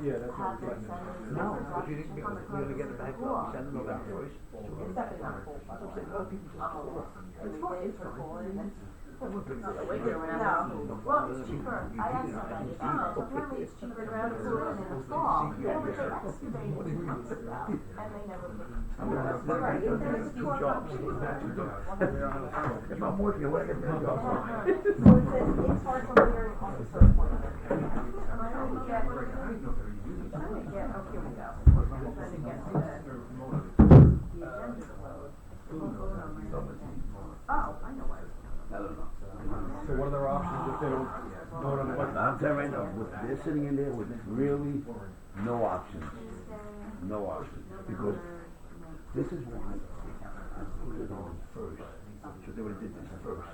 yeah, that's what we're getting at. No, if you didn't get, we're gonna get it back, we'll send them back first. It's definitely not full, by the way. It's full, it's full, and it's. No, well, it's cheaper. I asked somebody, apparently it's cheaper ground to put in the fall. Yeah, but they excavated months ago, and they never put. Right, if there's a tour company. If I'm working, what I get to do? So it's hard from here on the first one. I'm trying to get, oh, here we go. I'm trying to get to the agenda load. Oh, I know why. So what are their options if they don't vote on the budget? I'm telling you right now, they're sitting in there with really no options. No options. Because this is why I put it on first. So they would have did this first.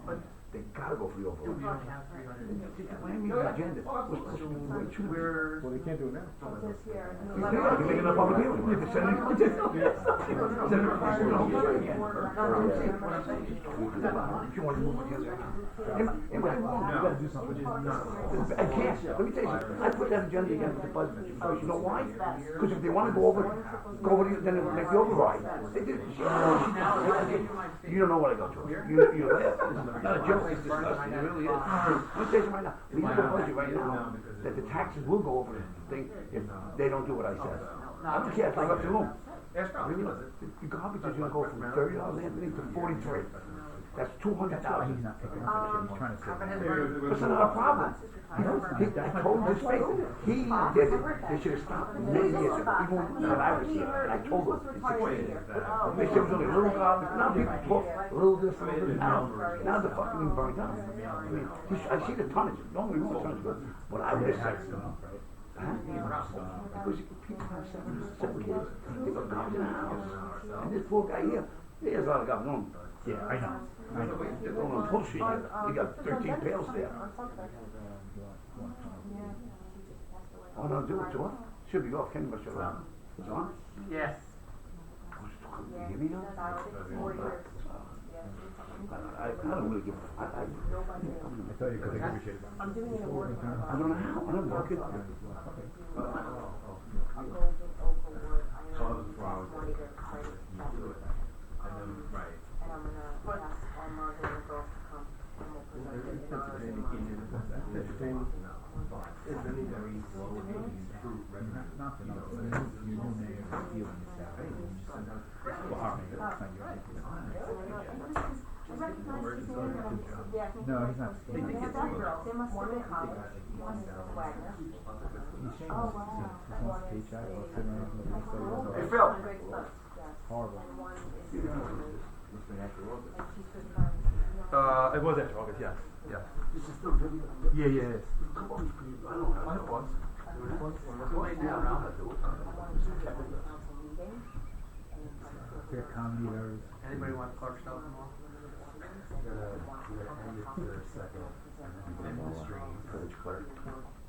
But they gotta go for the override. Why am I the agenda? Well, they can't do it now. You're making a public hearing. You can send it. If you want to move it, am I wrong? You gotta do something. I can't. Let me tell you something. I put that agenda again with the budget. Because you know why? Because if they want to go over it, then it'll make the override. They did. You don't know what I go through. You laugh. It's not a joke. It's disgusting. It really is. Let me tell you right now. Leave the budget right now. That the taxes will go over the thing if they don't do what I said. I don't care. It's like up to whom. Really? The garbage is going to go from $30, Anthony, to $43. That's $200,000. He's not picking up the shit. He's trying to save it. That's not a problem. I told his face. He did it. They should have stopped many years ago. Even when I was here, and I told them. They said it was only a little garbage. Now people talk a little this, a little this. Now they're fucking being burned out. I mean, I see the tonnage. Normally we tonnage, but I would have said. Huh? Because people have seven kids. They got garbage in the house. And this poor guy here, he has a lot of garbage on him. Yeah, I know. They're going on bullshit here. They got 13 pails there. Oh no, do it, John. Should be off. Kenny must shut up. John? Yes. You hear me now? I don't really give a I I thought you could appreciate it. I'm doing an award. don't know how. I don't work it. A golden oak award. I know it's not even quite Right. and I'm gonna ask all Margaret and the girls to come and we'll present it in our No, he's not. They must have been college. One is Wagner. Oh, wow. One is Hey, Phil. Great stuff, yes. Horrible. And one is, and she's good friends. It was after August, yes, yes. This is still really. Yeah, yeah, it is. Come on, I don't have. Mine was. Too late now, Ralph. Council meeting. Fair comedy errors. Anybody want Clark Stowe tomorrow? Village clerk.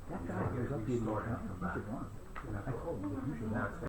That guy goes up to the account. I told him, you should not.